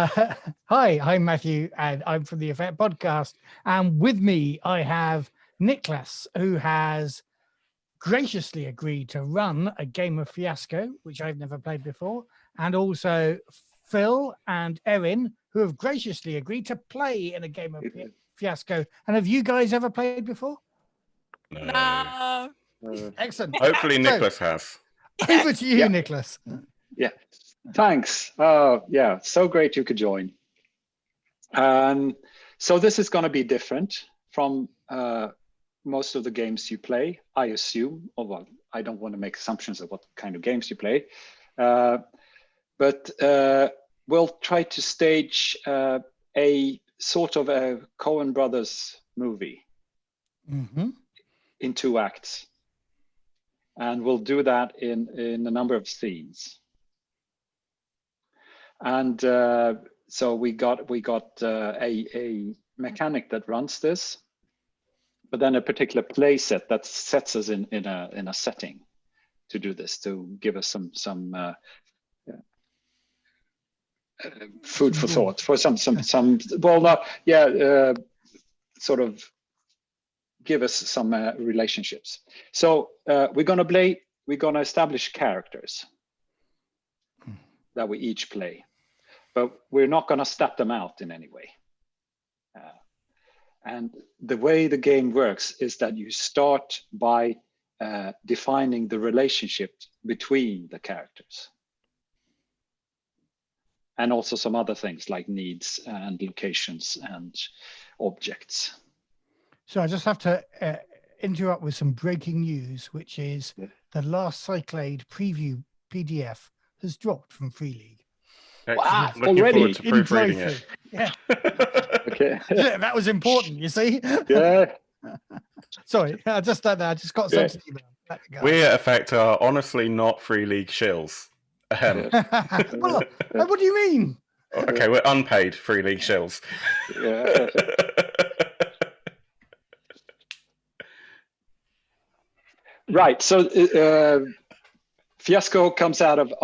Hi, I'm Matthew, and I'm from the Effect Podcast. And with me, I have Niclas, who has graciously agreed to run a game of Fiasco, which I've never played before, and also Phil and Erin, who have graciously agreed to play in a game of Fiasco. And have you guys ever played before? No. Excellent. Hopefully Niclas has. Over to you, Niclas. Yeah, thanks. Yeah, so great you could join. So this is going to be different from most of the games you play, I assume. Although I don't want to make assumptions of what kind of games you play. But we'll try to stage a sort of a Coen Brothers movie in 2 acts. And we'll do that in a number of scenes. And so we got a mechanic that runs this, but then a particular play set that sets us in a setting to do this, to give us some food for thought, for some well, not sort of give us some relationships. So we're gonna establish characters that we each play, but we're not gonna step them out in any way. And the way the game works is that you start by defining the relationship between the characters. And also some other things like needs and locations and objects. So I just have to interrupt with some breaking news, which is the last Cyclade preview PDF has dropped from Free League. Wow, looking already forward to proofreading it. Yeah. Okay. That was important, you see? Yeah. Sorry, I just got sent an email. We at Effect are honestly not Free League shills. Well, what do you mean? Okay, we're unpaid Free League shills. Yeah. Right. So Fiasco comes out of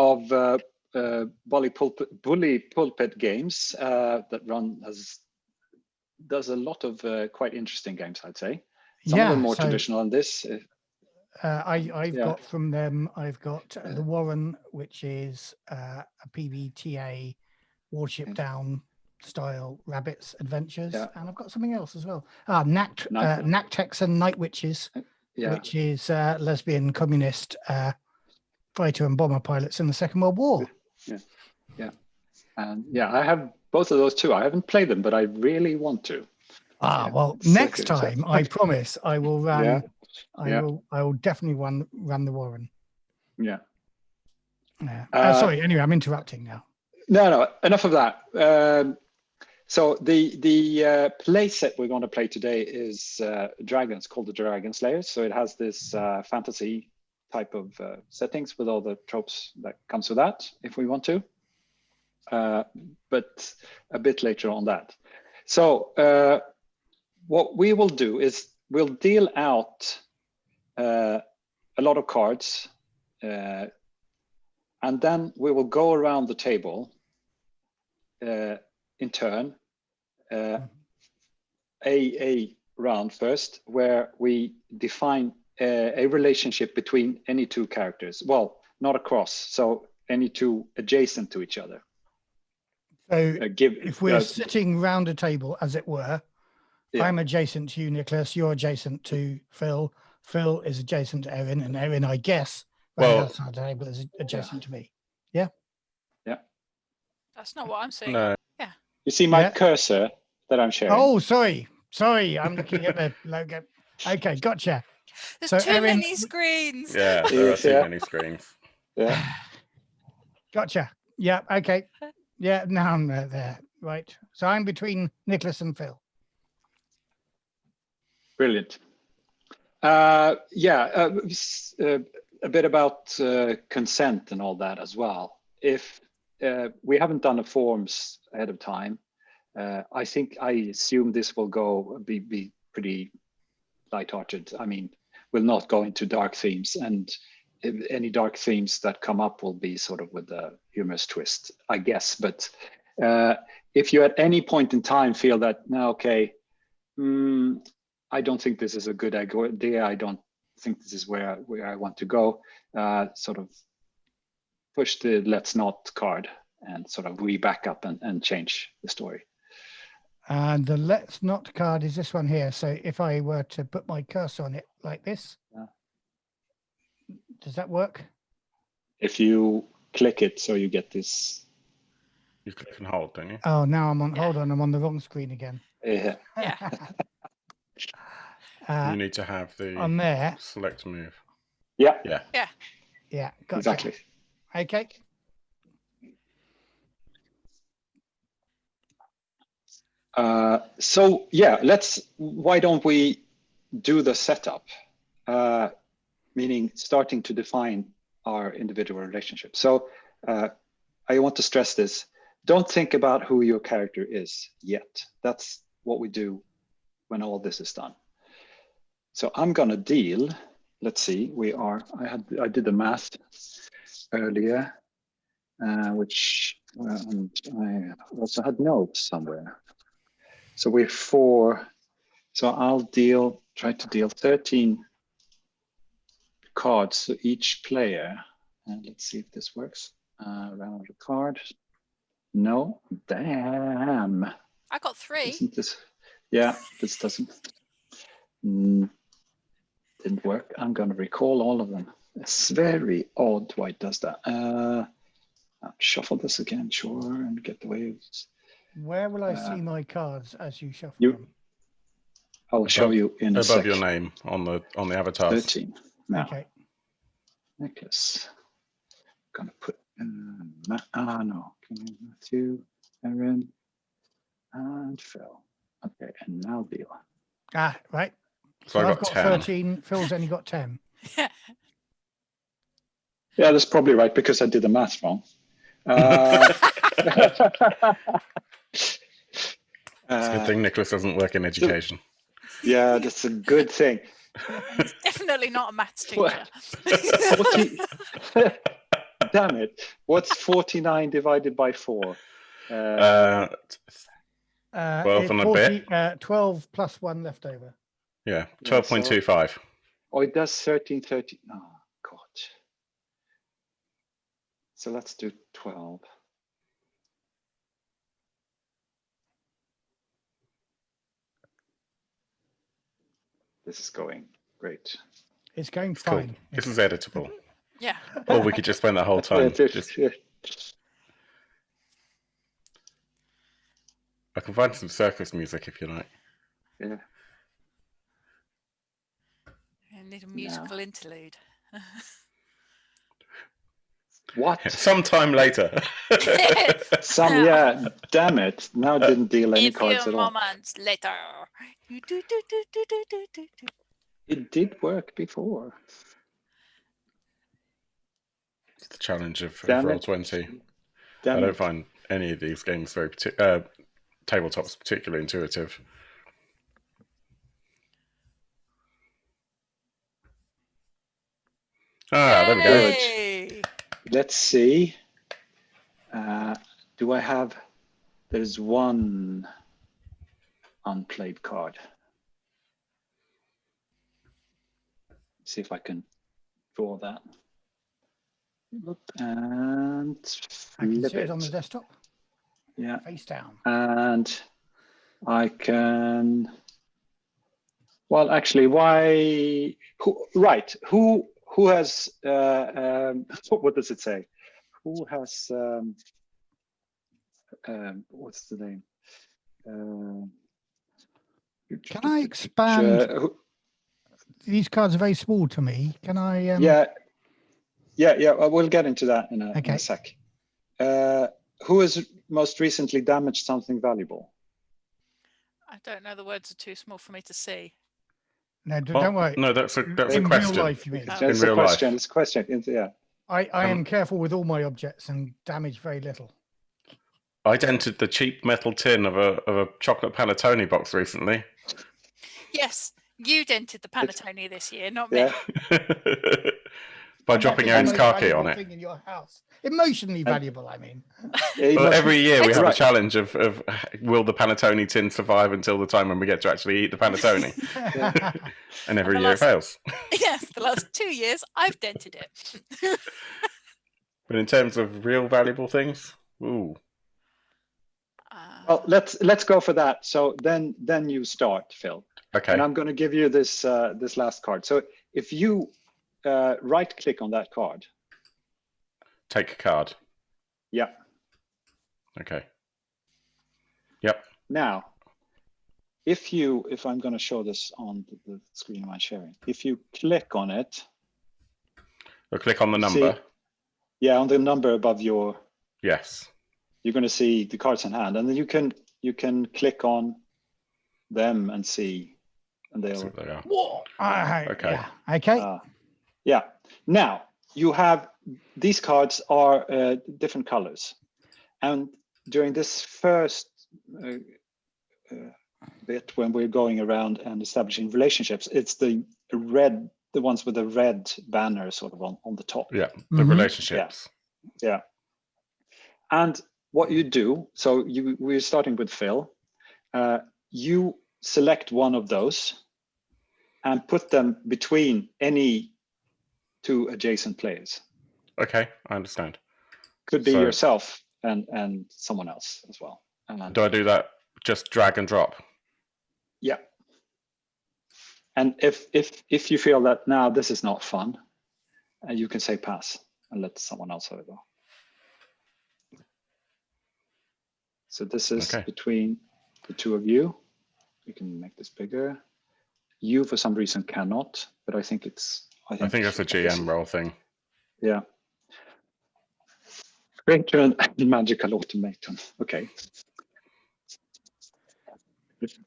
Bully Pulpit Games that does a lot of quite interesting games, I'd say. Some of them more traditional than this. I've got from them, I've got The Warren, which is a PBTA Warship Down style rabbits adventures, and I've got something else as well. Nactex and Night Witches, which is lesbian communist fighter and bomber pilots in the Second World War. And I have both of those too. I haven't played them, but I really want to. Well, next time I promise I will run. I will definitely run the Warren. Yeah. Sorry. Anyway, I'm interrupting now. No. Enough of that. So the play set we're going to play today is Dragons, called the Dragon Slayers. So it has this fantasy type of settings with all the tropes that comes with that, if we want to. But a bit later on that. So what we will do is we'll deal out a lot of cards, and then we will go around the table in turn, a round first, where we define a relationship between any 2 characters. Well, not across, so any 2 adjacent to each other. So if we're sitting round a table, as it were, I'm adjacent to you, Niclas, you're adjacent to Phil, Phil is adjacent to Erin, and Erin, I guess, outside the table is adjacent to me. Yeah? Yeah. That's not what I'm saying. No. Yeah. You see my cursor that I'm sharing? Oh, sorry, I'm looking at the logo. Okay, gotcha. There's too many screens. Yeah, there are too many screens. Yeah. Gotcha. Yeah, okay. Yeah, now I'm there. Right. So I'm between Niclas and Phil. Brilliant. A bit about consent and all that as well. If we haven't done the forms ahead of time, I assume this will be pretty lighthearted. I mean, we'll not go into dark themes, and any dark themes that come up will be sort of with a humorous twist, I guess. But if you at any point in time feel that, no, okay, I don't think this is a good idea, I don't think this is where I want to go, sort of push the let's not card and sort of back up and change the story. And the let's not card is this one here. So if I were to put my cursor on it like this, does that work? If you click it, so you get this. You click and hold, don't you? Oh, now I'm on. Hold on, I'm on the wrong screen again. Yeah. You need to have the on there. Select move. Yeah. Gotcha. Exactly. Okay. So yeah, why don't we do the setup? Meaning starting to define our individual relationships. So I want to stress this. Don't think about who your character is yet. That's what we do when all this is done. So I'm gonna deal, let's see, I did the math earlier, which and I also had notes somewhere. So we're 4, so I'll try to deal 13 cards to each player. And let's see if this works. Round the card. No, damn. I got 3. Isn't this? Yeah, this doesn't. Didn't work. I'm going to recall all of them. It's very odd why it does that. I'll shuffle this again, sure, and get the waves. Where will I see my cards as you shuffle them? I'll show you in a above sec. your name on the avatar. 13. Now, Okay. Niclas. Gonna put no. Matthew, Aaron, and Phil. Okay, and now deal. Right. So I've got 10. 13. Phil's only got 10. Yeah, that's probably right because I did the math wrong. It's a good thing Niclas doesn't work in education. Yeah, that's a good thing. He's definitely not a maths teacher. Damn it. What's 49 divided by 4? 12 and a bit. 12 plus 1 left over. Yeah, 12.25. Oh, it does 1330. Oh, God. So let's do 12. This is going great. It's going fine. Cool. This is editable. Yeah. Or we could just spend the whole time. I can find some circus music if you like. Yeah. I need a musical interlude. What? Sometime later. Damn it. Now I didn't deal any cards at all. Moments later. It did work before. It's the challenge of Roll20. I don't find any of these games very tabletops particularly intuitive. There we go. Good. Let's see. Do I have? There's one unplayed card. See if I can draw that. And I can see it on the desktop. Yeah. Face down. And I can. Well, actually, why? Who has? What does it say? Who has? What's the name? Can I expand? These cards are very small to me. Can I? Yeah. We'll get into that in a sec. Who has most recently damaged something valuable? I don't know. The words are too small for me to see. No, don't worry. No, that's a question. In real life, you mean? It's a question. It's a question. Yeah. I am careful with all my objects and damage very little. I dented the cheap metal tin of a chocolate panettone box recently. Yes, you dented the panettone this year, not me. Yeah. By And dropping that is Aaron's the car most key on valuable it. thing in your house. Emotionally valuable, I mean. Well, every year we have Right. a challenge of will the panettone tin survive until the time when we get to actually eat the panettone? And every year it fails. Yes, the last 2 years I've dented it. But in terms of real valuable things, ooh. Well, let's go for that. So then you start, Phil. Okay. And I'm going to give you this this last card. So if you right click on that card. Take a card. Yeah. Okay. Yep. Now, if I'm going to show this on the screen I'm sharing, if you click on it. Or click on the number. See, yeah, on the number above your. Yes. You're going to see the cards in hand, and then you can click on them and see, and they'll. See what they are. Whoa. Okay. Yeah. Okay. Yeah. Now you have these cards are different colors, and during this first bit when we're going around and establishing relationships, it's the ones with the red banner sort of on the top. Yeah. The relationships. Yeah. And what you do, so we're starting with Phil. You select one of those and put them between any two adjacent players. Okay, I understand. Could be yourself and someone else as well. Do I do that? Just drag and drop? Yeah. And if you feel that now this is not fun, you can say pass and let someone else have it go. So this is between the two of you. You can make this bigger. You, for some reason, cannot, but I think it's. I think it's a GM role thing. Yeah. Creator and magical automaton. Okay.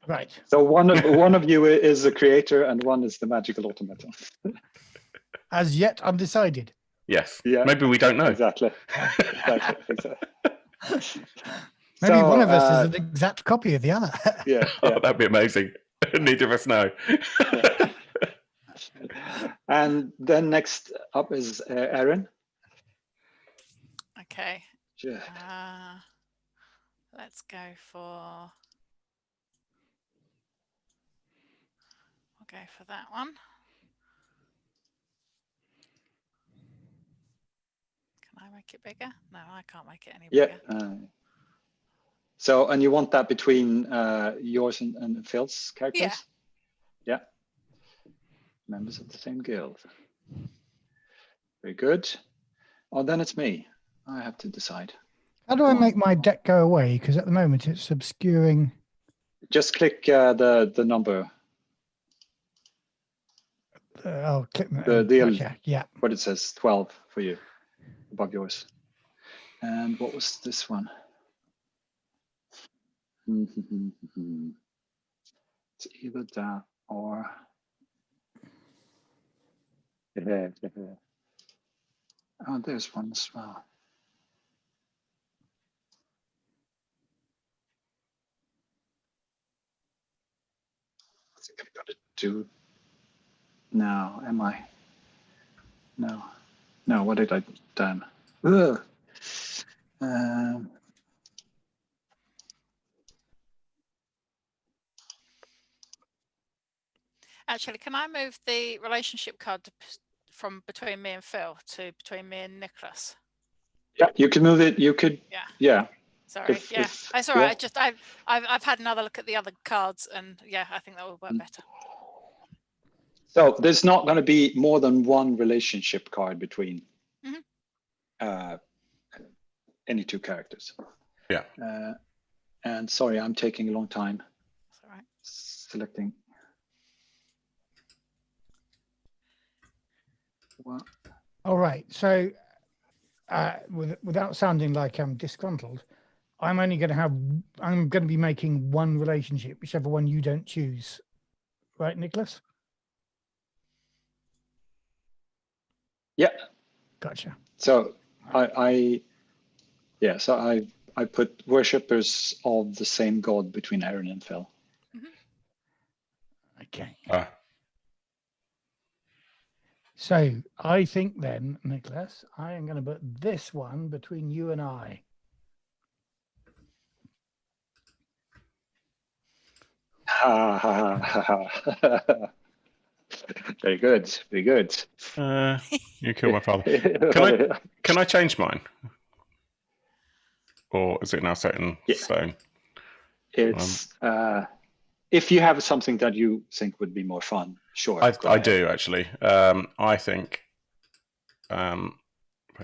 Right. So one of you is the creator, and one is the magical automaton. As yet undecided. Yes. Yeah. Maybe we don't know. Exactly. Maybe one of us is an exact copy of the other. Yeah. Oh, that'd be amazing. Neither of us know. Yeah. And then next up is Aaron. Okay. Yeah. Let's go for. We'll go for that one. Can I make it bigger? No, I can't make it any bigger. Yeah. So, and you want that between yours and Phil's characters? Yeah. Yeah. Members of the same guild. Very good. Oh, then it's me. I have to decide. How do I make my deck go away? Because at the moment it's obscuring. Just click the number. Click the yeah. What it says 12 for you above yours. And what was this one? It's either that or. Oh, there's one as well. I think I've got to do now. Am I? No. No, what did I done? Ugh. Actually, can I move the relationship card from between me and Phil to between me and Niclas? Yeah, you can move it. You could. Yeah. Sorry. That's all right. I've had another look at the other cards, and I think that will work better. So there's not going to be more than one relationship card between any two characters. Yeah. And sorry, I'm taking a long time. That's all right. Selecting. Well. All right. So without sounding like I'm disgruntled, I'm going to be making one relationship, whichever one you don't choose. Right, Niclas? Yeah. Gotcha. So I put worshippers of the same god between Aaron and Phil. Okay. So I think then, Niclas, I am going to put this one between you and I. Very good. Very good. You killed my father. Can I change mine? Or is it now set in stone? It's if you have something that you think would be more fun, sure. I do actually. I think if I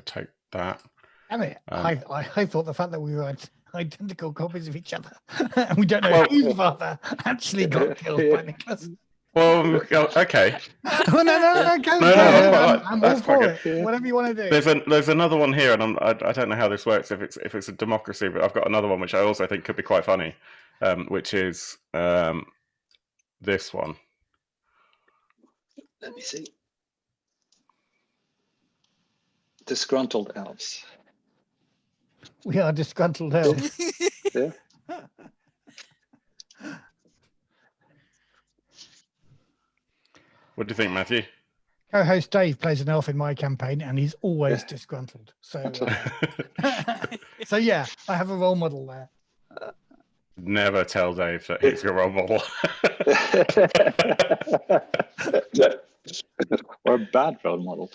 take that. Damn it! I thought the fact that we were identical copies of each other and we don't know whose father actually got killed by Niclas. Well, okay. Oh, no, go. I'm all for it. Whatever you want to do. There's another one here, and I don't know how this works if it's a democracy, but I've got another one which I also think could be quite funny, which is this one. Let me see. Disgruntled elves. We are disgruntled elves. Yeah. What do you think, Matthew? Co-host Dave plays an elf in my campaign, and he's always disgruntled. So, so yeah, I have a role model there. Never tell Dave that he's your role model. Or a bad role model.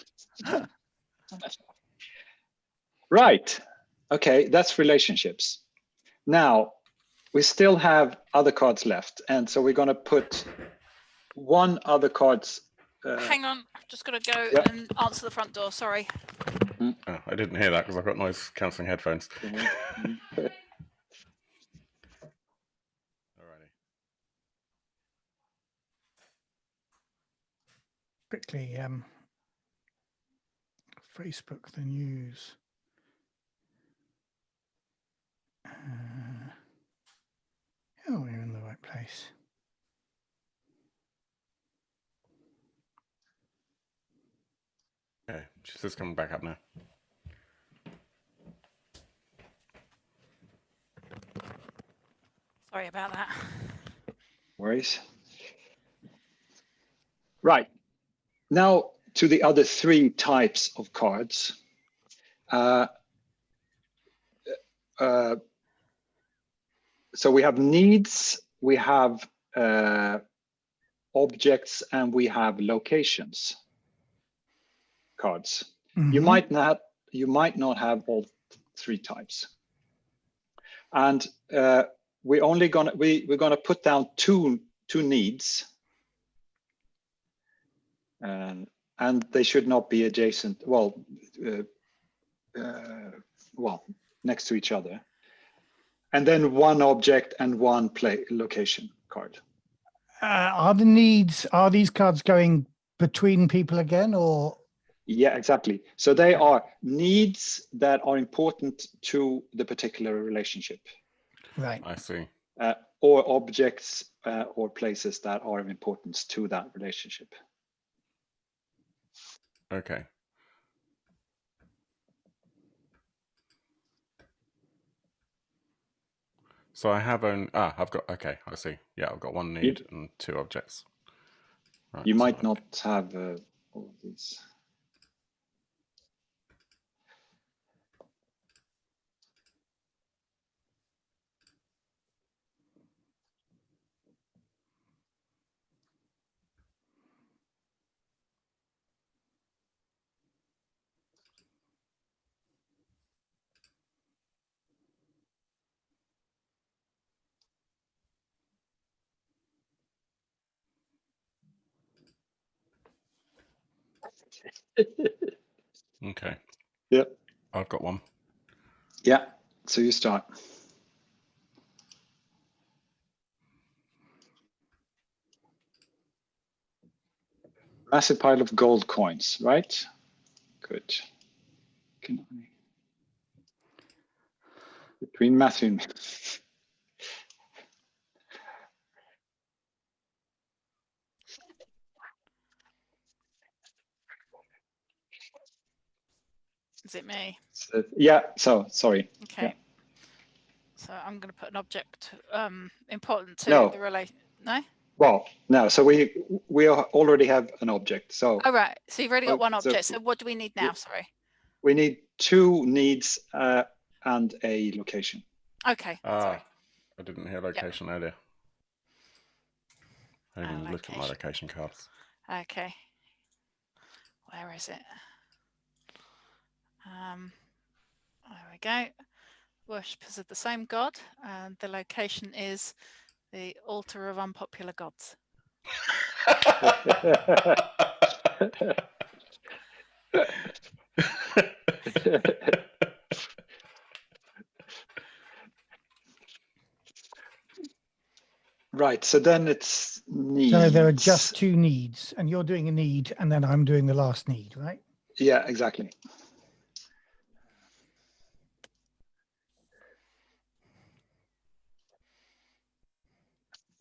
Right. Okay, that's relationships. Now, we still have other cards left, and so we're going to put one other cards. Hang on, I'm just going to go and answer the front door. Sorry. Oh, I didn't hear that because I've got noise cancelling headphones. Alrighty. Quickly, Facebook, the news. Oh, we're in the right place. Okay, she's just coming back up now. Sorry about that. Worries. Right. Now to the other three types of cards. So we have needs, we have objects, and we have locations cards. Mm-hmm. You might not have all three types. And we're gonna put down two needs. And they should not be adjacent, next to each other. And then one object and one location card. Are these cards going between people again, or? Yeah, exactly. So they are needs that are important to the particular relationship. Right. I see. Or objects or places that are of importance to that relationship. Okay. So I have I've got, okay, I see. Yeah, I've got one need and two objects. Right, you might not have all of these. Okay. Yep. I've got one. Yeah. So you start. Massive pile of gold coins, right? Good. Between Matthew and me. Is it me? Yeah, so sorry. Okay. Yeah. So I'm going to put an object important to the relation. No? Well, no. So we already have an object. So Oh, right. So you've already got one so object. So what do we need now? Sorry. we need 2 needs and a location. Okay. Sorry. I didn't hear location earlier. I didn't even look at my location cards. Okay. Where is it? There we go. Worshippers of the same god, and the location is the altar of unpopular gods. Right. So then it's needs. So there are just 2 needs, and you're doing a need, and then I'm doing the last need, right? Yeah, exactly.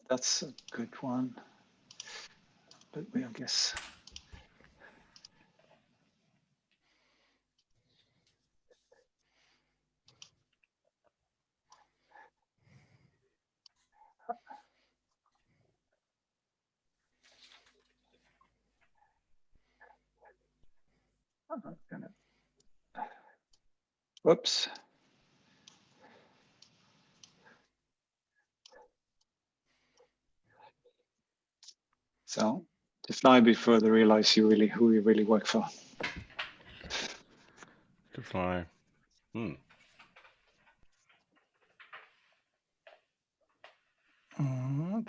That's a good one. But I guess. Whoops. So to fly before they realize who you really work for. To fly. Can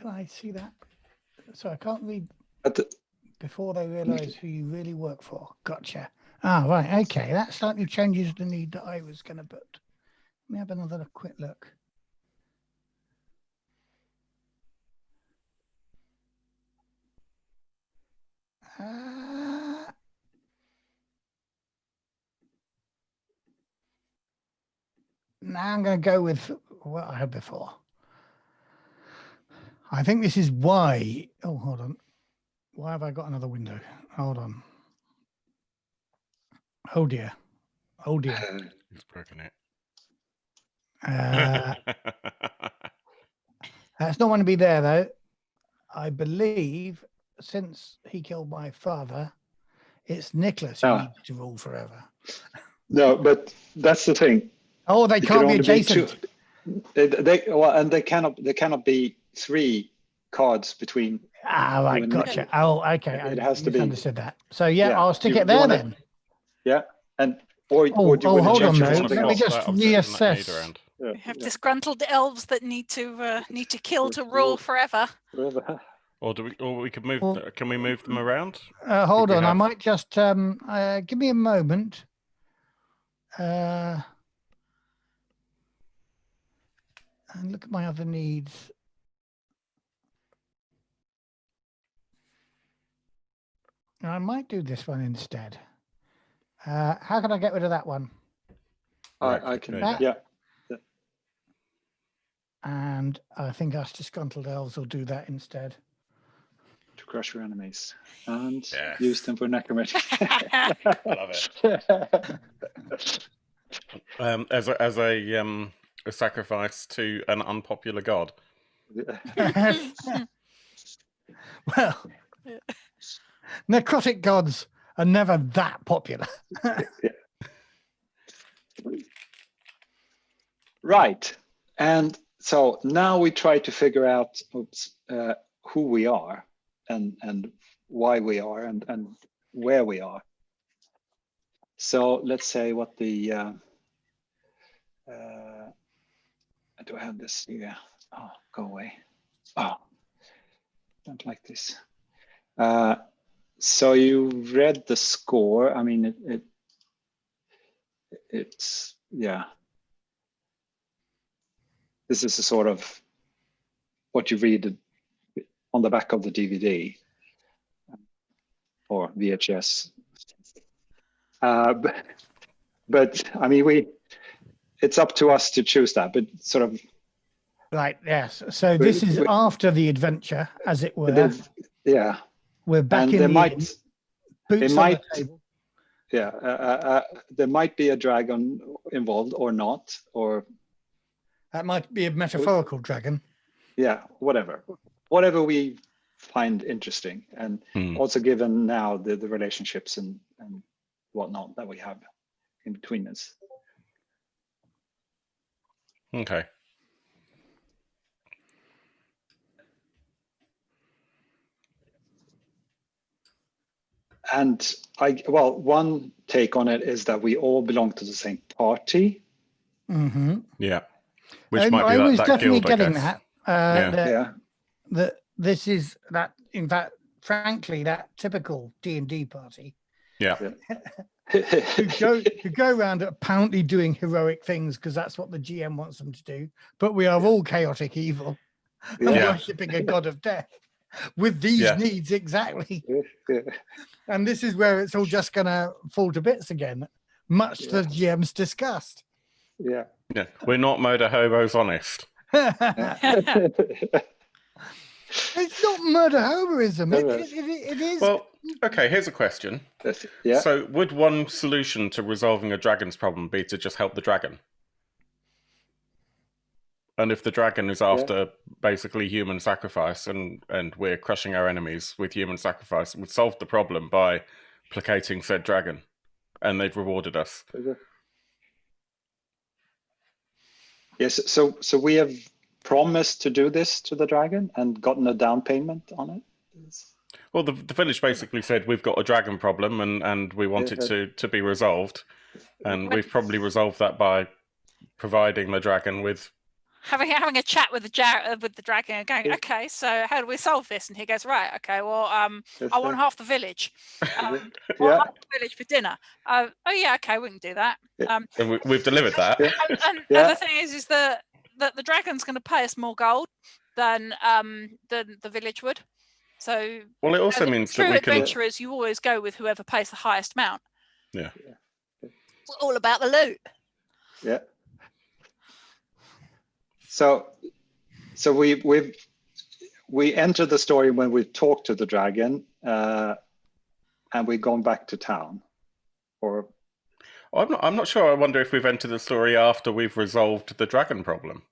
I see that? So I can't read before they realize who you really work for. Gotcha. Ah, right. Okay. That slightly changes the need that I was going to put. Let me have another quick look. Now I'm going to go with what I had before. I think this is why. Oh, hold on. Why have I got another window? Hold on. Oh dear. Oh dear. He's broken it. That's not want to be there though. I believe since he killed my father, it's Niclas who needs to rule forever. No, but that's the thing. Oh, they can't be adjacent. They cannot be 3 cards between. Ah, right, gotcha. Oh, okay. It has to be. Understood that. So yeah, I'll stick it there then. Yeah, and or do you hold on though. Let me just reassess. We have disgruntled elves that need to kill to rule forever. Or we could move. Can we move them around? Hold on, I might just give me a moment. And look at my other needs. I might do this one instead. How can I get rid of that one? I can. Yeah. And I think us disgruntled elves will do that instead. To crush your enemies and use them for necromancy. I love it. As a sacrifice to an unpopular god. Well, necrotic gods are never that popular. Right. And so now we try to figure out who we are and why we are and where we are. So let's say what the do I have this here? Oh, go away. Oh, don't like this. So you read the score. I mean, it's yeah. This is a sort of what you read on the back of the DVD or VHS. But I mean, it's up to us to choose that. But sort of. Right. Yes. So this is after the adventure, as it were. Yeah. We're back in the inn, boots on the table. Yeah. There might be a dragon involved or not, or. That might be a metaphorical dragon. Yeah, whatever we find interesting, and Hmm. also given now the relationships and whatnot that we have in between us. Okay. And one take on it is that we all belong to the same party. Mm-hmm. Yeah. Which might be I was that definitely guild, I getting guess. that. Yeah. That this is that. In fact, frankly, that typical D&D party Yeah. who go around apparently doing heroic things because that's what the GM wants them to do. But we are all chaotic evil and Yeah. worshipping a god of death with these needs exactly. And this is where it's all just going to fall to bits again, much to the GM's disgust. Yeah. Yeah. We're not murder hobos honest. It's not murder homerism. It is. Well, okay, here's a question. Yeah. So, would one solution to resolving a dragon's problem be to just help the dragon? And if the dragon is after basically human sacrifice and we're crushing our enemies with human sacrifice, we've solved the problem by placating said dragon. And they've rewarded us. Yes, so we have promised to do this to the dragon and gotten a down payment on it? Well, the village basically said we've got a dragon problem and we want it to be resolved. And we've probably resolved that by providing the dragon with... Having a chat with the dragon and going, okay, so how do we solve this? And he goes, right, okay, well, I want half the village. Half the village for dinner. Oh yeah, okay, we can do that. And we've delivered that. And the thing is that the dragon's going to pay us more gold than the village would. So, well, it also means that we can... True adventurers, you always go with whoever pays the highest amount. Yeah. It's all about the loot. Yeah. So we enter the story when we talk to the dragon, and we've gone back to town, or I'm not sure. I wonder if we've entered the story after we've resolved the dragon problem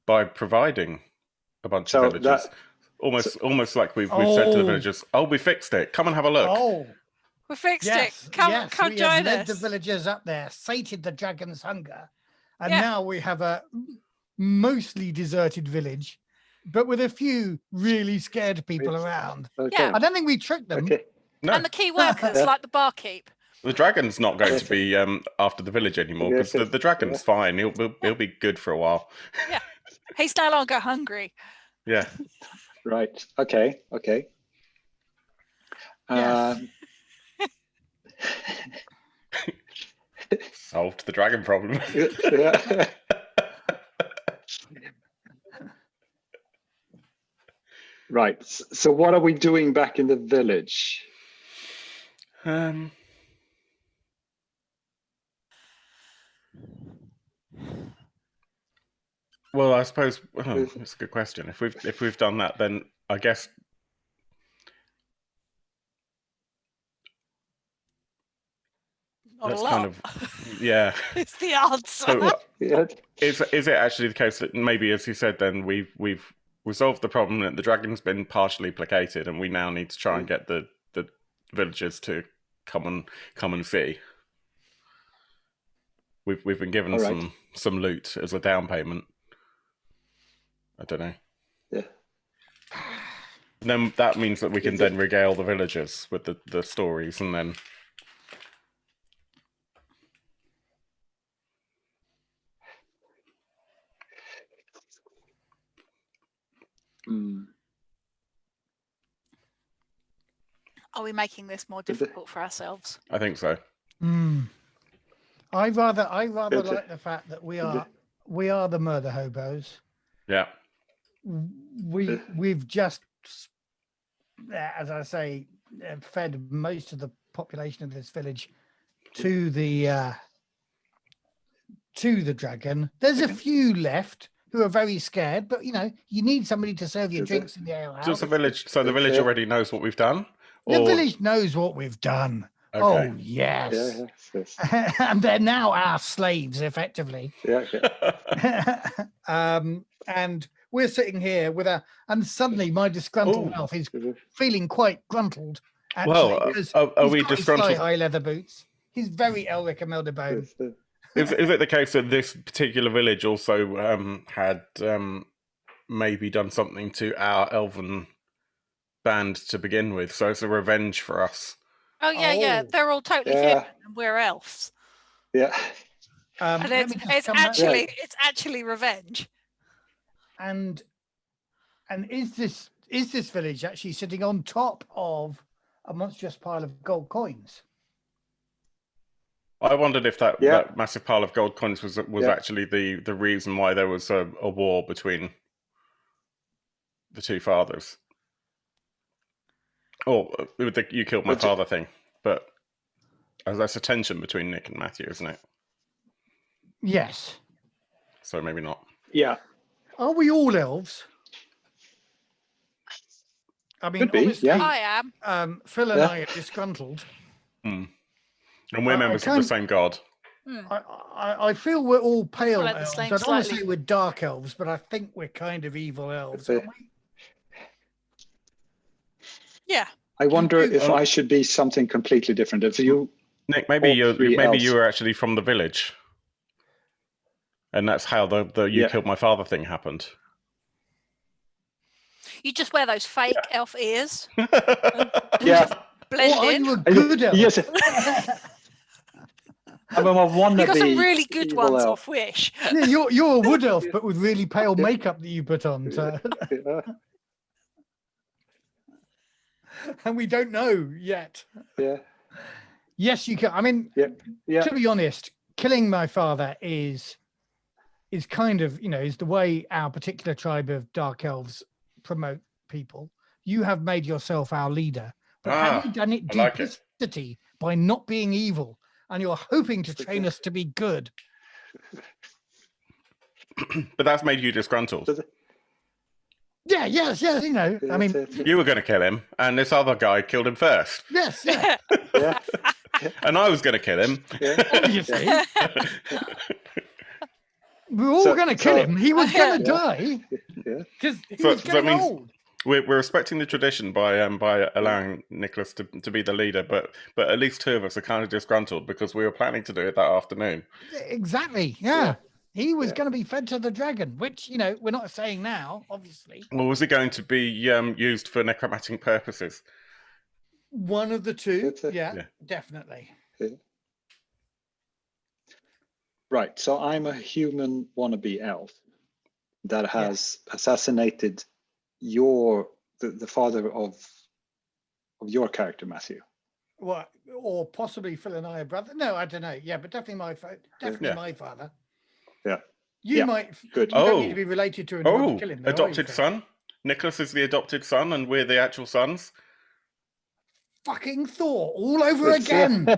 by providing a bunch of villagers. Almost like we've said to the villagers, "Oh, we fixed it. Come and have a look." Oh, we fixed it. Come we join have led us. the villagers up there, sated the dragon's hunger, and now we have a mostly deserted village, but with a few really scared people around. Okay. I don't think we tricked them. Okay. No. And the key workers, like the barkeep. The dragon's not going to be after the village anymore because the dragon's fine. He'll be good for a while. Yeah, he's no longer hungry. Yeah. Right. Okay. Solved the dragon problem. Yeah. Right. So what are we doing back in the village? Well, I suppose that's a good question. If we've done that, then I guess that's kind of It's the answer. So, is it actually the case that maybe, as you said, then we've resolved the problem that the dragon's been partially placated, and we now need to try and get the villagers to come and see. We've been given some loot as a down payment. I don't know. Yeah. Then that means that we can then regale the villagers with the stories, and then. Are we making this more difficult for ourselves? I think so. I rather like the fact that we are the murder hobos. Yeah. We've just, as I say, fed most of the population of this village to the dragon. There's a few left who are very scared, but you need somebody to serve your drinks in the ale house. So the village already knows what we've done. The village knows what we've done. Okay. Oh, yes. Yes. And they're now our slaves, effectively. Yeah. And we're sitting here and suddenly my disgruntled elf is feeling quite gruntled, actually. Well, because are he's we got his disgruntled? high leather boots. He's very Elric and Mildebone. Is it the case that this particular village also had maybe done something to our elven band to begin with? So it's a revenge for us. Oh yeah. Oh. They're all totally human, and we're elves. Yeah. And Let me just it's come back. actually revenge. And is this village actually sitting on top of a monstrous pile of gold coins? I wondered if that massive pile of gold coins was actually the reason why there was a war between the two fathers. Or with the "you killed my father" thing. But that's a tension between Nick and Matthew, isn't it? Yes. So maybe not. Yeah. Are we all elves? I mean, Could be, obviously, I am. Phil and I are disgruntled. And we're members of the same god. I feel we're all pale like the elves. I same don't want to slightly. say we're dark elves, but I think we're kind of evil elves, aren't we? Yeah. I wonder if I should be something completely different. If you, Nick, maybe you were actually from the village, and that's how the "you killed my father" thing happened. You just wear those fake elf ears. Yeah. Blend Or are in. you a good elf? Yes. I'm a wannabe. You got some really good evil ones elf. off Wish. Yeah, you're a wood elf, but with really pale makeup that you put on. So. And we don't know yet. Yeah. Yes, you can. I mean, to be honest, killing my father is kind of, is the way our particular tribe of dark elves promote people. You have made yourself our leader, but have you done it duplicity by not being evil, and you're hoping to train us to be good? But that's made you disgruntled. Yes. I mean, you were going to kill him, and this other guy killed him first. Yes. And I was going to kill him. Obviously. We're all going to kill him. He was going to die because he was getting old. We're respecting the tradition by allowing Niclas to be the leader, but at least two of us are kind of disgruntled because we were planning to do it that afternoon. Exactly. Yeah. He was going to be fed to the dragon, which, we're not saying now, obviously. Well, was it going to be used for necromantic purposes? One of the two. Yeah, definitely. Right. So I'm a human wannabe elf that has assassinated the father of your character, Matthew. What? Or possibly Phil and I are brother? No, I don't know. Yeah, but definitely my father. Yeah. You might. Good. You don't need to be related to him. To kill him, though, adopted son. Niclas is the adopted son, and we're the actual sons. Fucking Thor all over again.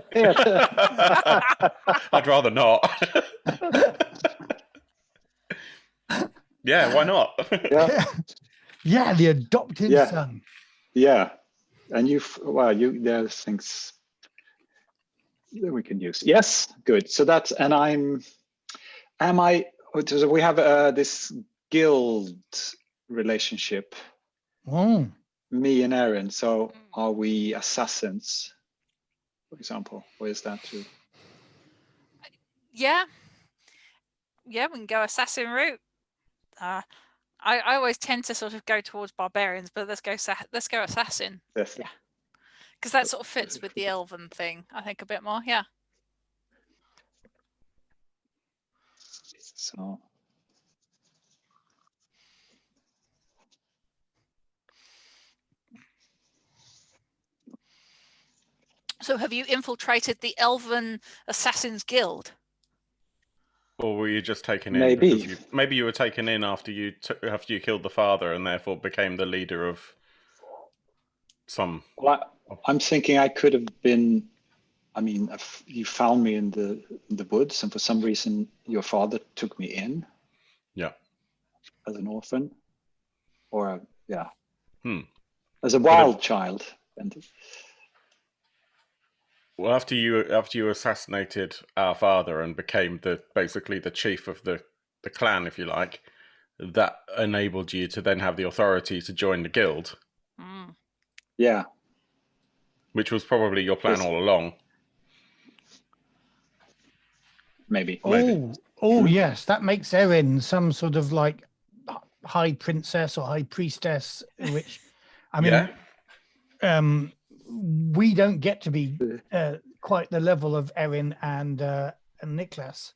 I'd rather not. Yeah, why not? Yeah, the adopted son. Yeah, and there's things that we can use. Yes, good. So that's, and we have this guild relationship. Oh. Me and Aaron. So are we assassins, for example? Or is that true? Yeah, we can go assassin route. I always tend to sort of go towards barbarians, but let's go assassin. Yes. Yeah, because that sort of fits with the elven thing, I think, a bit more. Yeah. So have you infiltrated the Elven Assassins Guild? Or were you just taken in? Maybe. Maybe you were taken in after you killed the father and therefore became the leader of some. Well, I'm thinking I could have been. I mean, if you found me in the woods, and for some reason your father took me in. Yeah. As an orphan, or as a wild child, and Well, after you assassinated our father and became basically the chief of the clan, if you like, that enabled you to then have the authority to join the guild. Yeah. Which was probably your plan all along. Maybe. Oh, yes, that makes Erin some sort of like high princess or high priestess, which, I mean, we don't get to be quite the level of Erin and Niclas,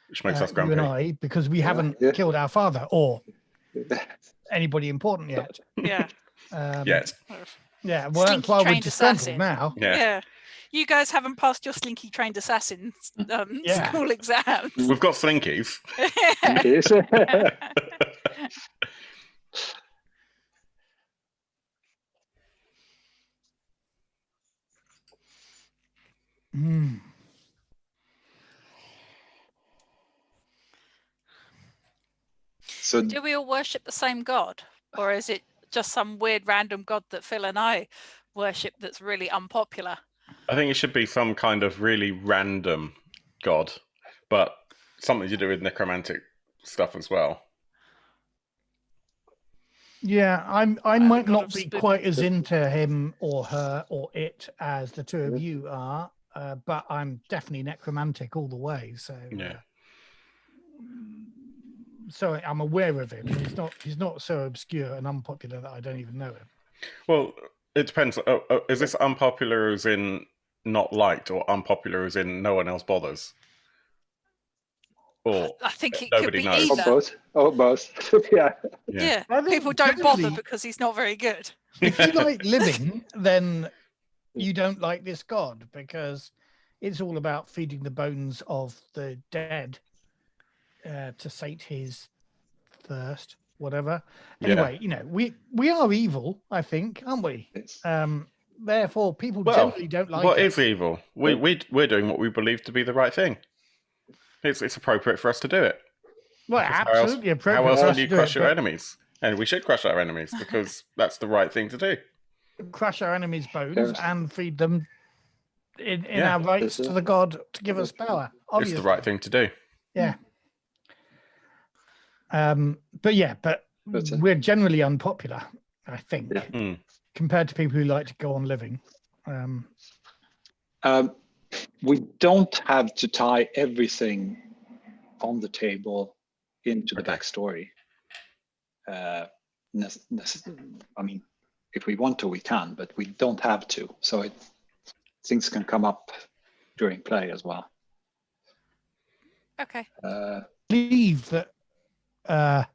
which makes us grumpy. you and I, because we haven't killed our father or anybody important yet. Yeah. Yet. Yeah, well, that's why we're disgruntled now. Yeah. You guys haven't passed your slinky trained assassin school exams. We've got slinkies. So, do we all worship the same god, or is it just some weird random god that Phil and I worship that's really unpopular? I think it should be some kind of really random god, but something to do with necromantic stuff as well. Yeah, I might not be quite as into him or her or it as the two of you are, but I'm definitely necromantic all the way. So so I'm aware of him. He's not so obscure and unpopular that I don't even know him. Well, it depends. Is this unpopular as in not liked, or unpopular as in no one else bothers? Or I think it nobody could be knows. either. Or both. Yeah. People don't bother because he's not very good. If you like living, then you don't like this god, because it's all about feeding the bones of the dead to sate his thirst, whatever. Anyway, we are evil, I think, aren't we? Therefore, people generally don't like what us. is evil? We're doing what we believe to be the right thing. It's appropriate for us to do it. Well, absolutely appropriate. How else would you crush your enemies? And we should crush our enemies because that's the right thing to do. Crush our enemies' bones and feed them in our rights to the god to give us power. Obviously. It's the right thing to do. Yeah. But we're generally unpopular, I think, compared to people who like to go on living. We don't have to tie everything on the table into the backstory. I mean, if we want to, we can, but we don't have to. So things can come up during play as well. Okay. I believe that the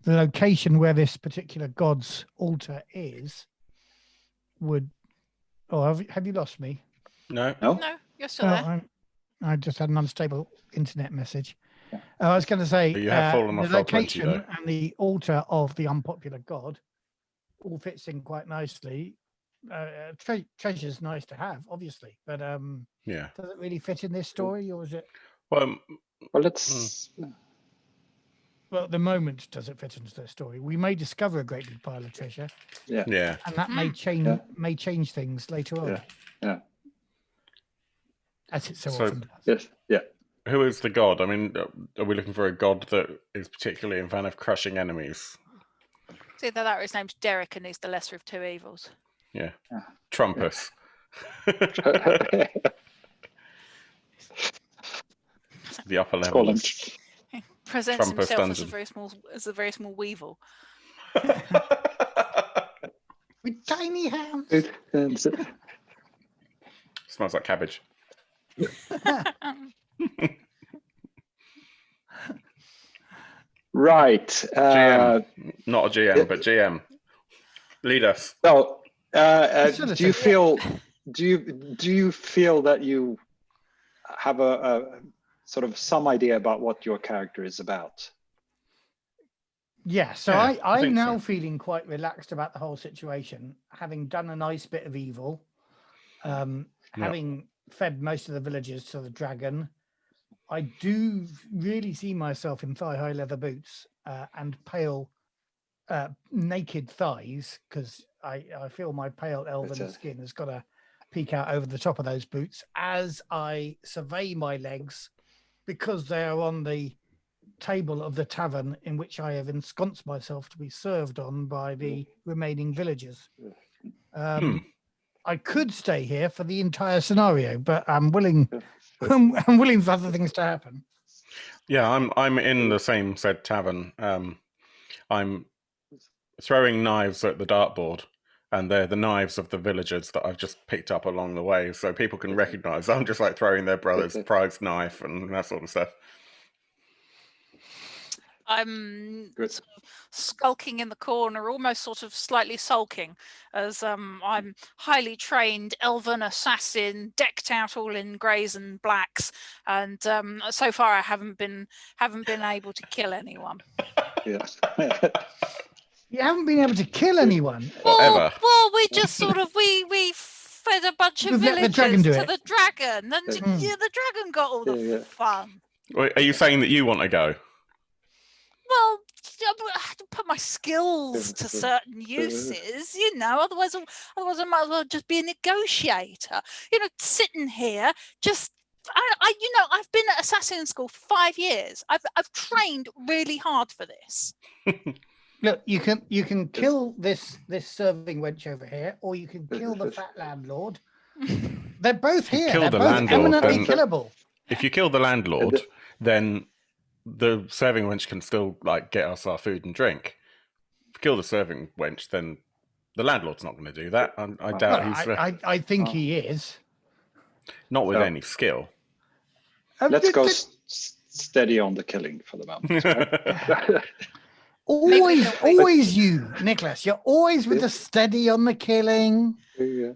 location where this particular god's altar is would. Oh, have you lost me? No, you're still there. I just had an unstable internet message. I was going to say the location and the altar of the unpopular god all fits in quite nicely. Treasure's nice to have, obviously, but does it really fit in this story, or is it? Well, let's. Well, at the moment, does it fit into the story? We may discover a great big pile of treasure. Yeah. And that may change things later on. Yeah. As it so often does. Yes. Yeah. Who is the god? I mean, are we looking for a god that is particularly a fan of crushing enemies? It's either that or his name's Derek and he's the lesser of two evils. Yeah. Trumpus. The upper level. Presents himself as a very small weevil. With tiny hands. Smells like cabbage. Right. GM. Not a GM, but GM. Lead us. So, do you feel that you have a sort of some idea about what your character is about? Yeah, so I'm now feeling quite relaxed about the whole situation, having done a nice bit of evil, having fed most of the villagers to the dragon. I do really see myself in thigh-high leather boots and pale, naked thighs, because I feel my pale elven skin has got a peek out over the top of those boots as I survey my legs, because they are on the table of the tavern in which I have ensconced myself to be served on by the remaining villagers. I could stay here for the entire scenario, but I'm willing I'm willing for other things to happen. Yeah, I'm in the same said tavern. I'm throwing knives at the dartboard, and they're the knives of the villagers that I've just picked up along the way, so people can recognise. I'm just like throwing their brother's prized knife and that sort of stuff. I'm sort of skulking in the corner, almost sort of slightly sulking, as I'm highly trained elven assassin, decked out all in greys and blacks, and so far I haven't been able to kill anyone. Yes. You haven't been able to kill anyone. Whatever. Well, we just sort of we fed a bunch of We've let the villagers dragon do to it. the dragon, and the dragon got all the fun. Wait, are you saying that you want to go? Well, I have to put my skills to certain uses, you know. Otherwise, I might as well just be a negotiator. You know, sitting here, just I've been at assassin school for 5 years. I've trained really hard for this. Look, you can kill this serving wench over here, or you can kill the fat landlord. They're both here. Kill They're the both landlord, eminently then- killable. If you kill the landlord, then the serving wench can still like get us our food and drink. If you kill the serving wench, then the landlord's not going to do that. I doubt he's I think he is. not with any skill. Let's go steady on the killing for the moment. Right? Always you, Niclas. You're always with the steady on the killing. Do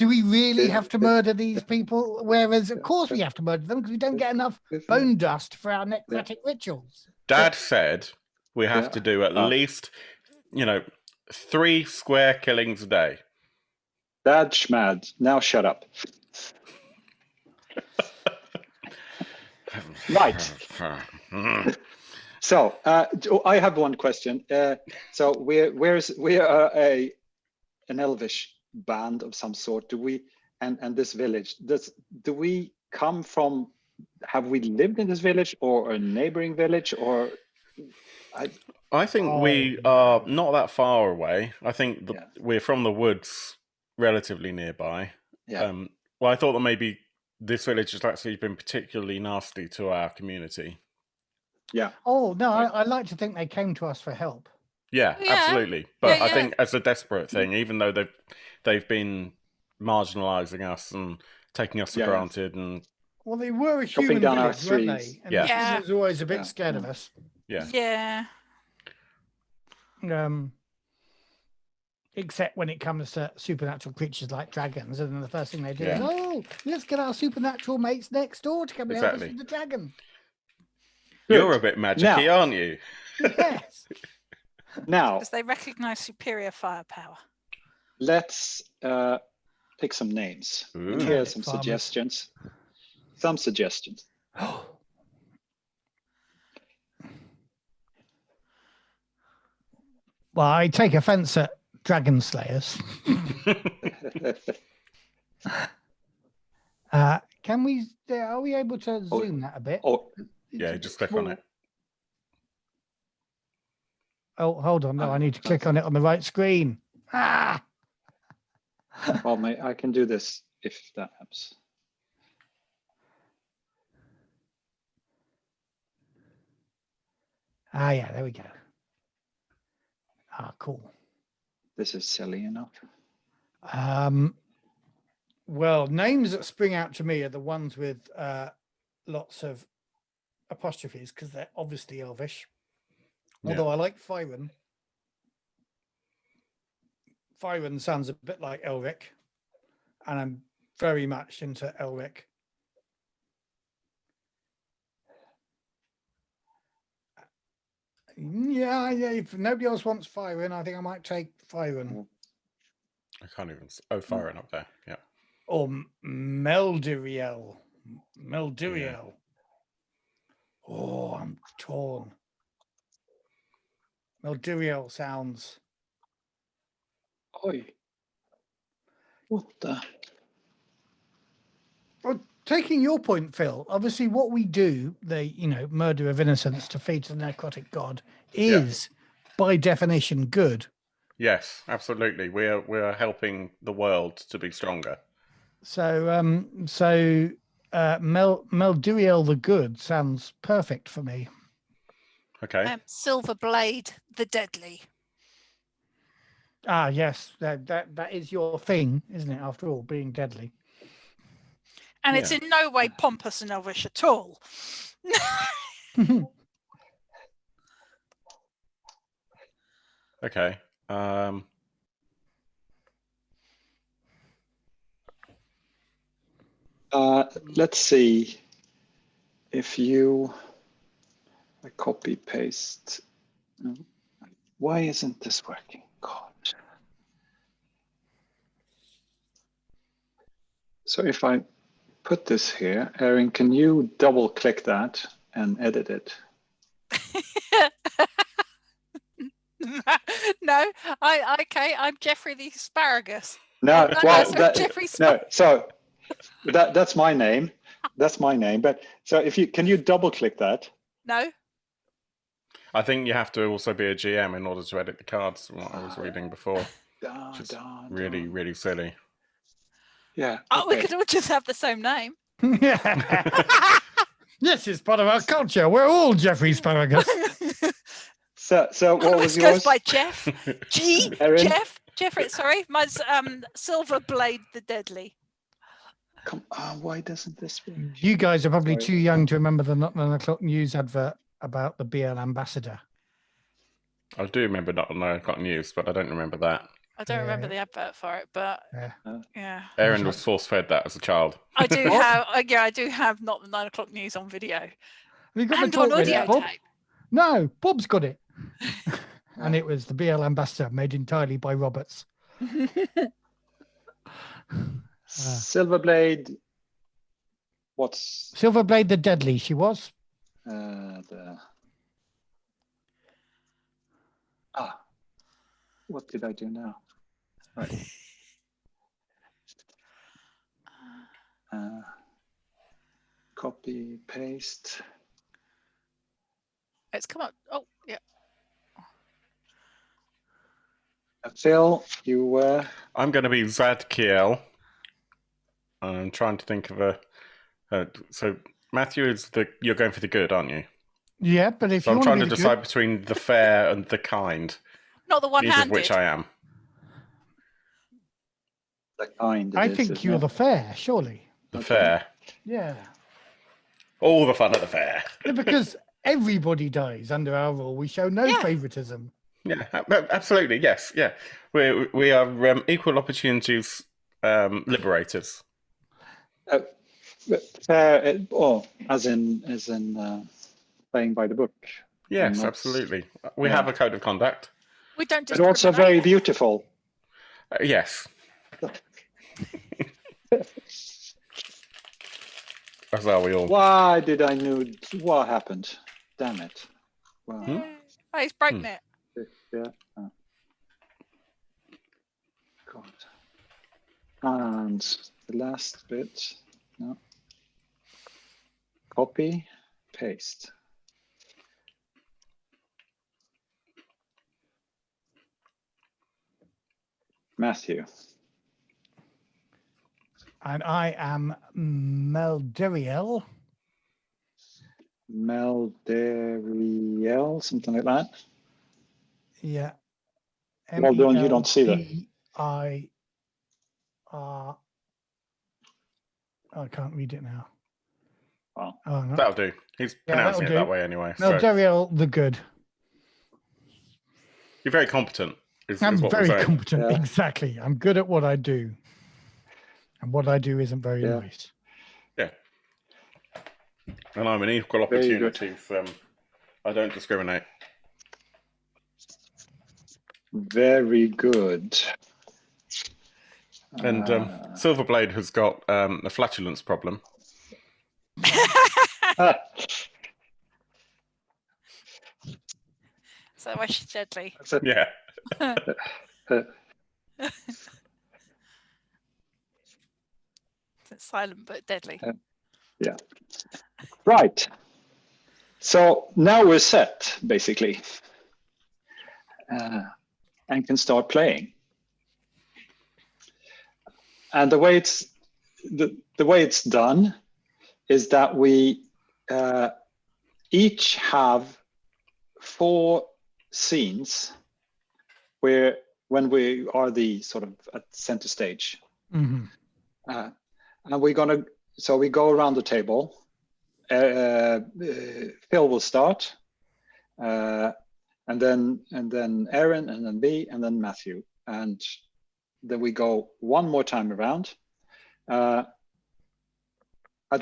we really have to murder these people? Whereas, of course, we have to murder them because we don't get enough bone dust for our necrotic rituals. Dad said we have to do at least, 3 square killings a day. Dad schmad. Now shut up. Right. So I have one question. So we are an elvish band of some sort. Do we and this village? Do we come from? Have we lived in this village or a neighboring village or? I think we are not that far away. I think we're from the woods, relatively nearby. Yeah. Well, I thought that maybe this village has actually been particularly nasty to our community. Yeah. Oh no, I like to think they came to us for help. Yeah, absolutely. But I think as a desperate thing, even though they've been marginalising us and taking us for granted, and well, they were a human village, weren't they? And the human was always a bit scared of us. Yeah. Except when it comes to supernatural creatures like dragons, and then the first thing they do is, let's get our supernatural mates next door to come and help us with the dragon. You're a bit magic-y, aren't you? Yes. Now, because they recognise superior firepower. Let's pick some names. Here are some suggestions. Some suggestions. Well, I take offence at dragon slayers. Can we? Are we able to zoom that a bit? Yeah, just click on it. Oh, hold on. No, I need to click on it on the right screen. Well, I can do this if that helps. Yeah, there we go. Cool. This is silly enough. Well, names that spring out to me are the ones with lots of apostrophes because they're obviously Elvish. Although I like Fyron. Fyron sounds a bit like Elric, and I'm very much into Elric. Yeah. If nobody else wants Fyron, I think I might take Fyron. I can't even. Oh, Fyron up there. Yeah. Or Melduriel. Yeah. Oh, I'm torn. Melduriel sounds. Oi. What the? Well, taking your point, Phil, obviously what we do, murder of innocents to feed to the necrotic god, is by definition good. Yes, absolutely. We are helping the world to be stronger. So, Melduriel the Good sounds perfect for me. Okay. Silver Blade the Deadly. Ah, yes, that is your thing, isn't it? After all, being deadly. And it's in no way pompous and elvish at all. Okay. Let's see if you copy paste. Why isn't this working? God. So if I put this here, Erin, can you double click that and edit it? No, I'm Jeffrey the Asparagus. No, Jeffrey so that's my name. That's my name. But so if you can you double click that? No. I think you have to also be a GM in order to edit the cards. From what I was reading before, really, really silly. Yeah. Oh, we could all just have the same name. Yes, it's part of our culture. We're all Jeffrey Asparagus. So what was yours? Goes by Jeff. Jeffrey. Sorry, mine's Silver Blade the Deadly. Come on, why doesn't this work? You guys are probably too young to remember the Not 9 O'Clock News advert about the BL ambassador. I do remember Not 9 O'Clock News, but I don't remember that. I don't remember the advert for it, but yeah. Erin was force-fed that as a child. I do have. I do have Not the 9 O'Clock News on video. Have you got and the on audio Bob? tape. No, Bob's got it. And it was the BL ambassador made entirely by Roberts. Silverblade. What's Silverblade the Deadly? She was. What did I do now? Right. Copy, paste. It's come up. Oh, yeah. Phil, you were. I'm going to be Zadkiel. I'm trying to think of a. So Matthew is you're going for the good, aren't you? Yeah, but if so you I'm trying to be decide between the fair and the kind. Not the one-handed. Neither of which I am. The kind. I think you're the fair, surely. The fair. Yeah. All the fun at the fair. Because everybody dies under our rule. We show no favoritism. Yeah, absolutely. Yes, yeah. We are equal opportunities liberators. Fair, or as in playing by the book. Yes, absolutely. We have a code of conduct. We don't. But also very beautiful. Yes. As are we all. Why did I know what happened? Damn it. Wow. Oh, he's broken it. Yeah. Oh. God. And the last bit. No. Copy, paste. Matthew. And I am Melduriel. Melduriel, something like that. Yeah. Well done, you don't see that. I can't read it now. Well, no. That'll do. He's pronouncing it that way anyway. Melduriel the Good. You're very competent. I'm very competent, exactly. I'm good at what I do. And what I do isn't very nice. Yeah. And I'm an equal opportunity from I don't discriminate. Very good. And Silverblade has got a flatulence problem. So why she's deadly? Yeah. Silent but deadly. Yeah. Right. So now we're set, basically, and can start playing. And the way it's done is that we each have 4 scenes when we are the sort of at center stage. Mm-hmm. And we go around the table. Phil will start, and then Aaron, and then B, and then Matthew, and then we go one more time around. At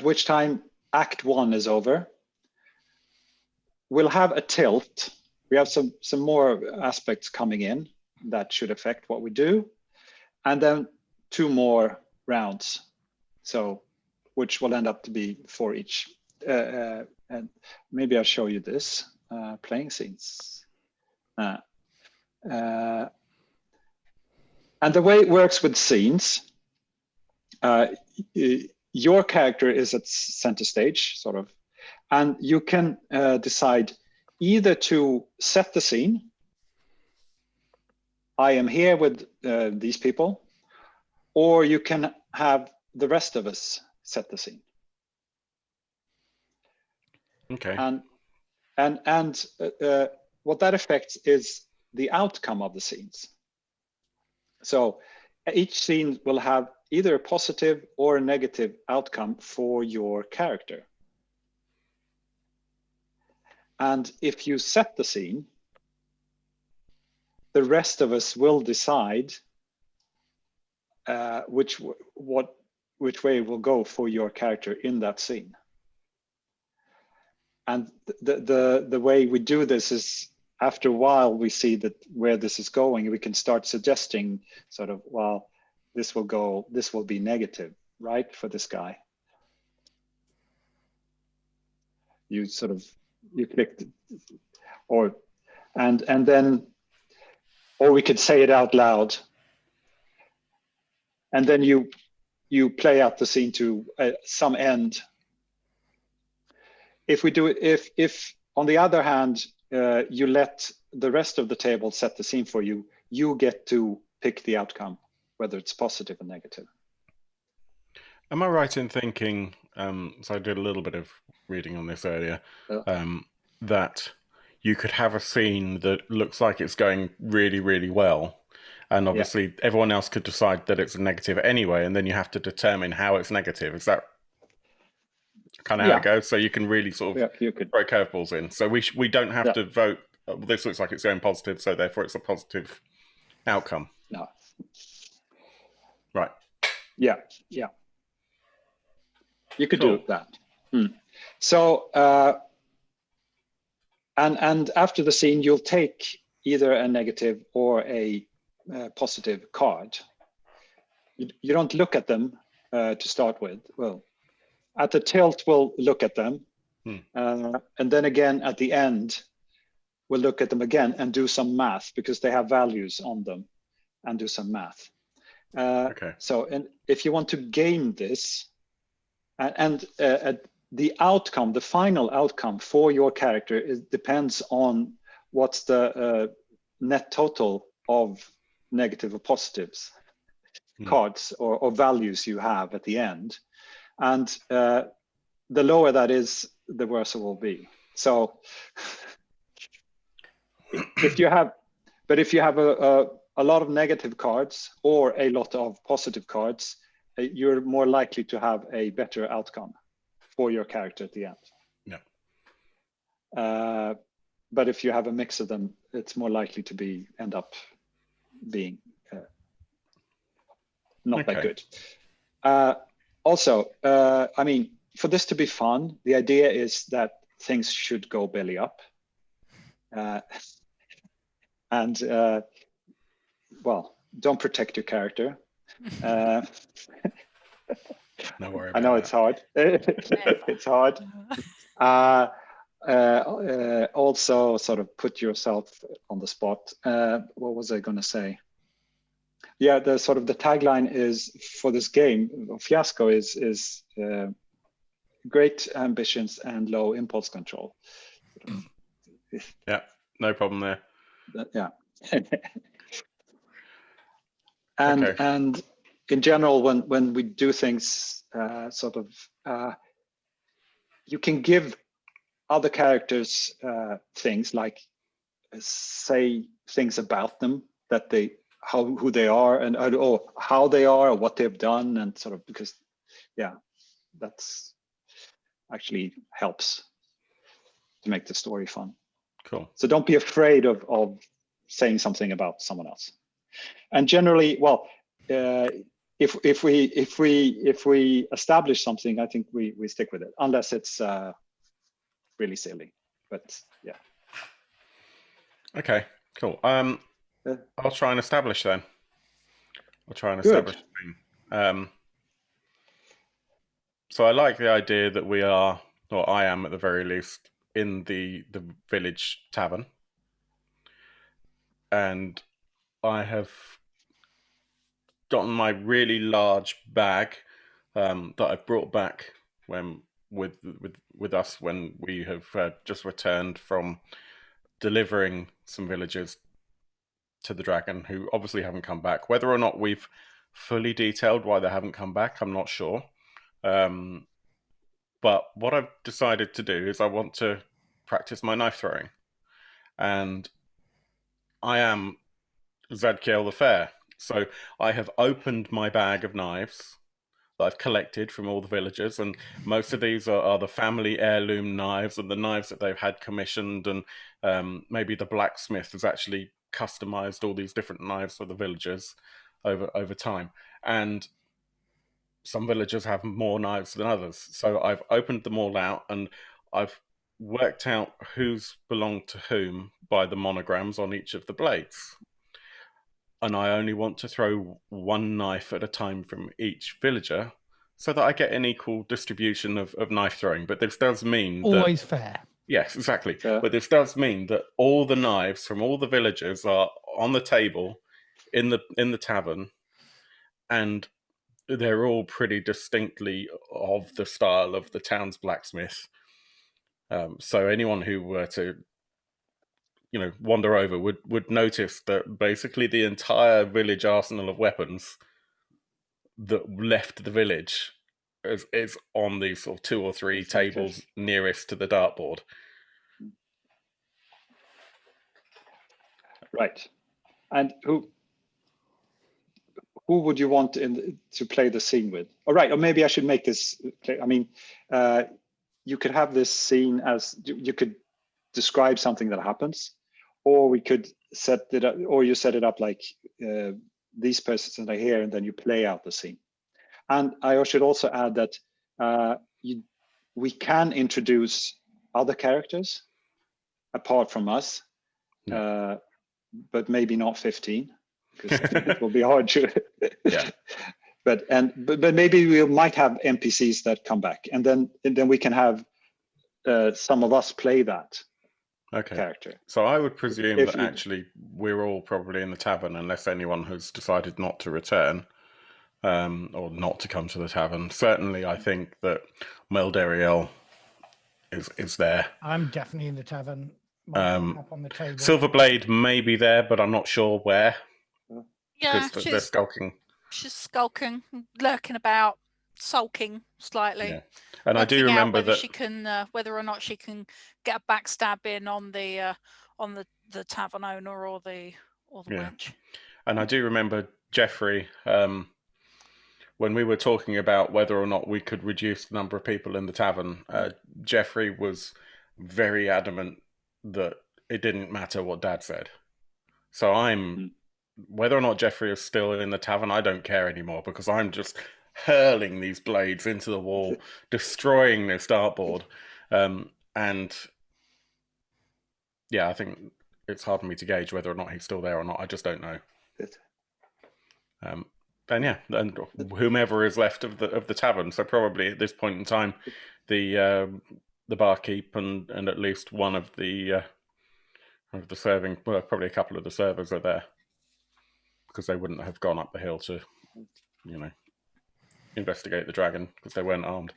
which time Act 1 is over. We'll have a tilt. We have some more aspects coming in that should affect what we do, and then 2 more rounds. So, which will end up to be 4 each. And maybe I'll show you this playing scenes. And the way it works with scenes, your character is at center stage, sort of, and you can decide either to set the scene. I am here with these people, or you can have the rest of us set the scene. Okay. And what that affects is the outcome of the scenes. So each scene will have either a positive or a negative outcome for your character. And if you set the scene, the rest of us will decide which way it will go for your character in that scene. And the way we do this is, after a while, we see that where this is going, we can start suggesting sort of, well, this will be negative, right, for this guy. You clicked, and then, or we could say it out loud, and then you play out the scene to some end. If we do it, if on the other hand, you let the rest of the table set the scene for you, you get to pick the outcome, whether it's positive or negative. Am I right in thinking, so I did a little bit of reading on this earlier, that you could have a scene that looks like it's going really, really well, and obviously everyone else could decide that it's a negative anyway, and then you have to determine how it's negative. Is that kind of how it goes? So you can really sort of throw curveballs in. So we don't have to vote, this looks like it's going positive, so therefore it's a positive outcome. No. Right. Yeah. You could do that. So, and after the scene, you'll take either a negative or a positive card. You don't look at them to start with. Well, at the tilt, we'll look at them. And then again, at the end, we'll look at them again and do some math, because they have values on them, and do some math. So, and if you want to game this, and the outcome, the final outcome for your character, depends on what's the net total of negative or positives cards or values you have at the end. And the lower that is, the worse it will be. So if you have a lot of negative cards or a lot of positive cards, you're more likely to have a better outcome for your character at the end. But if you have a mix of them, it's more likely to end up being not that good. Also, I mean, for this to be fun, the idea is that things should go belly up. And well, don't protect your character. No worry about I know that. it's hard. It's hard. Also, sort of put yourself on the spot. What was I going to say? yeah, the sort of the tagline is for this game, Fiasco, is great ambitions and low impulse control. Yeah, no problem there. Yeah. Okay. And in general, when we do things, you can give other characters things like say things about them, that they who they are, and or how they are, or what they've done, and sort of, because that's actually helps to make the story fun. Cool. So don't be afraid of saying something about someone else. And generally, well, if we establish something, I think we stick with it, unless it's really silly. But yeah. Okay. Cool. I'll try and establish then. I'll try and establish a thing. So I like the idea that we are, or I am at the very least, in the village tavern, and I have gotten my really large bag that I've brought back when with us when we have just returned from delivering some villagers to the dragon who obviously haven't come back. Whether or not we've fully detailed why they haven't come back, I'm not sure. But what I've decided to do is I want to practice my knife throwing. And I am Zadkiel the Fair. So I have opened my bag of knives that I've collected from all the villagers, and most of these are the family heirloom knives and the knives that they've had commissioned, and maybe the blacksmith has actually customized all these different knives for the villagers over time. And some villagers have more knives than others. So I've opened them all out, and I've worked out who's belonged to whom by the monograms on each of the blades. And I only want to throw one knife at a time from each villager so that I get an equal distribution of knife throwing. But this does mean always fair. Yes, exactly. But this does mean that all the knives from all the villagers are on the table in the tavern, and they're all pretty distinctly of the style of the town's blacksmith. So anyone who were to, wander over would notice that basically the entire village arsenal of weapons that left the village is on these sort of 2 or 3 tables nearest to the dartboard. Right. And who would you want to play the scene with? All right, or maybe I should make this. I mean, you could have this scene as you could describe something that happens, or we could set it up, or you set it up like these persons are here, and then you play out the scene. And I should also add that we can introduce other characters apart from us, but maybe not 15, because it will be hard to. Yeah. But maybe we might have NPCs that come back, and then we can have some of us play that character. So I would presume that actually we're all probably in the tavern, unless anyone has decided not to return, or not to come to the tavern. Certainly, I think that Meldariel is there. I'm definitely in the tavern. Up on the table. Silverblade may be there, but I'm not sure where. Yeah, because they're skulking. She's skulking, lurking about, sulking slightly. Yeah. And I do remember that she can, whether or not she can get a backstab in on the tavern owner or the wench. And I do remember Jeffrey, when we were talking about whether or not we could reduce the number of people in the tavern. Jeffrey was very adamant that it didn't matter what Dad said. So whether or not Jeffrey is still in the tavern, I don't care anymore, because I'm just hurling these blades into the wall, destroying this dartboard. And yeah, I think it's hard for me to gauge whether or not he's still there or not. I just don't know. And yeah, and whomever is left of the tavern. So probably at this point in time, the barkeep and at least one of the serving, well, probably a couple of the servers are there. because they wouldn't have gone up the hill to, investigate the dragon because they weren't armed.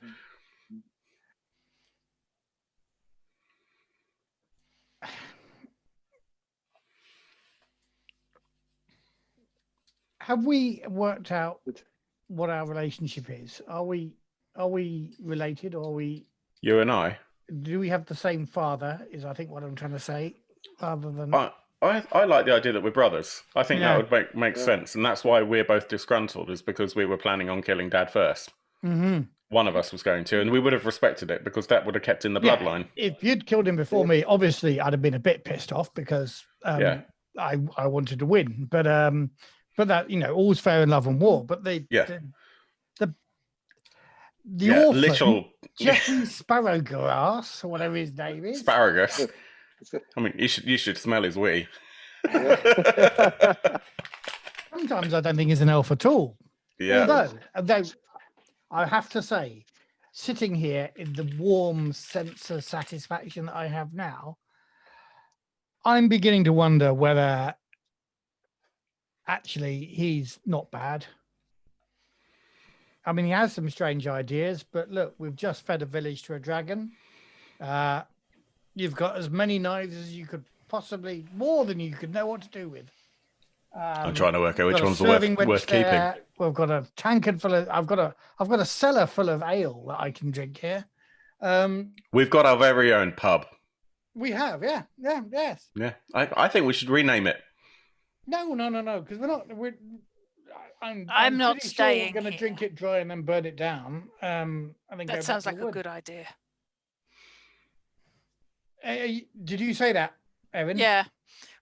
Have we worked out what our relationship is? Are we related, or are we? You and I? Do we have the same father? Is I think what I'm trying to say. Rather than I like the idea that we're brothers. I think that would make sense, and that's why we're both disgruntled. Is because we were planning on killing Dad first. Mm-hmm. One of us was going to, and we would have respected it because that would have kept in the bloodline. If you'd killed him before me, obviously I'd have been a bit pissed off because I wanted to win. But that all's fair in love and war. But the orphan, little Jeffrey Sparrowgrass or whatever his name is. Asparagus. I mean, you should smell his wee. Sometimes I don't think he's an elf at all. Yeah. Although I have to say, sitting here in the warm sense of satisfaction that I have now, I'm beginning to wonder whether actually he's not bad. I mean, he has some strange ideas, but look, we've just fed a village to a dragon. You've got as many knives as you could possibly, more than you could know what to do with. I'm trying to work out which ones are worth keeping. We've got a tankard full of. I've got a cellar full of ale that I can drink here. We've got our very own pub. We have, yes. Yeah, I think we should rename it. No, because we're not. I'm not pretty staying. Sure we're going to drink it dry and then burn it down. I think that sounds like a good idea. Did you say that, Erin? Yeah.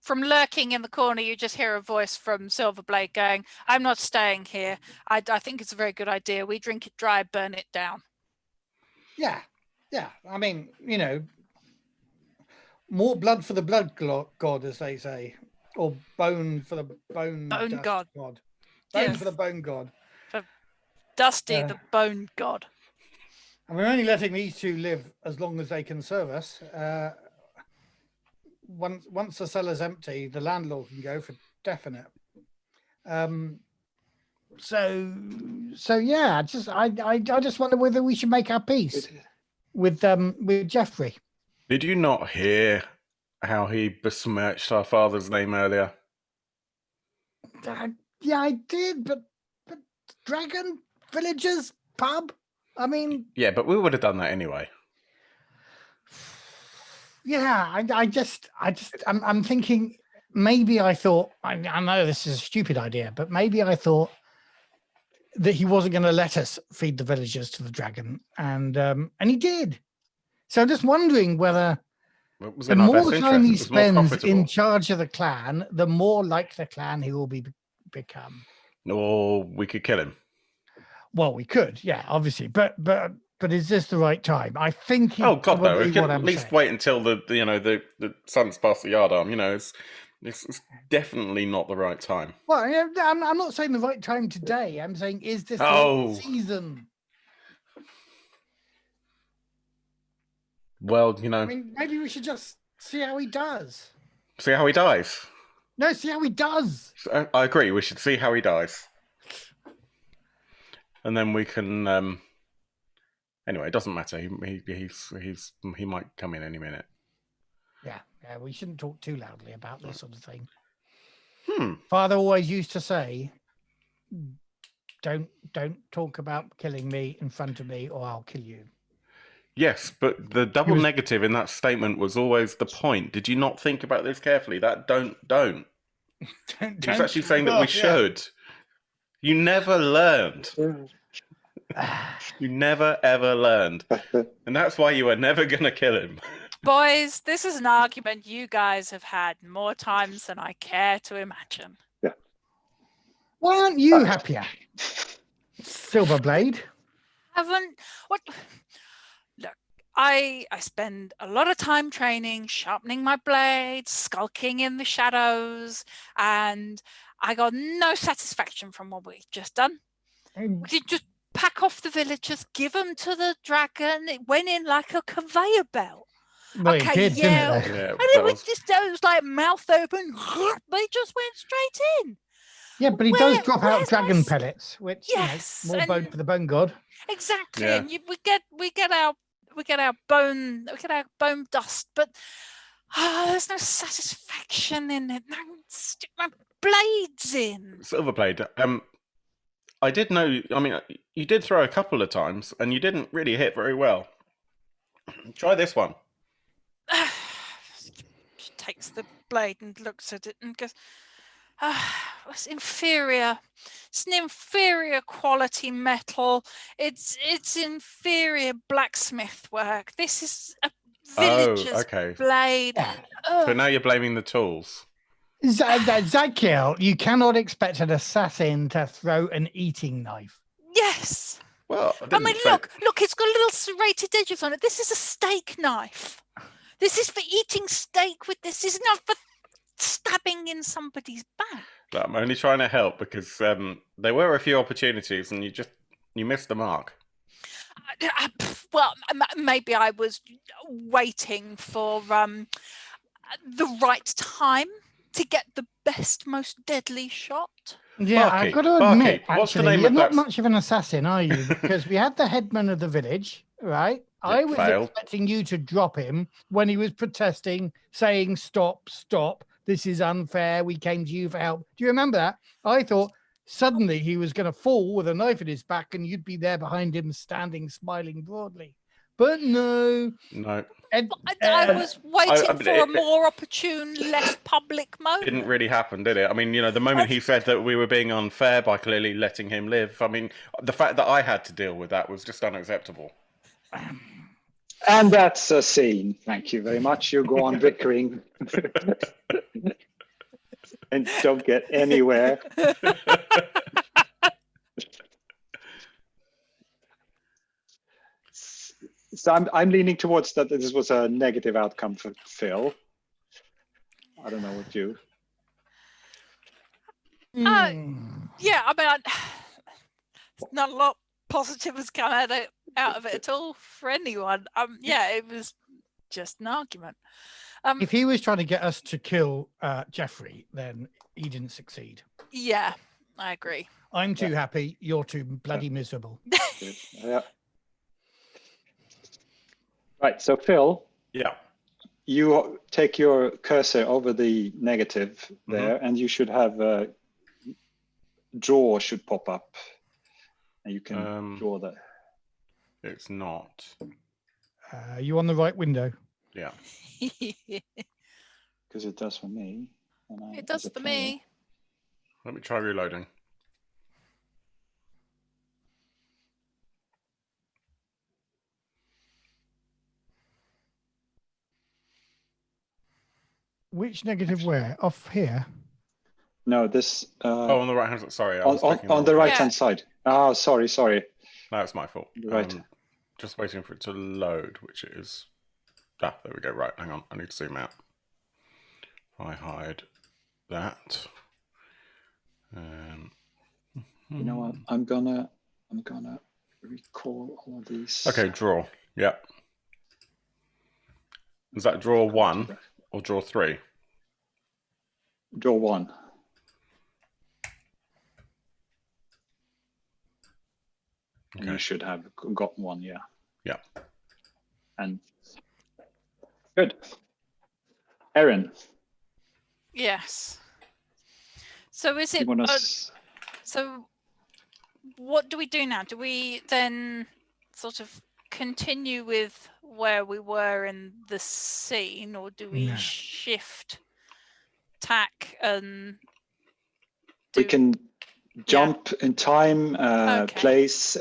From lurking in the corner, you just hear a voice from Silverblade going, "I'm not staying here. I think it's a very good idea. We drink it dry, burn it down." Yeah. I mean, more blood for the blood god, as they say, or bone for the bone god. Bone Yes. for the bone god. For Dusty, the bone god. And we're only letting these two live as long as they can serve us. Once the cellar's empty, the landlord can go for definite. So yeah, I just wonder whether we should make our peace with Jeffrey. Did you not hear how he besmirched our father's name earlier? Yeah, I did, but dragon villagers pub. I mean, yeah, but we would have done that anyway. Yeah, I'm thinking maybe I thought, I know this is a stupid idea, but maybe I thought that he wasn't going to let us feed the villagers to the dragon, and he did. So I'm just wondering whether the more time he spends in charge of the clan, the more like the clan he will become. Or we could kill him. Well, we could, yeah, obviously, but is this the right time? I think. Oh God, no! We can at least wait until the sun's past the yard arm. It's definitely not the right time. Well, I'm not saying the right time today. I'm saying, is this the right season? Well, I mean, maybe we should just see how he does. See how he dies. No, see how he does. I agree. We should see how he dies, and then we can. Anyway, it doesn't matter. He might come in any minute. Yeah. We shouldn't talk too loudly about this sort of thing. Father always used to say, "Don't talk about killing me in front of me, or I'll kill you." Yes, but the double negative in that statement was always the point. Did you not think about this carefully? That don't. He was actually saying that we should. You never learned. You never ever learned, and that's why you were never going to kill him. Boys, this is an argument you guys have had more times than I care to imagine. Yeah. Why aren't you happier, Silverblade? What? Look, I spend a lot of time training, sharpening my blades, skulking in the shadows, and I got no satisfaction from what we've just done. We did just pack off the villagers, give them to the dragon. It went in like a conveyor belt. Well, okay, did, yeah. Didn't it? And it was like mouth open. They just went straight in. Yeah, but he does drop out dragon pellets, which yes, more bone for the bone god. Exactly, Yeah. and we get our bone dust, but there's no satisfaction in it. No, stick my blades in. Silver blade. I did know. I mean, you did throw a couple of times, and you didn't really hit very well. Try this one. She takes the blade and looks at it and goes, it's inferior. It's an inferior quality metal. It's inferior blacksmith work. This is a villager's blade. So now you're blaming the tools. Zakiel, you cannot expect an assassin to throw an eating knife. Yes. Well, I mean, look, it's got little serrated edges on it. This is a steak knife. This is for eating steak with. This is not for stabbing in somebody's back. I'm only trying to help because there were a few opportunities and you missed the mark. Well, maybe I was waiting for the right time to get the best, most deadly shot. Yeah, Barky, I've got to admit, what's the actually, name you're of not that? much of an assassin, are you? Because we had the headman of the village, right? I was expecting you to drop him when he was protesting, saying, stop, this is unfair, we came to you for help. Do you remember that? I thought suddenly he was going to fall with a knife in his back and you'd be there behind him, standing, smiling broadly. But no. I was waiting for a more opportune, less public moment. Didn't really happen, did it? I mean, the moment he said that we were being unfair by clearly letting him live, I mean, the fact that I had to deal with that was just unacceptable. And that's a scene. Thank you very much. You go on bickering and don't get anywhere. So I'm leaning towards that this was a negative outcome for Phil. I don't know what you. Yeah, I mean, not a lot positive has come out of it at all for anyone. Yeah, it was just an argument. If he was trying to get us to kill Jeffrey, then he didn't succeed. Yeah, I agree. I'm too happy. You're too bloody miserable. Yeah. Right. So Phil. Yeah. You take your cursor over the negative there, and you should have a draw should pop up, and you can draw that. It's not. You on the right window? Yeah. Because it does for me. It does for me. Let me try reloading. Which negative where? Off here? No, this. On the right hand side. Sorry, on the right hand side. Oh, sorry. No, it's my fault. Right. Just waiting for it to load, which it is. There we go. Right, hang on. I need to zoom out. I hide that. You know what? I'm gonna recall all of these. Okay, draw. Yeah. Is that draw 1 or draw 3? Draw 1. Okay. You should have got 1, yeah. Yeah. And good. Erin. Yes. So is it? So what do we do now? Do we then sort of continue with where we were in the scene, or do we shift tack and we can jump in time, place.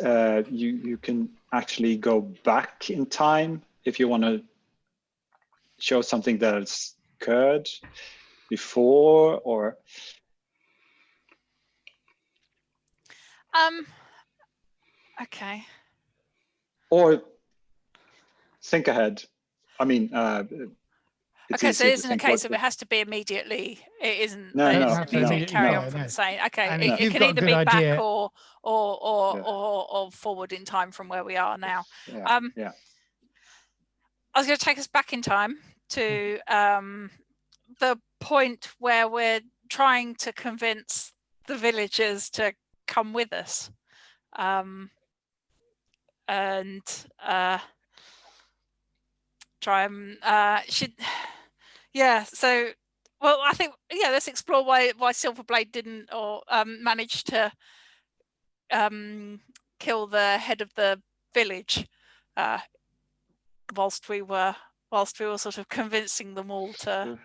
You can actually go back in time if you want to show something that's occurred before, or okay, or think ahead. I mean, okay, so it isn't a case of it has to be immediately. It isn't. No. Carry on from the same. Okay, it can either be back or forward in time from where we are now. Yeah. I was going to take us back in time to the point where we're trying to convince the villagers to come with us, and try and So, well, I think let's explore why Silverblade didn't or manage to kill the head of the village, whilst we were sort of convincing them all to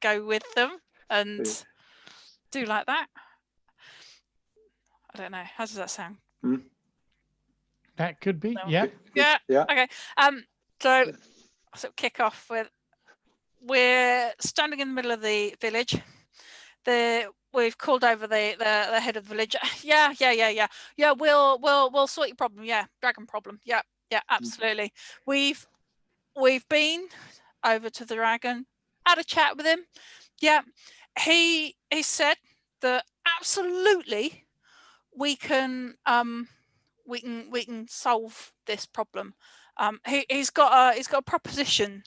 go with them and do like that. I don't know. How does that sound? That could be. No. Yeah. Yeah. Okay. So kick off with, we're standing in the middle of the village. We've called over the head of the village. Yeah. We'll sort your problem. Yeah, dragon problem. Yeah, absolutely. We've been over to the dragon, had a chat with him. Yeah, he said that absolutely we can solve this problem. He's got a proposition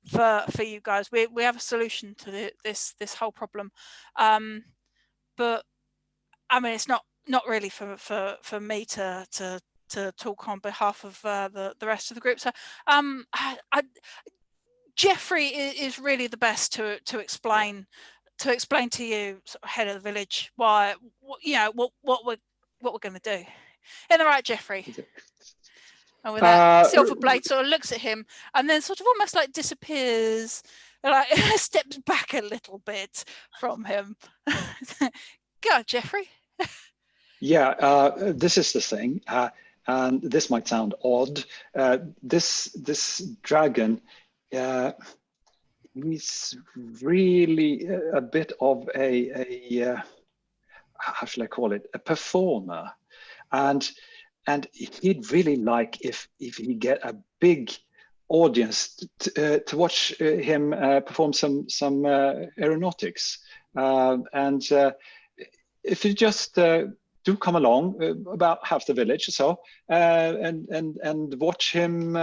for you guys. We have a solution to this whole problem, but I mean it's not really for me to talk on behalf of the rest of the group. So Jeffrey is really the best to explain to you, sort of head of the village, why what we're going to do. In the right, Jeffrey? And with that, Silverblade sort of looks at him and then sort of almost like disappears, like steps back a little bit from him. Go on, Jeffrey. This is the thing, and this might sound odd. This dragon, he's really a bit of a how shall I call it? A performer, and he'd really like if he get a big audience to watch him perform some aeronautics, and if you just do come along, about half the village or so, and watch him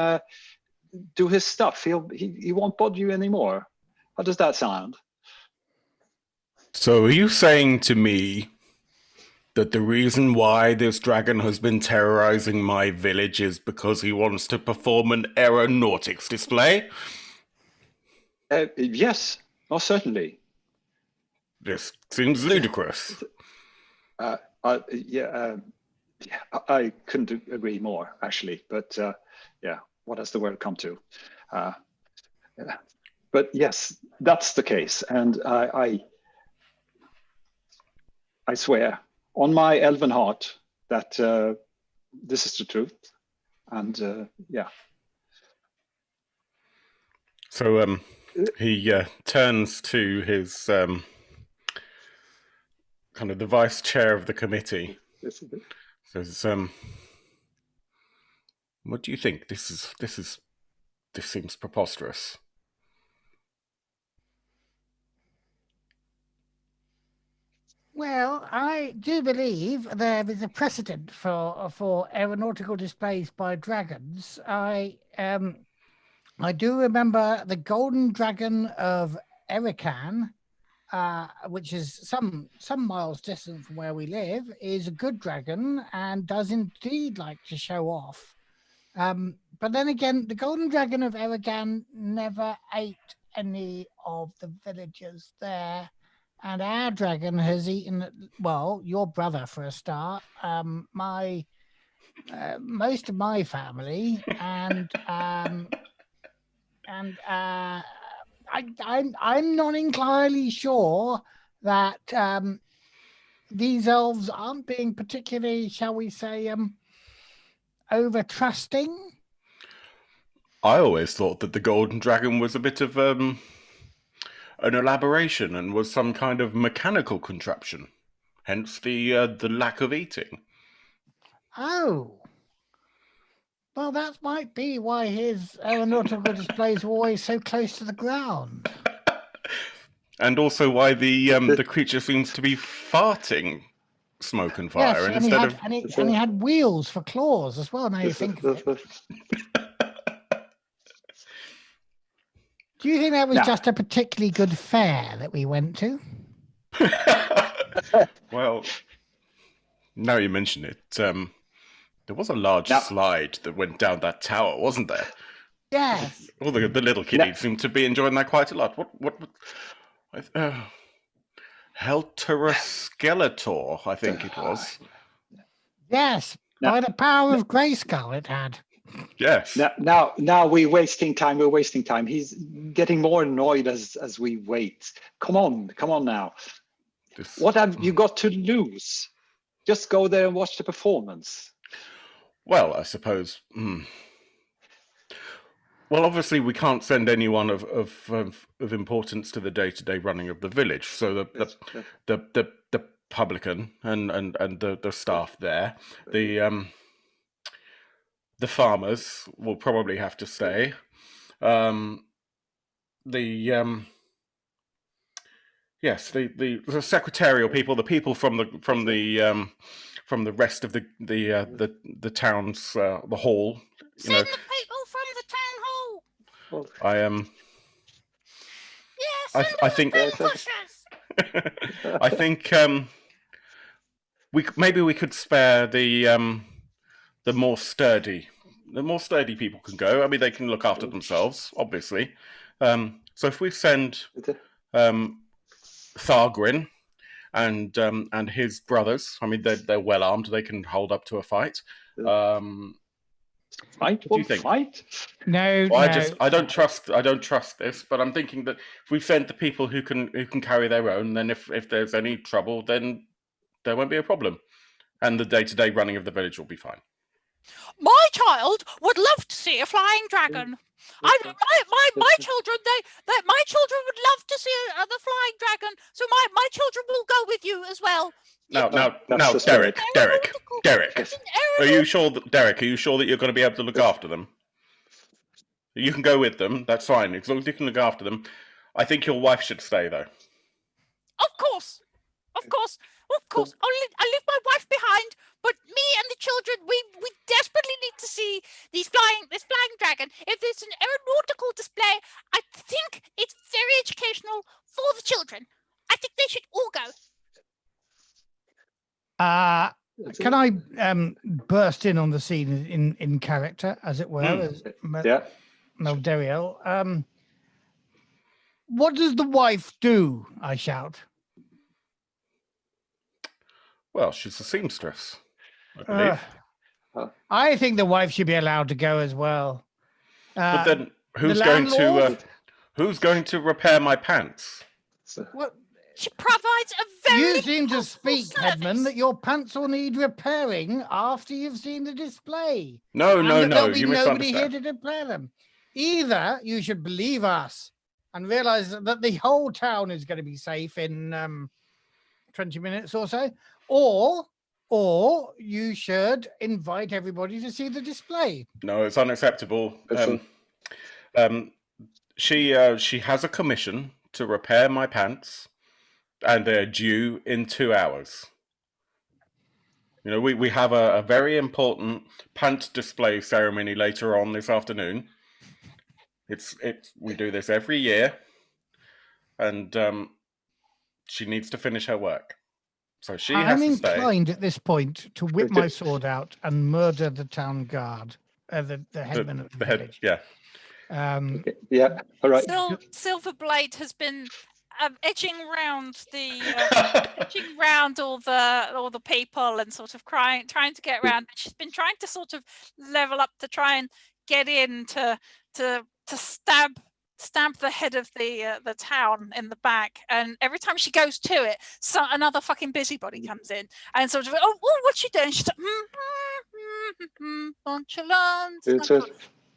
do his stuff, he won't bother you anymore. How does that sound? So are you saying to me that the reason why this dragon has been terrorizing my village is because he wants to perform an aeronautics display? Yes, most certainly. This seems ludicrous. I couldn't agree more, actually. But what has the world come to? But yes, that's the case, and I swear on my elven heart that this is the truth, and So he turns to his kind of the vice chair of the committee. Says, "What do you think? This seems preposterous." Well, I do believe there is a precedent for aeronautical displays by dragons. I do remember the Golden Dragon of Erican, which is some miles distant from where we live, is a good dragon and does indeed like to show off. But then again, the Golden Dragon of Erican never ate any of the villagers there. And our dragon has eaten, well, your brother for a start, most of my family, and I'm not entirely sure that these elves aren't being particularly, shall we say, over trusting. I always thought that the Golden Dragon was a bit of an elaboration and was some kind of mechanical contraption, hence the lack of eating. Oh. Well, that might be why his aeronautical displays were always so close to the ground. And also why the creature seems to be farting smoke and fire yes, and he had wheels for claws as well, now you think of it. Do you think that was just a particularly good fair that we went to? Well, Now you mention it, there was a large slide that went down that tower, wasn't there? Yes. All the little kiddies seem to be enjoying that quite a lot. What Helteroskeletor, I think it was. Yes, by the power of Grayskull it had. Yes. Now we're wasting time. We're wasting time. He's getting more annoyed as we wait. Come on now. What have you got to lose? Just go there and watch the performance. Well, I suppose. Well, obviously, we can't send anyone of importance to the day-to-day running of the village. So the publican and the staff there, the farmers will probably have to stay. Yes, the secretarial people, the people from the rest of the town's the hall. Send the people from the town hall. I am. Yes, I think. I think maybe we could spare the more sturdy. The more sturdy people can go. I mean, they can look after themselves, obviously. So if we send Thargrin and his brothers, I mean, they're well armed. They can hold up to a fight. Fight? What do you think? Fight? No, well, no. I don't trust this, but I'm thinking that if we send the people who can carry their own, then if there's any trouble, then there won't be a problem, and the day-to-day running of the village will be fine. My child would love to see a flying dragon. My children, my children would love to see the flying dragon. So my children will go with you as well. Now, Derek, are you sure that you're going to be able to look after them? You can go with them. That's fine, as long as you can look after them. I think your wife should stay, though. Of course. I'll leave my wife behind. But me and the children, we desperately need to see this flying dragon. If there's an aeronautical display, I think it's very educational for the children. I think they should all go. Can I burst in on the scene in character, as it were? Melderiel. What does the wife do? I shout. Well, she's a seamstress, I believe. I think the wife should be allowed to go as well. But then who's going to repair my pants? What? She provides a very You seem to speak, service. Headman, that your pants will need repairing after you've seen the display. No, You misunderstand. Nobody here to repair them. Either you should believe us and realize that the whole town is going to be safe in 20 minutes or so, or you should invite everybody to see the display. No, it's unacceptable. She has a commission to repair my pants, and they're due in 2 hours. You know, we have a very important pant display ceremony later on this afternoon. We do this every year, and she needs to finish her work. So she has to stay. I'm inclined at this point to whip my sword out and murder the town guard, the headman of the village. Yeah. All right. Silverblade has been edging round all the people and sort of trying to get around. She's been trying to sort of level up to try and get in to stab the head of the town in the back, and every time she goes to it, another fucking busybody comes in and sort of, what's she doing? She's like, nonchalant.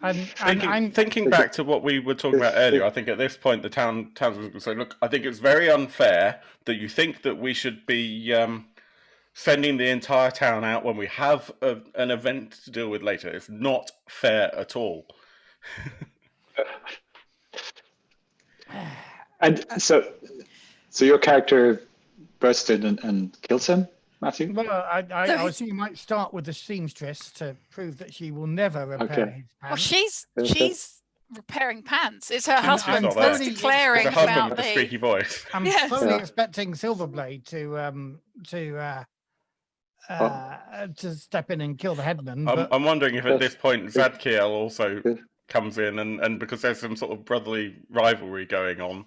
I'm thinking back to what we were talking about earlier. I think at this point the townsman was going to say, look, I think it's very unfair that you think that we should be sending the entire town out when we have an event to deal with later. It's not fair at all. And so your character bursts in and kills him, Matthew? Well, I was thinking you might start with the seamstress to prove that she will never repair his pants. Well, she's repairing pants. It's her husband that's declaring about the husband with the squeaky voice. I'm fully expecting Silverblade to to step in and kill the headman. I'm wondering if at this point Zadkiel also comes in and because there's some sort of brotherly rivalry going on.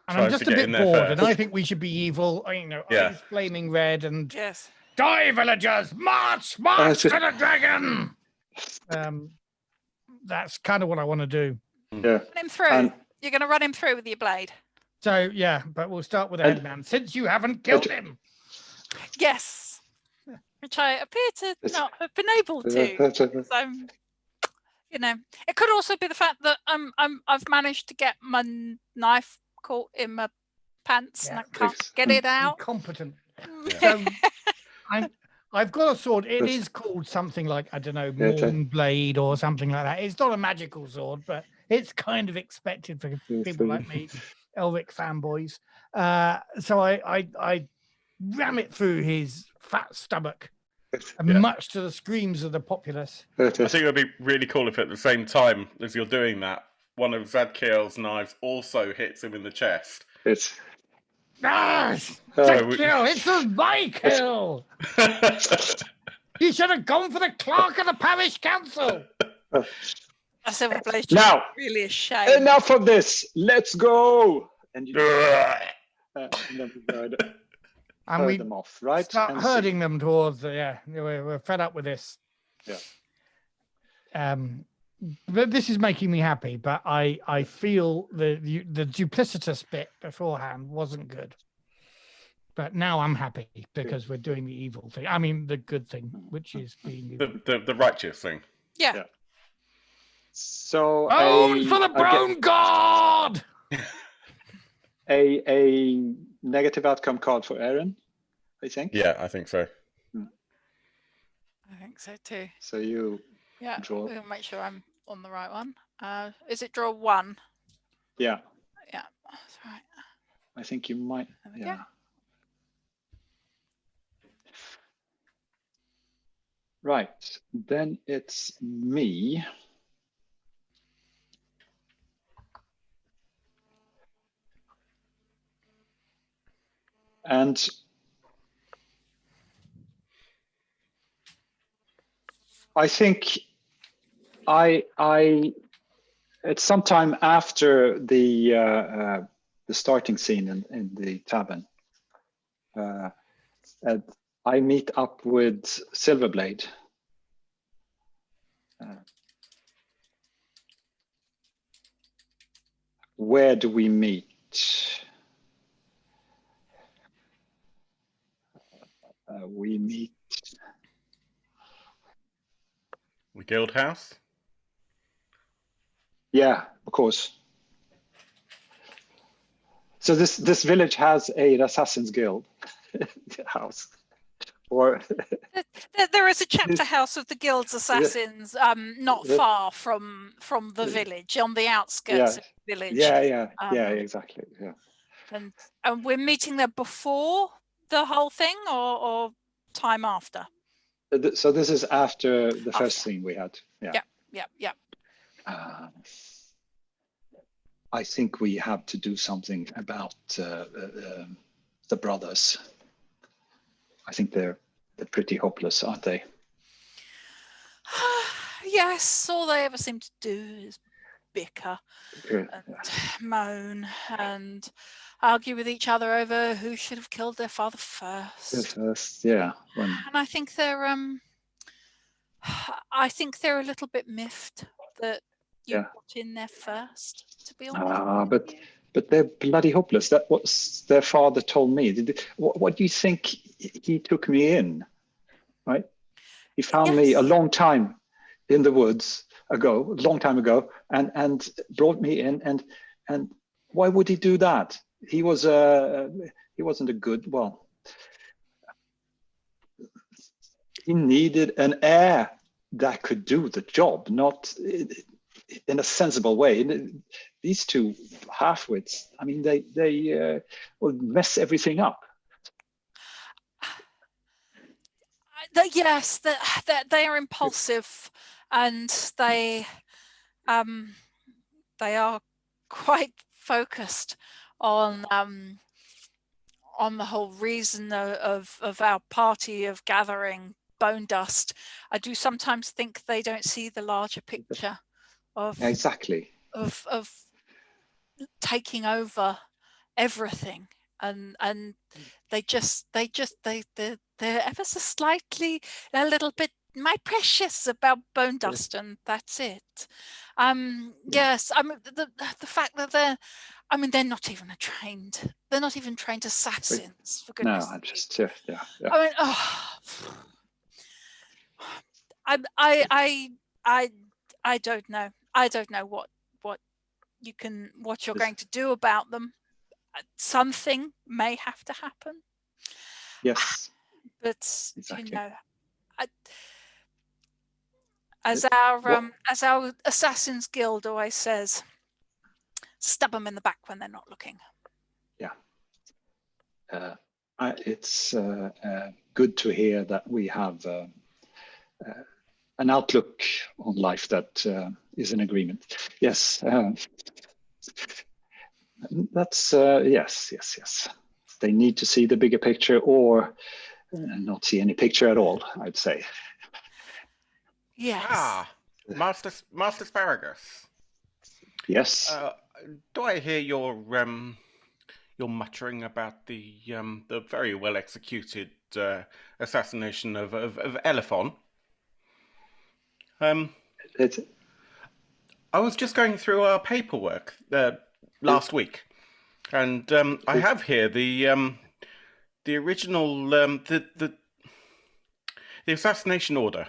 And I'm just a bit bored, and I think we should be evil. Eyes flaming red, and die, villagers! March to the dragon! That's kind of what I want to do. Yeah. Run him through. You're going to run him through with your blade. So yeah, but we'll start with the headman since you haven't killed him. Yes, which I appear to not have been able to. I'm, it could also be the fact that I've managed to get my knife caught in my pants and I can't get it out. Incompetent. So I've got a sword. It is called something like, I don't know, Morn Blade or something like that. It's not a magical sword, but it's kind of expected for people like me, Elric fanboys. So I ram it through his fat stomach, much to the screams of the populace. I think it would be really cool if at the same time as you're doing that, one of Zadkiel's knives also hits him in the chest. It's a kill! It's a my kill! You should have gone for the clerk of the parish council! Now, really a shame. Enough of this! Let's go! And and we them off, right? Start herding them towards we're fed up with this. Yeah. But this is making me happy, but I feel the duplicitous bit beforehand wasn't good. But now I'm happy because we're doing the evil thing. I mean, the good thing, which is being evil. The righteous thing. Yeah. So for the brown god! a negative outcome card for Aaron, I think. Yeah, I think so. I think so too. So you draw. We'll make sure I'm on the right one. Is it draw 1? Yeah. Yeah, that's right. I think you might. Yeah. Right. Then it's me. And I think it's sometime after the starting scene in the tavern. I meet up with Silverblade. Where do we meet? We meet the guild house. Yeah, of course. So this village has an assassin's guild house, or there is a chapter house of the guild's assassins, not far from the village, on the outskirts of the village. Yeah, exactly. Yeah. And we're meeting there before the whole thing, or time after? So this is after the first scene we had. Yeah. I think we have to do something about the brothers. I think they're pretty hopeless, aren't they? Yes, all they ever seem to do is bicker and moan and argue with each other over who should have killed their father first. Yeah. And I think they're a little bit miffed that you got in there first, to be honest. But they're bloody hopeless. That's what their father told me. What do you think he took me in? Right? He found me a long time in the woods a long time ago, and brought me in. And why would he do that? He wasn't a good. Well, he needed an heir that could do the job, not in a sensible way. These two half-wits, I mean, they will mess everything up. Yes, they are impulsive, and they are quite focused on on the whole reason of our party of gathering bone dust, I do sometimes think they don't see the larger picture of exactly of taking over everything, and they're ever so slightly a little bit my precious about bone dust, and that's it. Yes, I mean the fact that they're not even trained assassins, for no, goodness I'm sake. just yeah. I mean, I don't know. I don't know what you're going to do about them. Something may have to happen. Yes, But exactly. As our Assassin's Guild always says, stab them in the back when they're not looking. Yeah. It's good to hear that we have an outlook on life that is in agreement. Yes. That's yes. They need to see the bigger picture or not see any picture at all, I'd say. Yes. Master Asparagus. Yes. Do I hear your muttering about the very well executed assassination of Elephon? I was just going through our paperwork last week, and I have here the original the assassination order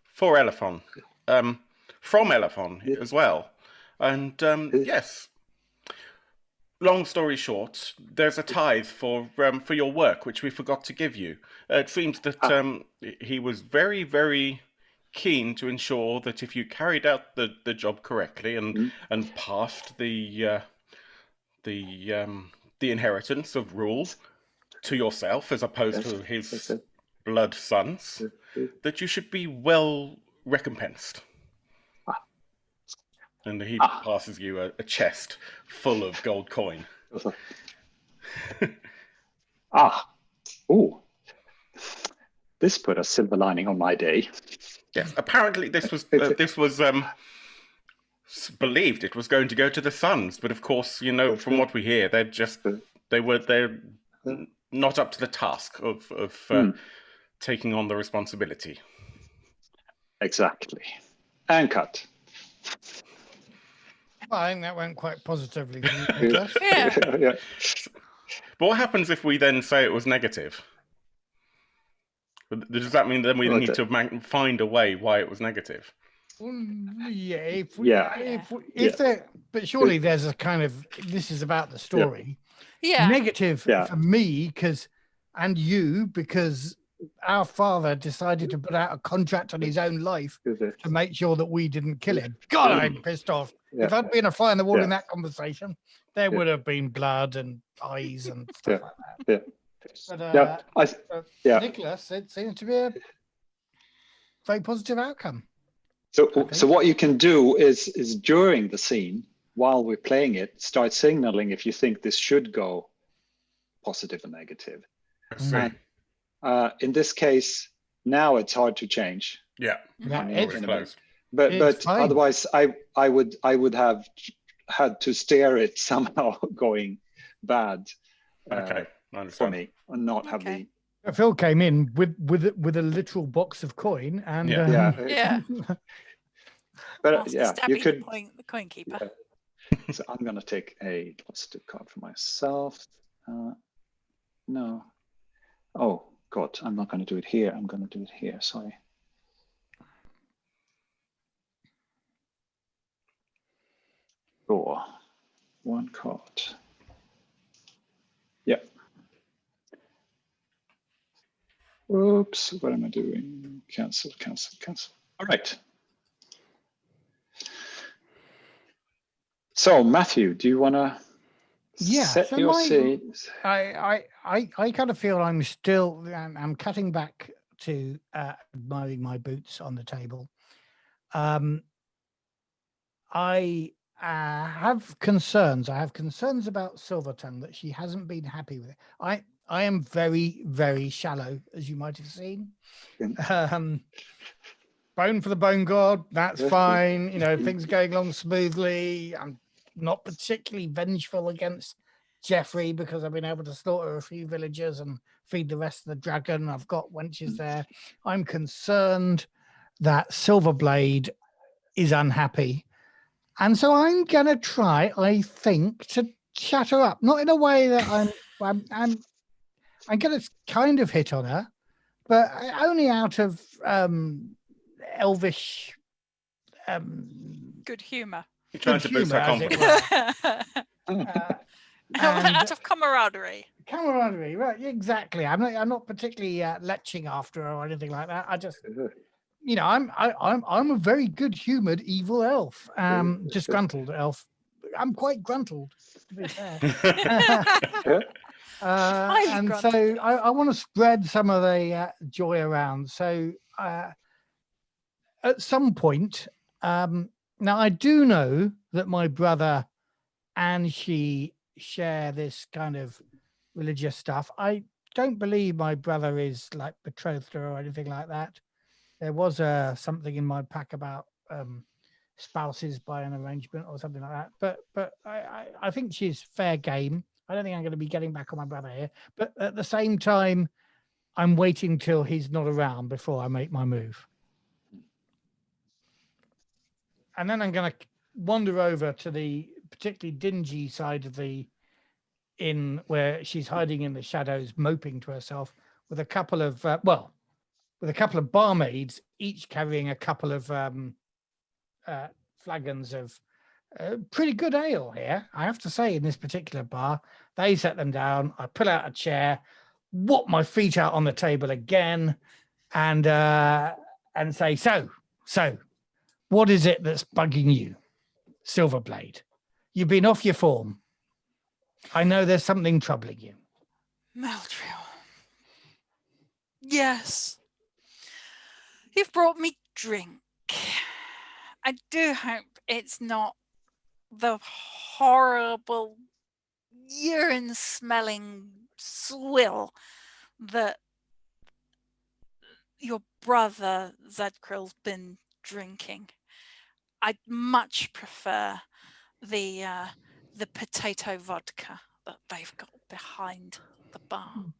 for Elephon, from Elephon as well, and yes. Long story short, there's a tithe for your work which we forgot to give you. It seems that he was very, very keen to ensure that if you carried out the job correctly and passed the inheritance of rule to yourself as opposed to his blood sons, that you should be well recompensed. And he passes you a chest full of gold coin. This put a silver lining on my day. Yes, apparently this was believed it was going to go to the sons, but of course, from what we hear, they're not up to the task of taking on the responsibility. Exactly. And cut. Well, I think that went quite positively for you, Niclas. Yeah. But what happens if we then say it was negative? Does that mean then we need to find a way why it was negative? But surely there's a kind of, this is about the story. Yeah. Negative for me because our father decided to put out a contract on his own life to make sure that we didn't kill him. God, I'm pissed off. If I'd been a fly on the wall in that conversation, there would have been blood and eyes and stuff like that. But Niclas, it seems to be a very positive outcome. So what you can do is during the scene, while we're playing it, start signaling if you think this should go positive or negative. And, in this case, now it's hard to change. Yeah, it's closed. But otherwise, I would have had to steer it somehow going bad. Okay, I understand. For me, and not have the. Phil came in with a literal box of coin and But you could the coin keeper. So I'm going to take a positive card for myself. No. Oh God, I'm not going to do it here. I'm going to do it here. Sorry. Draw one card. Yeah. Oops, what am I doing? Cancel. All right. So Matthew, do you want to set your scene? I kind of feel I'm cutting back to my boots on the table. I have concerns. I have concerns about Silvertongue that she hasn't been happy with it. I am very, very shallow, as you might have seen. Bone for the bone god, that's fine. You know, things going along smoothly. I'm not particularly vengeful against Jeffrey because I've been able to slaughter a few villagers and feed the rest of the dragon. I've got wenches there. I'm concerned that Silverblade is unhappy. And so I'm going to try, I think, to shut her up. Not in a way that I'm going to kind of hit on her, but only out of elvish good humor. You're trying to boost her confidence. Out of camaraderie. Camaraderie, right? Exactly. I'm not particularly leching after her or anything like that. I just, you know, I'm a very good-humored evil elf, disgruntled elf. I'm quite gruntled, to be fair. And so I want to spread some of the joy around. So at some point, now I do know that my brother and she share this kind of religious stuff. I don't believe my brother is like betrothed or anything like that. There was something in my pack about spouses by an arrangement or something like that. But I think she's fair game. I don't think I'm going to be getting back on my brother here. But at the same time, I'm waiting till he's not around before I make my move. And then I'm going to wander over to the particularly dingy side of the inn where she's hiding in the shadows, moping to herself with a couple of, barmaids, each carrying a couple of flagons of pretty good ale here, I have to say, in this particular bar. They set them down. I pull out a chair, whop my feet out on the table again, and say, so, what is it that's bugging you, Silverblade? You've been off your form. I know there's something troubling you. Meldrew. Yes. You've brought me drink. I do hope it's not the horrible urine-smelling swill that your brother Zedkrill's been drinking. I'd much prefer the potato vodka that they've got behind the bar.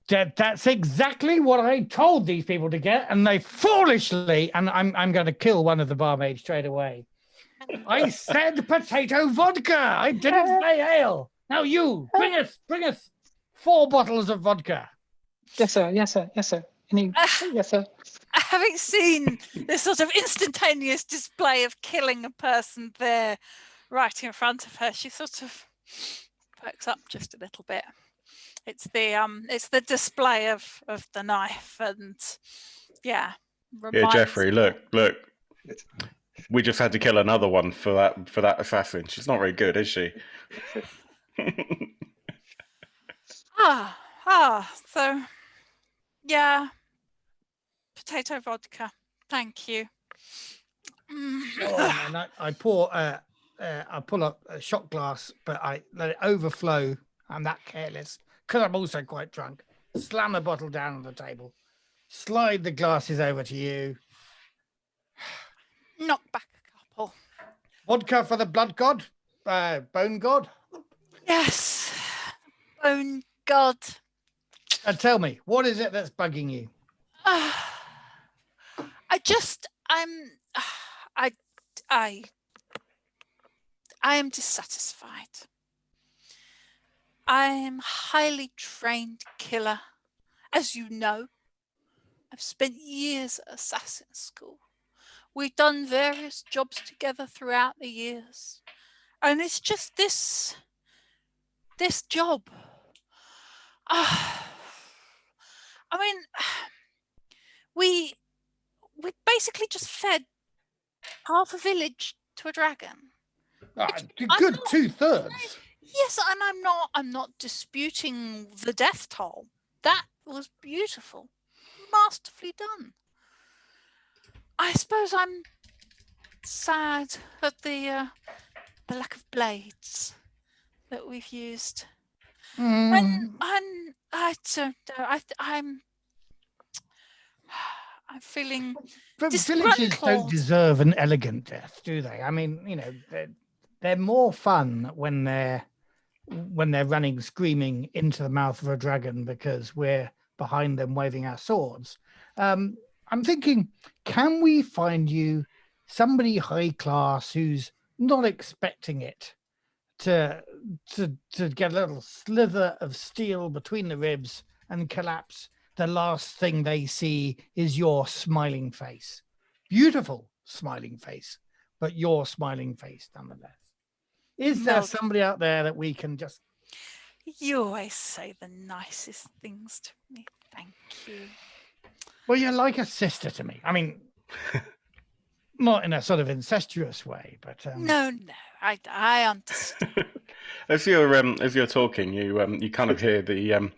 That's exactly what I told these people to get, and they foolishly, and I'm going to kill one of the barmaids straight away. I said potato vodka. I didn't say ale. Now you bring us 4 bottles of vodka. Yes, sir. Yes, sir. Yes, sir. Having seen this sort of instantaneous display of killing a person there right in front of her, she sort of perks up just a little bit. It's the display of the knife, and yeah, Jeffrey, look. We just had to kill another one for that assassin. She's not very good, is she? So yeah, potato vodka. Thank you. And I pull up a shot glass, but I let it overflow. I'm that careless because I'm also quite drunk. Slam the bottle down on the table. Slide the glasses over to you. Knock back a couple. Vodka for the blood god, bone god. Yes, bone god. And tell me, what is it that's bugging you? I am dissatisfied. I am a highly trained killer. As you know, I've spent years at assassin school. We've done various jobs together throughout the years. And it's just this job. I mean, we basically just fed half a village to a dragon. Good 2/3. Yes, and I'm not disputing the death toll. That was beautiful, masterfully done. I suppose I'm sad at the the lack of blades that we've used. Mm, And I don't know. I'm feeling but villagers don't disgruntled. deserve an elegant death, do they? I mean, they're more fun when they're running screaming into the mouth of a dragon because we're behind them waving our swords. I'm thinking, can we find you somebody high class who's not expecting it to get a little slither of steel between the ribs and collapse? The last thing they see is your smiling face. Beautiful smiling face, but your smiling face nonetheless. Is there somebody out there that we can just... You always say the nicest things to me. Thank you. Well, you're like a sister to me. I mean, not in a sort of incestuous way, but no, I understand. As you're talking, you kind of hear the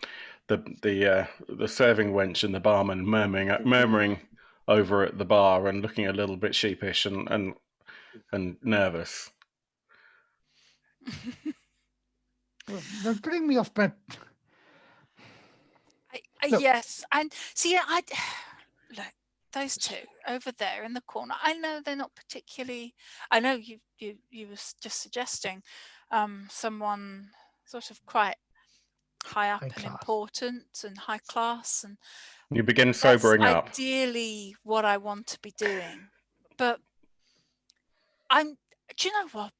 serving wench and the barman murmuring over at the bar and looking a little bit sheepish and nervous. well, they're putting me off, but yes, and see, look, those two over there in the corner. I know they're not particularly. I know you was just suggesting someone sort of quite high up and important and high class, and you begin sobering up. Ideally, what I want to be doing, but do you know what?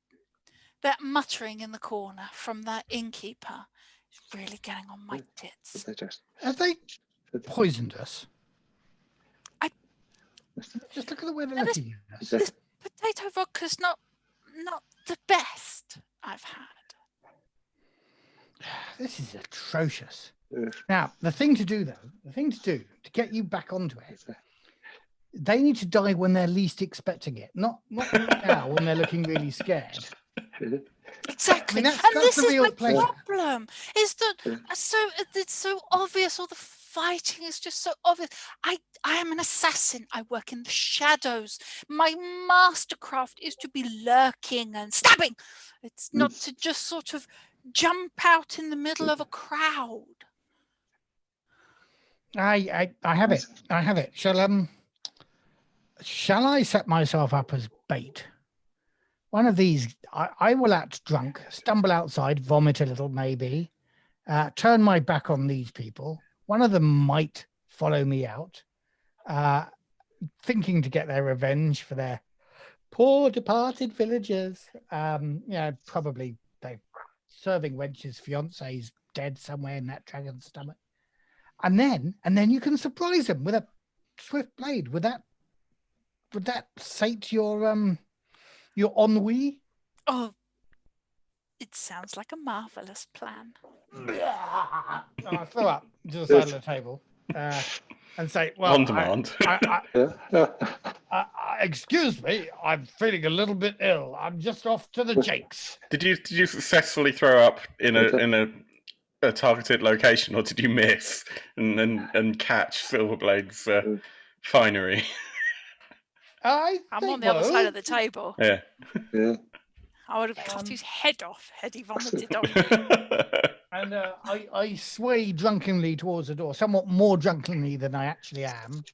That muttering in the corner from that innkeeper is really getting on my tits. Have they poisoned us? Just look at the way they're looking at us. This potato vodka's not the best I've had. This is atrocious. Now, the thing to do to get you back onto it, they need to die when they're least expecting it, not now when they're looking really scared. Exactly. I mean, and this is my problem, is that it's so obvious, all the fighting is just so obvious. I am an assassin. I work in the shadows. My mastercraft is to be lurking and stabbing. It's not to just sort of jump out in the middle of a crowd. I have it. I have it. Shall I set myself up as bait? One of these, I will act drunk, stumble outside, vomit a little maybe, turn my back on these people. One of them might follow me out, thinking to get their revenge for their poor departed villagers. Probably the serving wench's fiance's dead somewhere in that dragon's stomach. And then you can surprise them with a swift blade. Would that sate your ennui? Oh, it sounds like a marvelous plan. And I throw up to the side of the table and say, "Well, on demand." Excuse me, I'm feeling a little bit ill. I'm just off to the Jakes. Did you successfully throw up in a targeted location, or did you miss and catch Silverblade's finery? I'm on the other side of the table. Yeah. I would have cut his head off had he vomited on me. And I sway drunkenly towards the door, somewhat more drunkenly than I actually am.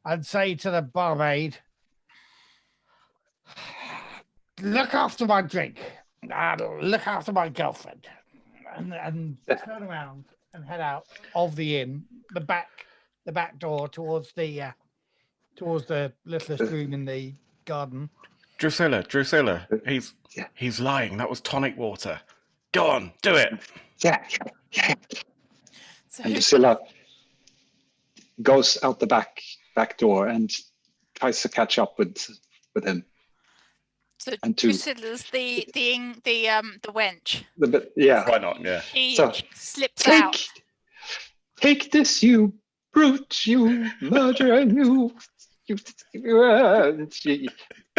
I'd say to the barmaid, "Look after my drink. Look after my girlfriend." And turn around and head out of the inn, the back door towards the littlest room in the garden. Drusilla, he's lying. That was tonic water. Go on, do it. Yeah. And Drusilla goes out the back door and tries to catch up with him. So Drusilla's the wench. Why not? Yeah. She slips out. Take this, you brute, you murderer, you. She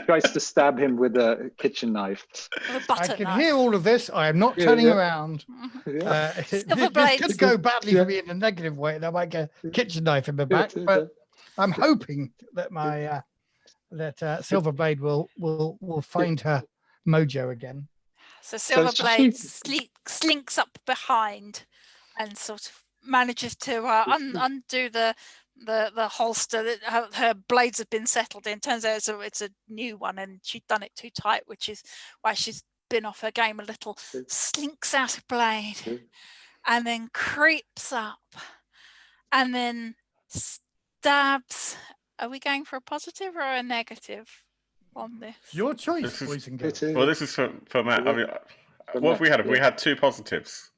tries to stab him with a kitchen knife. I can hear all of this. I am not turning around. This could go badly for me in a negative way. I might get a kitchen knife in the back, but I'm hoping that my Silverblade will find her mojo again. So Silverblade slinks up behind and sort of manages to undo the holster that her blades have been settled in. Turns out it's a new one, and she'd done it too tight, which is why she's been off her game a little. Slinks out a blade, and then creeps up, and then stabs. Are we going for a positive or a negative on this? Your choice, boys and girls. Well, this is for Matt. I mean, what have we had? Have we had 2 positives?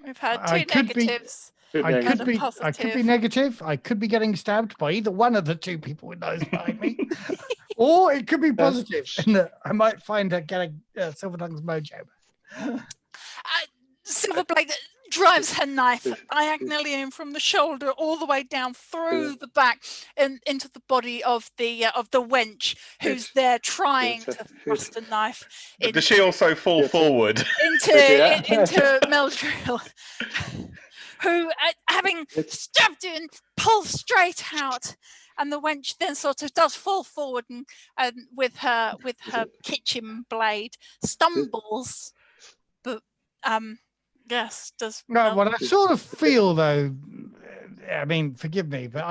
We've had 2 negatives. I could be negative. I could be getting stabbed by either one of the 2 people with those behind me, or it could be positive, and I might find her getting Silvertongue's mojo. Silverblade drives her knife diagonally in from the shoulder all the way down through the back and into the body of the wench who's there trying to thrust a knife. Does she also fall forward into Meldrill, who, having stabbed it, pulls straight out, and the wench then sort of does fall forward and with her kitchen blade stumbles, but yes, does. No, what I sort of feel though, I mean, forgive me, but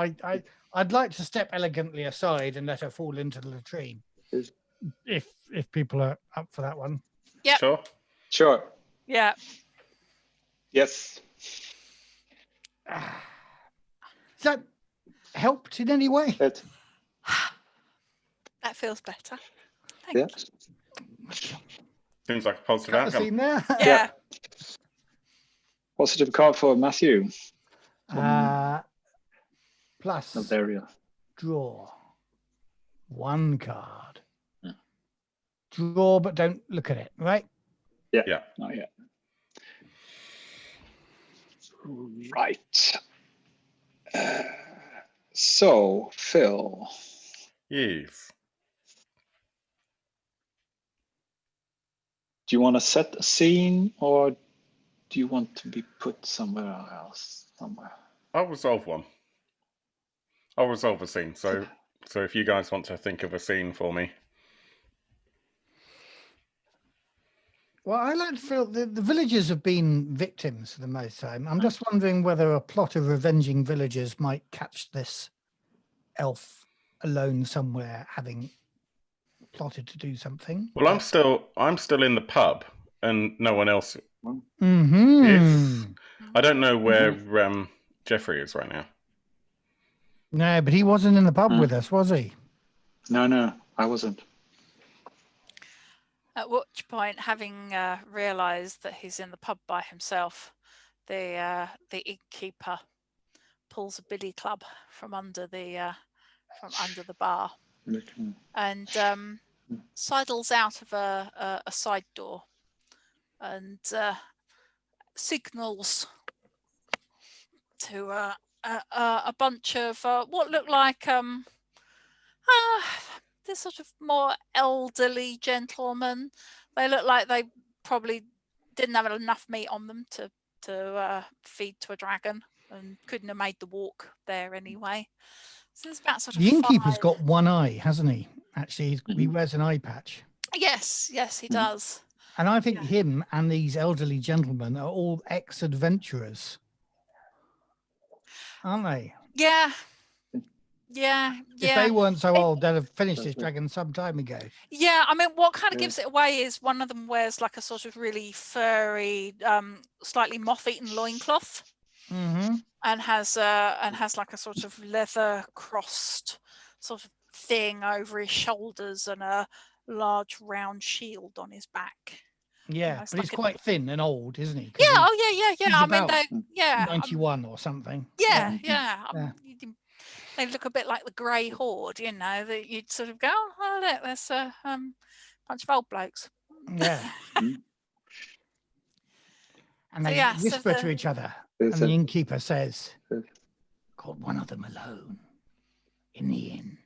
I'd like to step elegantly aside and let her fall into the latrine, if people are up for that one. Yeah. Sure. Yeah. Yes. Has that helped in any way? That feels better. Thank you. Seems like a positive outcome. There? Yeah. Positive card for Matthew. Plus, Maldaria. draw 1 card. Draw, but don't look at it, right? Yeah. Not yet. Right. So, Phil. Yes. Do you want to set a scene, or do you want to be put somewhere else? I'll resolve one. I'll resolve a scene. So if you guys want to think of a scene for me. Well, I like to feel the villagers have been victims for the most time. I'm just wondering whether a plot of revenging villagers might catch this elf alone somewhere, having plotted to do something. Well, I'm still in the pub, and no one else Mm-hmm. is. I don't know where Jeffrey is right now. No, but he wasn't in the pub with us, was he? No, I wasn't. At which point, having realised that he's in the pub by himself, the innkeeper pulls a billy club from under the bar and sidles out of a side door and signals to a bunch of what look like this sort of more elderly gentlemen. They look like they probably didn't have enough meat on them to feed to a dragon and couldn't have made the walk there anyway. So it's about sort of the innkeeper's 5. got one eye, hasn't he? Actually, he wears an eye patch. Yes, he does. And I think him and these elderly gentlemen are all ex-adventurers, aren't they? Yeah. If they weren't so old, they'd have finished this dragon some time ago. Yeah, I mean, what kind of gives it away is one of them wears like a sort of really furry, slightly moth-eaten loincloth, and has like a sort of leather crossed sort of thing over his shoulders and a large round shield on his back. Yeah, but like he's quite thin and old, isn't he? Yeah. Oh, yeah. I mean, they 91 or something. Yeah. They look a bit like the Grey Horde, that you'd sort of go, oh, look, there's a bunch of old blokes. Yeah. And they whisper to each other. And the innkeeper says, caught one of them alone in the inn.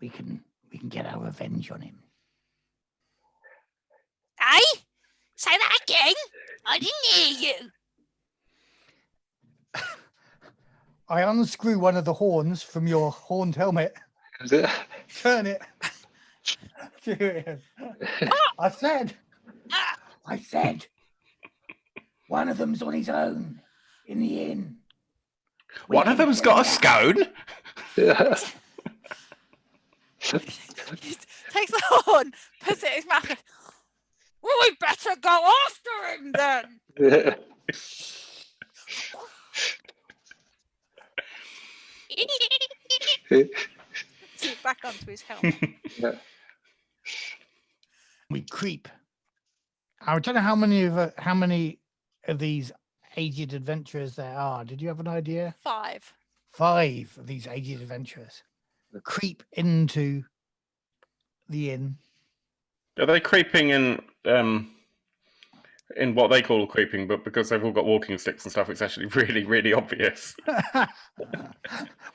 We can get our revenge on him. Aye? Say that again? I didn't hear you. I unscrew one of the horns from your horned helmet. Turn it. I said, I said one of them's on his own in the inn. One of them's got a scone. Yeah. Takes the horn, puts it in his mouth. Goes, well, we better go after him then. Yeah. Puts it back onto his helmet. Yeah. We creep. I don't know how many of these aged adventurers there are. Did you have an idea? 5. 5 of these aged adventurers creep into the inn. Are they creeping in what they call creeping, but because they've all got walking sticks and stuff, it's actually really, really obvious.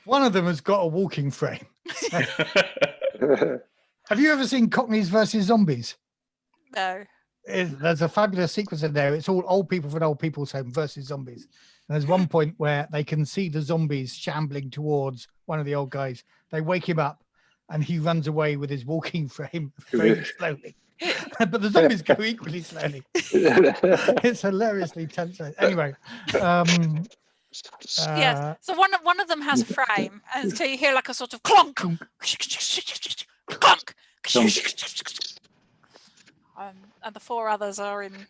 One of them has got a walking frame. Have you ever seen Cockneys versus Zombies? No. There's a fabulous sequence in there. It's all old people from an old people's home versus zombies. And there's one point where they can see the zombies shambling towards one of the old guys. They wake him up and he runs away with his walking frame very slowly. But the zombies go equally slowly. It's hilariously tense. Anyway. Yes. So one of them has a frame, and so you hear like a sort of clonk, clonk. And the 4 others are in,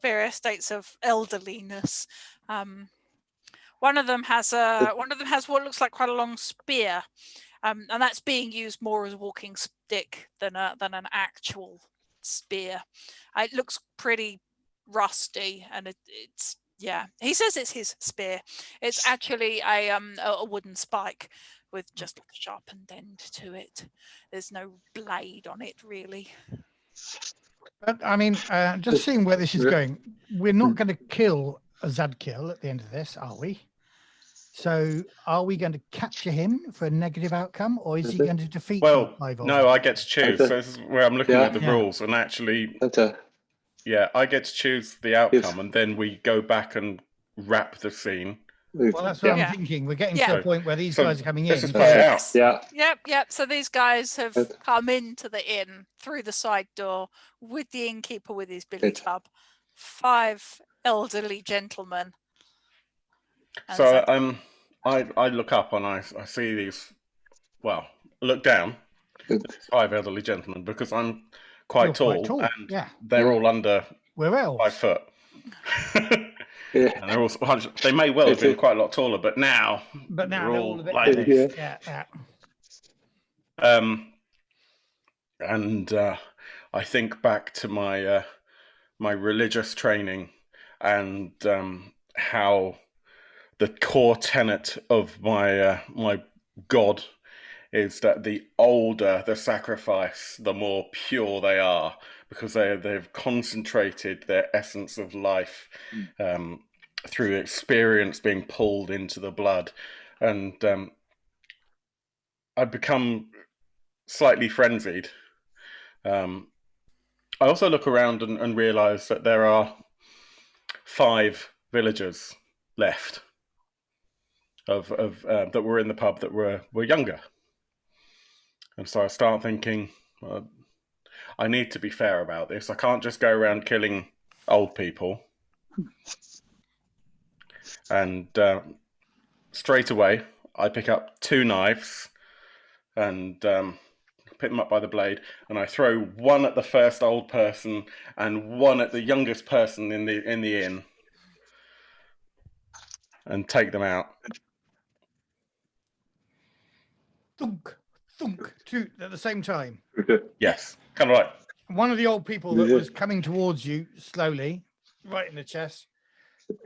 various states of elderliness. One of them has what looks like quite a long spear, and that's being used more as a walking stick than an actual spear. It looks pretty rusty, and it's he says it's his spear. It's actually a wooden spike with just like a sharpened end to it. There's no blade on it really. But I mean, just seeing where this is going, we're not going to kill a Zadkiel at the end of this, are we? So are we going to capture him for a negative outcome, or is he going to defeat Well, 5 no, I get to choose. So this is where I'm looking at the rules, and actually, I get to choose the outcome, and then we go back and wrap the scene. Well, that's what I'm thinking. We're getting to a point where these guys are coming in. Let's just play it out. Yeah. Yep. So these guys have come into the inn through the side door with the innkeeper with his billy tub. 5 elderly gentlemen. So I look up and I see these. Well, look down. 5 elderly gentlemen, because I'm quite tall, and they're all under 5 foot. And they're all. They may well have been quite a lot taller, but now they're all like this. And I think back to my my religious training, and how the core tenet of my my God is that the older the sacrifice, the more pure they are, because they've concentrated their essence of life through experience being pulled into the blood. And I've become slightly frenzied. I also look around and realise that there are 5 villagers left of that were in the pub that were younger. And so I start thinking, well, I need to be fair about this. I can't just go around killing old people. And straight away, I pick up 2 knives and pick them up by the blade, and I throw one at the first old person and one at the youngest person in the inn, and take them out. Thunk, thunk, 2 at the same time. Yes, kind of like one of the old people that was coming towards you slowly, right in the chest.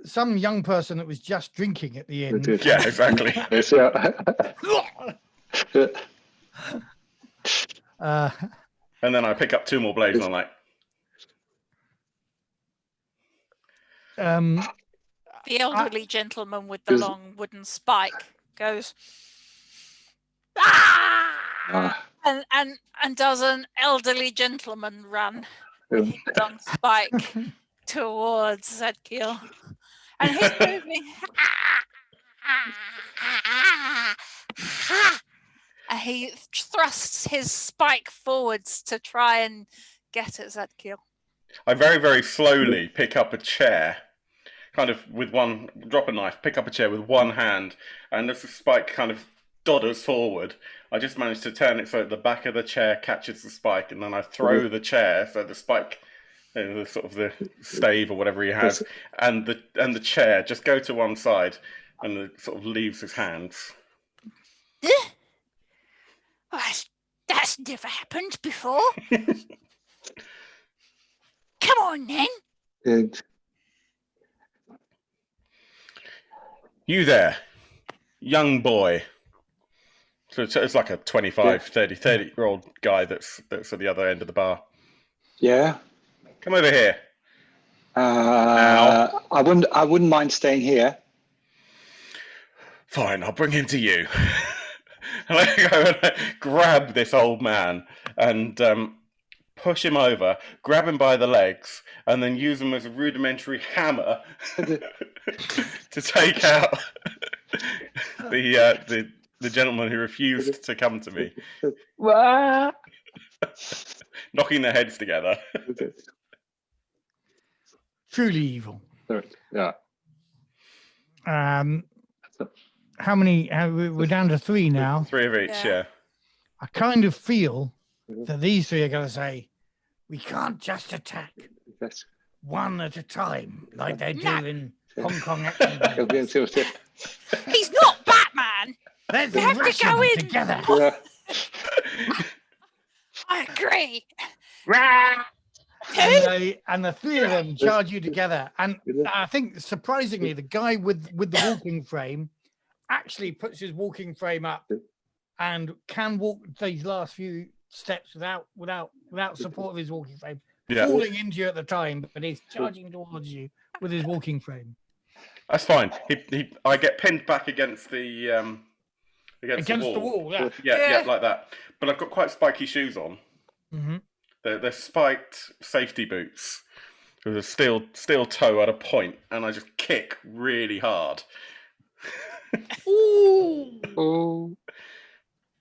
Some young person that was just drinking at the inn. Yeah, exactly. And then I pick up 2 more blades, and I'm like, the elderly gentleman with the long wooden spike goes, and does an elderly gentleman run with his long spike towards Zadkiel. And he's moving. And he thrusts his spike forwards to try and get at Zadkiel. I very, very slowly pick up a chair, kind of with drop a knife, pick up a chair with one hand, and as the spike kind of dodders forward, I just manage to turn it so the back of the chair catches the spike, and then I throw the chair so the spike, the sort of the stave or whatever he has, and the chair just go to one side, and it sort of leaves his hands. That's never happened before. Come on, then. Good. You there, young boy. So it's like a 25, 30-year-old guy that's at the other end of the bar. Yeah. Come over here. I wouldn't mind staying here. Fine, I'll bring him to you. And I go and grab this old man and push him over, grab him by the legs, and then use him as a rudimentary hammer to take out the gentleman who refused to come to me. Knocking their heads together. Truly evil. Yeah. How many? We're down to 3 now. 3 of each, yeah. I kind of feel that these 3 are going to say, we can't just attack one at a time like they do in Hong Kong action. He's not Batman. Let's We have to go in together. I agree. And the 3 of them charge you together. And I think, surprisingly, the guy with the walking frame actually puts his walking frame up and can walk these last few steps without support of his walking frame, falling into you at the time, but he's charging towards you with his walking frame. That's fine. I get pinned back against the against the wall. Yeah, like that. But I've got quite spiky shoes on. Mm-hmm. They're spiked safety boots with a steel toe at a point, and I just kick really hard. Ooh.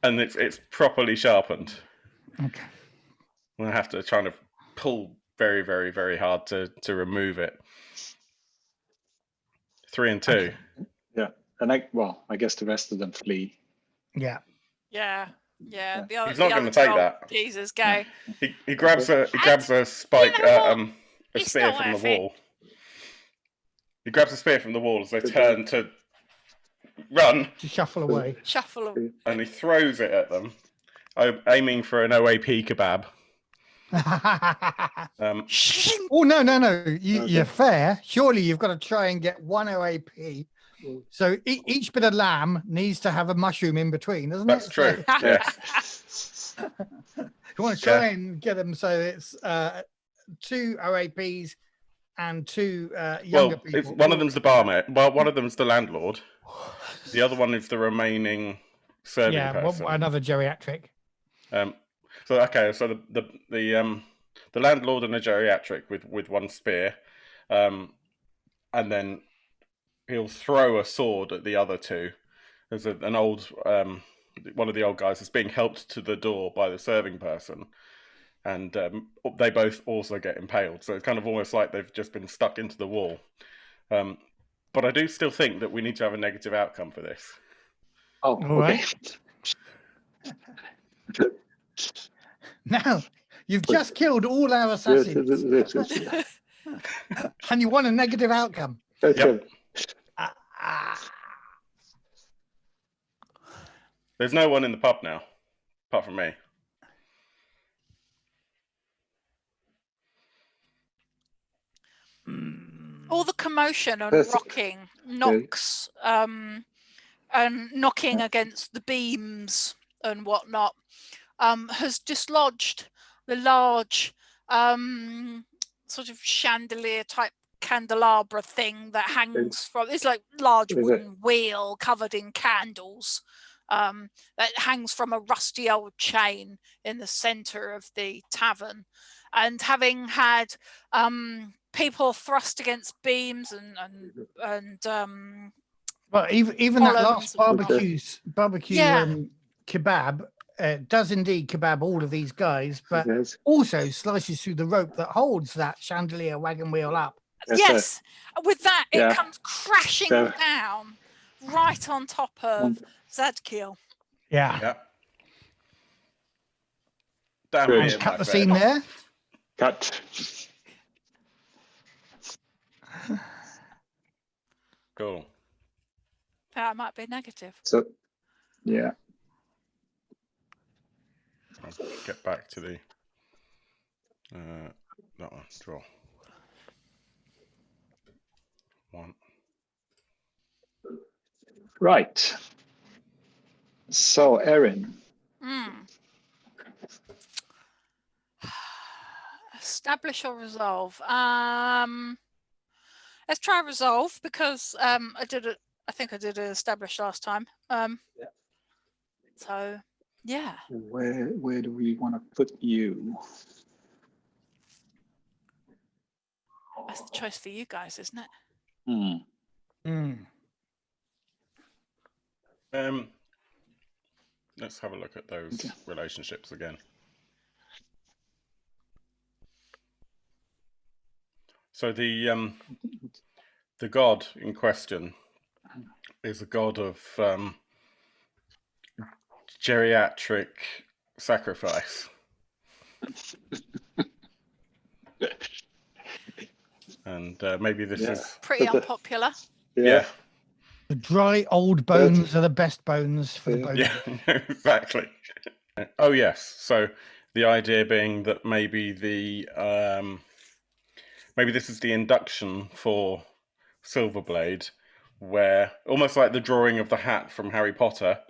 And it's properly sharpened. Okay. And I have to try to pull very, very, very hard to remove it. 3 and 2. Okay. Yeah, and I guess the rest of them flee. Yeah. The other, He's not going to take that. Jesus, go. He grabs a spike, a spear from the wall. He grabs a spear from the wall as they turn to run. To shuffle away. And he throws it at them, aiming for an OAP kebab. Oh, no. You're fair. Surely you've got to try and get 1 OAP. So each bit of lamb needs to have a mushroom in between, doesn't it? That's true. Yes. You want to try and get them so it's 2 OAPs and 2 younger people. One of them's the barmaid. Well, one of them's the landlord. The other one is the remaining serving person. Another geriatric. So the landlord and a geriatric with 1 spear, and then he'll throw a sword at the other 2. There's an old one of the old guys is being helped to the door by the serving person, and they both also get impaled. So it's kind of almost like they've just been stuck into the wall. But I do still think that we need to have a negative outcome for this. Oh, okay. Now, you've just killed all our assassins. And you want a negative outcome. Yep. There's no one in the pub now, apart from me. All the commotion and rocking knocks and knocking against the beams and whatnot has dislodged the large sort of chandelier type candelabra thing that hangs from, it's like large wooden wheel covered in candles that hangs from a rusty old chain in the center of the tavern. And having had people thrust against beams and well, even that last barbecue kebab, does indeed kebab all of these guys, but also slices through the rope that holds that chandelier wagon wheel up. Yes, with that, it comes crashing down right on top of Zadkiel. Yeah. Damn And it, cut the scene there. Cut. Cool. That might be negative. So, yeah. I'll get back to the that one. Draw. 1. Right. So, Erin. Establish or resolve. Let's try resolve because I think I did establish last time. So yeah. Where do we want to put you? That's the choice for you guys, isn't it? Let's have a look at those relationships again. So the god in question is a god of geriatric sacrifice. And maybe this is pretty unpopular. Yeah. The dry old bones are the best bones for the bone. Yeah, exactly. Oh yes. So the idea being that maybe maybe this is the induction for Silverblade, where almost like the drawing of the hat from Harry Potter.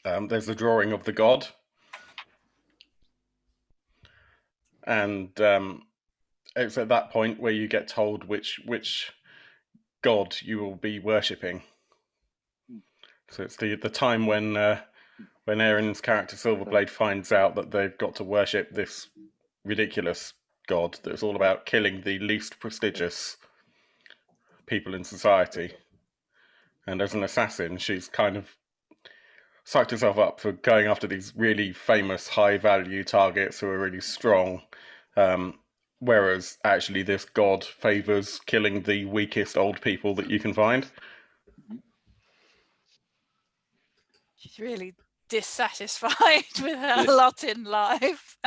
There's a drawing of the god, and it's at that point where you get told which god you will be worshipping. So it's the time when Erin's character Silverblade finds out that they've got to worship this ridiculous god that's all about killing the least prestigious people in society. And as an assassin, she's kind of psyched herself up for going after these really famous, high-value targets who are really strong. Whereas actually this god favours killing the weakest old people that you can find. She's really dissatisfied with her lot in life.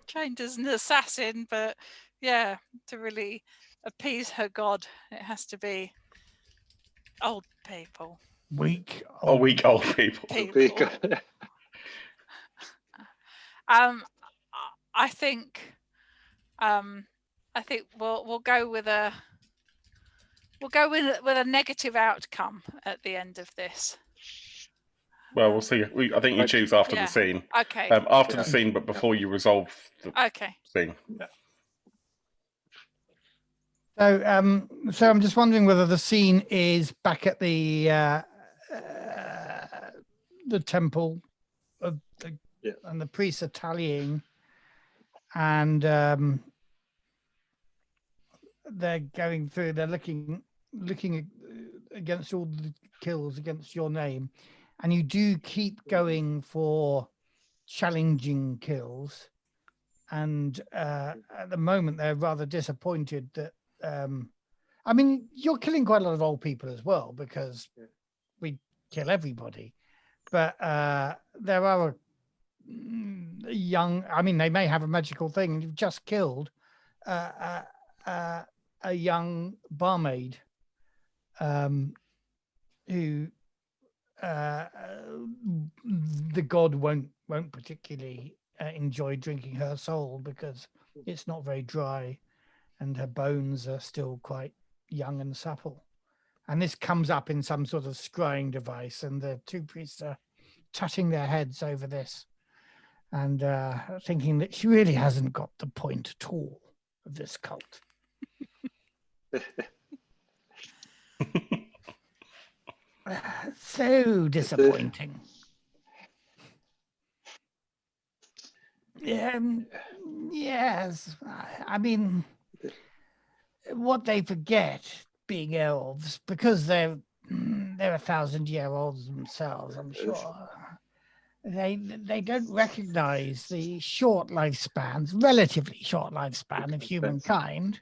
Trained as an assassin, but yeah, to really appease her god, it has to be old people. Weak old people. I think we'll go with a negative outcome at the end of this. Well, we'll see. I think you choose after the scene. Okay. After the scene, but before you resolve the scene. So I'm just wondering whether the scene is back at the temple of and the priests are tallying, and they're going through. They're looking against all the kills against your name, and you do keep going for challenging kills. And at the moment, they're rather disappointed that. I mean, you're killing quite a lot of old people as well because we kill everybody. But there are young. I mean, they may have a magical thing. You've just killed a young barmaid who the god won't particularly enjoy drinking her soul because it's not very dry and her bones are still quite young and supple. And this comes up in some sort of scrying device, and the two priests are touching their heads over this and thinking that she really hasn't got the point at all of this cult. So disappointing. Yes, I mean, what they forget, being elves, because they're 1,000-year-olds themselves, I'm sure. they don't recognize the short lifespans, relatively short lifespan of humankind,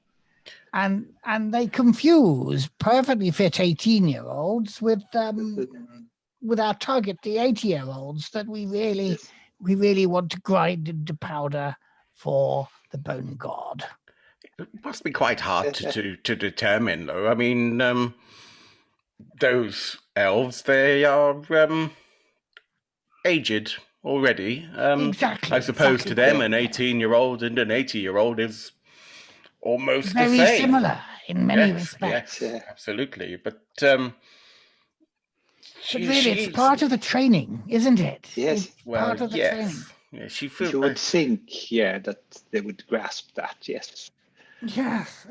and they confuse perfectly fit 18-year-olds with our target, the 80-year-olds that we really want to grind into powder for the bone god. It must be quite hard to determine, though. I mean, those elves, they are aged already. Exactly. I suppose to them, an 18-year-old and an 80-year-old is almost very the same. Similar in many respects. Yes, absolutely. But really, it's part of the training, isn't it? Yes. It's part of the training. Yeah, she feels. You would think, that they would grasp that. Yes. Yes.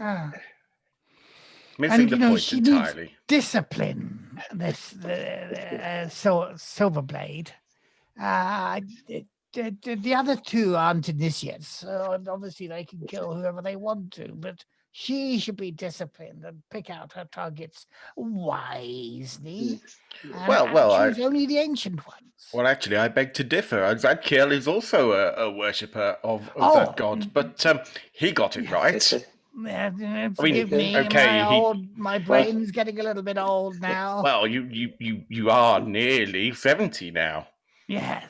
Missing the point she entirely. Needs discipline. This Silverblade. The other two aren't initiates, so obviously they can kill whoever they want to, but she should be disciplined and pick out her targets wisely. And choose only the ancient ones. Well, actually, I beg to differ. Zadkiel is also a worshipper of that god, but he got it right. Forgive me, my brain's getting a little bit old now. Well, you are nearly 70 now. Yes.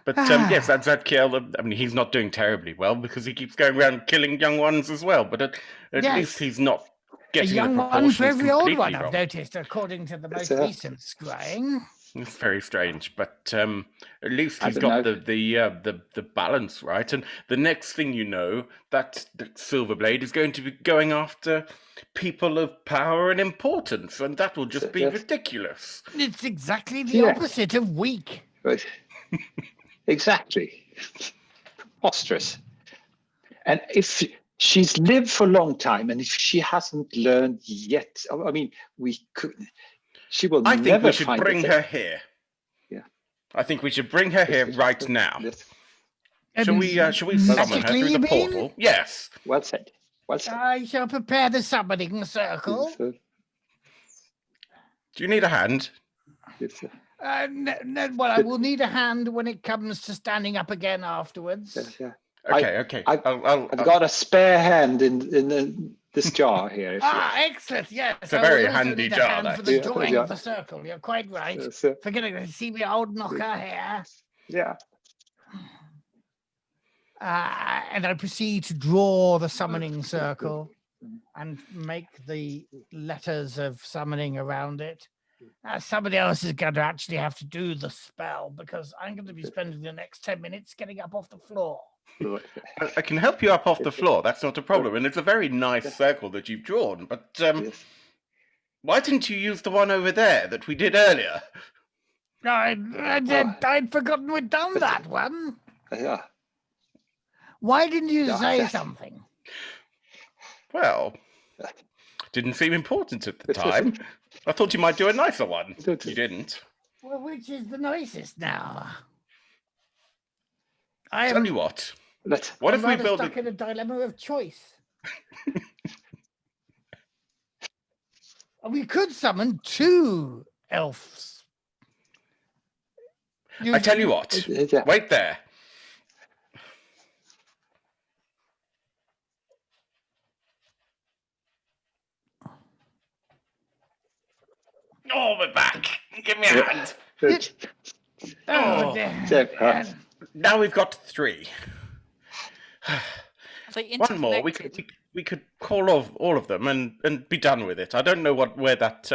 But yes, that's Zadkiel. I mean, he's not doing terribly well because he keeps going around killing young ones as well. But at least he's not getting a young the proportions one for every old one. wrong. I've noticed, according to the most recent scrying. It's very strange, but at least he's got the balance right. And the next thing you know, that Silverblade is going to be going after people of power and importance, and that will just be ridiculous. It's exactly the opposite of weak. Right. Exactly. Preposterous. And if she's lived for a long time, and if she hasn't learned yet, I mean, she will never find it. I think we should bring her here. Yeah. I think we should bring her here right now. Yes. Shall we summon her through the portal? Yes. Well said. I shall prepare the summoning circle. Do you need a hand? Yes, sir. No, well, I will need a hand when it comes to standing up again afterwards. Yes, yeah. Okay. I've got a spare hand in this jar here. Excellent. Yes, it's a very handy jar. For the drawing of the circle. You're quite right. Yes, Forgetting to see me old knocker here. Yeah. And I proceed to draw the summoning circle and make the letters of summoning around it. Somebody else is going to actually have to do the spell because I'm going to be spending the next 10 minutes getting up off the floor. I can help you up off the floor. That's not a problem. And it's a very nice circle that you've drawn. But why didn't you use the one over there that we did earlier? I'd forgotten we'd done that one. Yeah. Why didn't you say something? Well, didn't seem important at the time. I thought you might do a nicer one. You didn't. Well, which is the nicest now? Tell you what. What if we build stuck in a dilemma of choice? We could summon 2 elves. I tell you what. Wait there. Oh, we're back. Give me a hand. Now we've got 3. One more. We could call off all of them and be done with it. I don't know where that.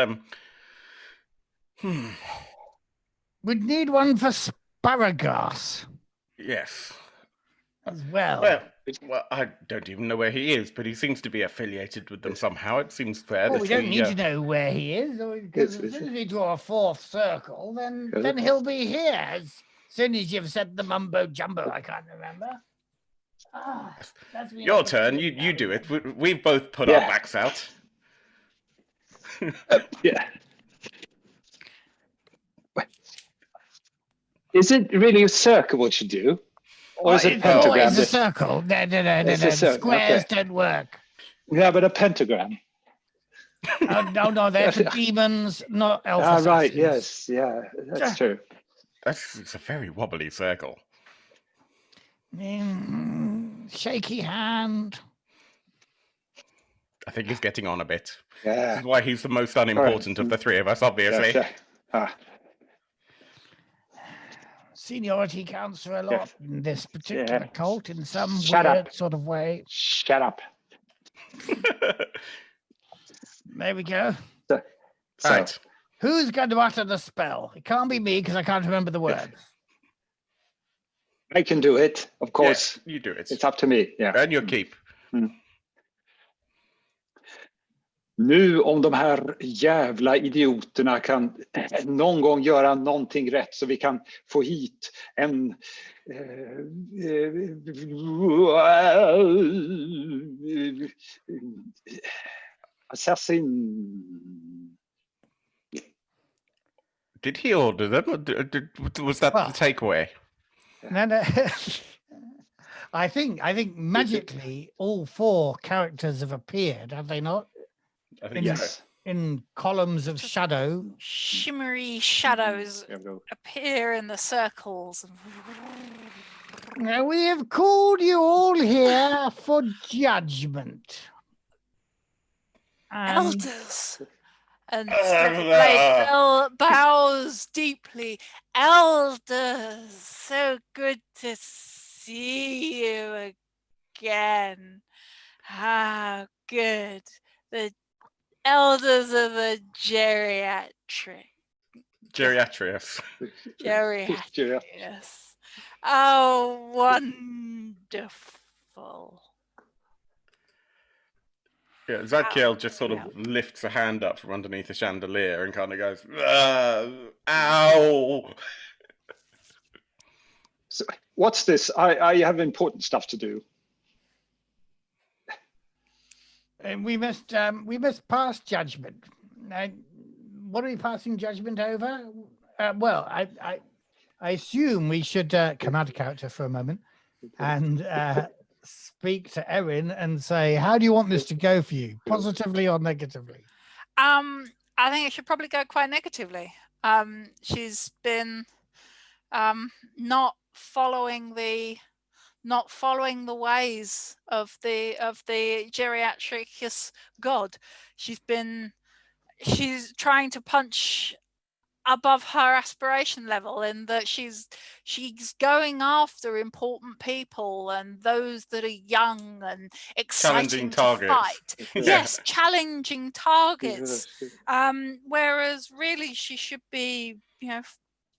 We'd need one for Sparagos. Yes. As well. Well, I don't even know where he is, but he seems to be affiliated with them somehow. It seems fair. Well, we don't need to know where he is, because as soon as we draw a 4th circle, then he'll be here. As soon as you've said the mumbo jumbo, I can't remember. That's your turn. You do it. We've both put our backs out. Yeah. Is it really a circle what you do? Or is it pentagram? It's a circle. No. Squares don't work. Yeah, but a pentagram. No, they're for demons, not elf assassins. Right, yes, yeah, that's true. It's a very wobbly circle. Shaky hand. I think he's getting on a bit. Yeah. This is why he's the most unimportant of the three of us, obviously. Seniority counts for a lot in this particular cult in some sort of way. Shut up. There we go. Right. Who's going to utter the spell? It can't be me because I can't remember the words. I can do it, of course. Yeah, you do it. It's up to me. Yeah. And your keep. Nu om de här jävla idioterna kan någon gång göra någonting rätt så vi kan få hit en assassin. Did he order them? Or was that the takeaway? No. I think magically all 4 characters have appeared, have they not? I think so. In columns of shadow. Shimmery shadows appear in the circles. Now we have called you all here for judgment. Elders. And Silverblade bows deeply. Elders, so good to see you again. How good. The elders of the geriatrics. Geriatrics. Oh, wonderful. Yeah, Zadkiel just sort of lifts a hand up from underneath the chandelier and kind of goes, ow! So, what's this? I have important stuff to do. And we must pass judgment. What are we passing judgment over? Well, I assume we should come out of character for a moment and speak to Erin and say, how do you want this to go for you, positively or negatively? I think it should probably go quite negatively. She's been not following the ways of the geriatricious god. She's trying to punch above her aspiration level in that she's going after important people and those that are young and exciting to fight. Yes, challenging targets. Whereas really she should be,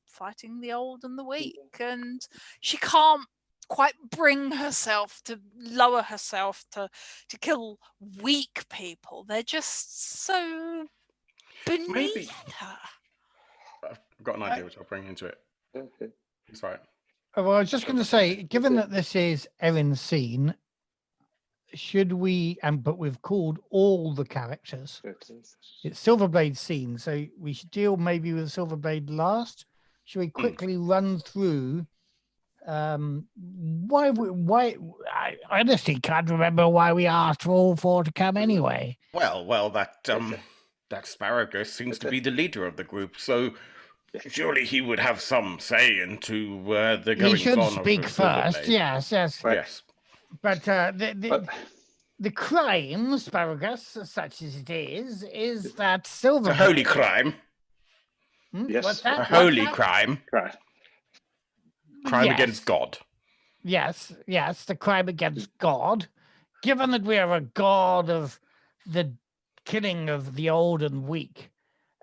fighting the old and the weak, and she can't quite bring herself to lower herself to kill weak people. They're just so beneath her. I've got an idea which I'll bring into it. That's right. Well, I was just going to say, given that this is Erin's scene, should we, but we've called all the characters, it's Silverblade's scene, so we should deal maybe with Silverblade last. Should we quickly run through why I honestly can't remember why we asked for all 4 to come anyway. Well, that Asparagus seems to be the leader of the group, so surely he would have some say into the goings on. He should speak first. Yes. Right. Yes. But the crime, Asparagus, such as it is that Silver. It's a holy crime. Yes. What's that? A holy crime. Right. Crime against God. Yes, the crime against God. Given that we are a god of the killing of the old and weak,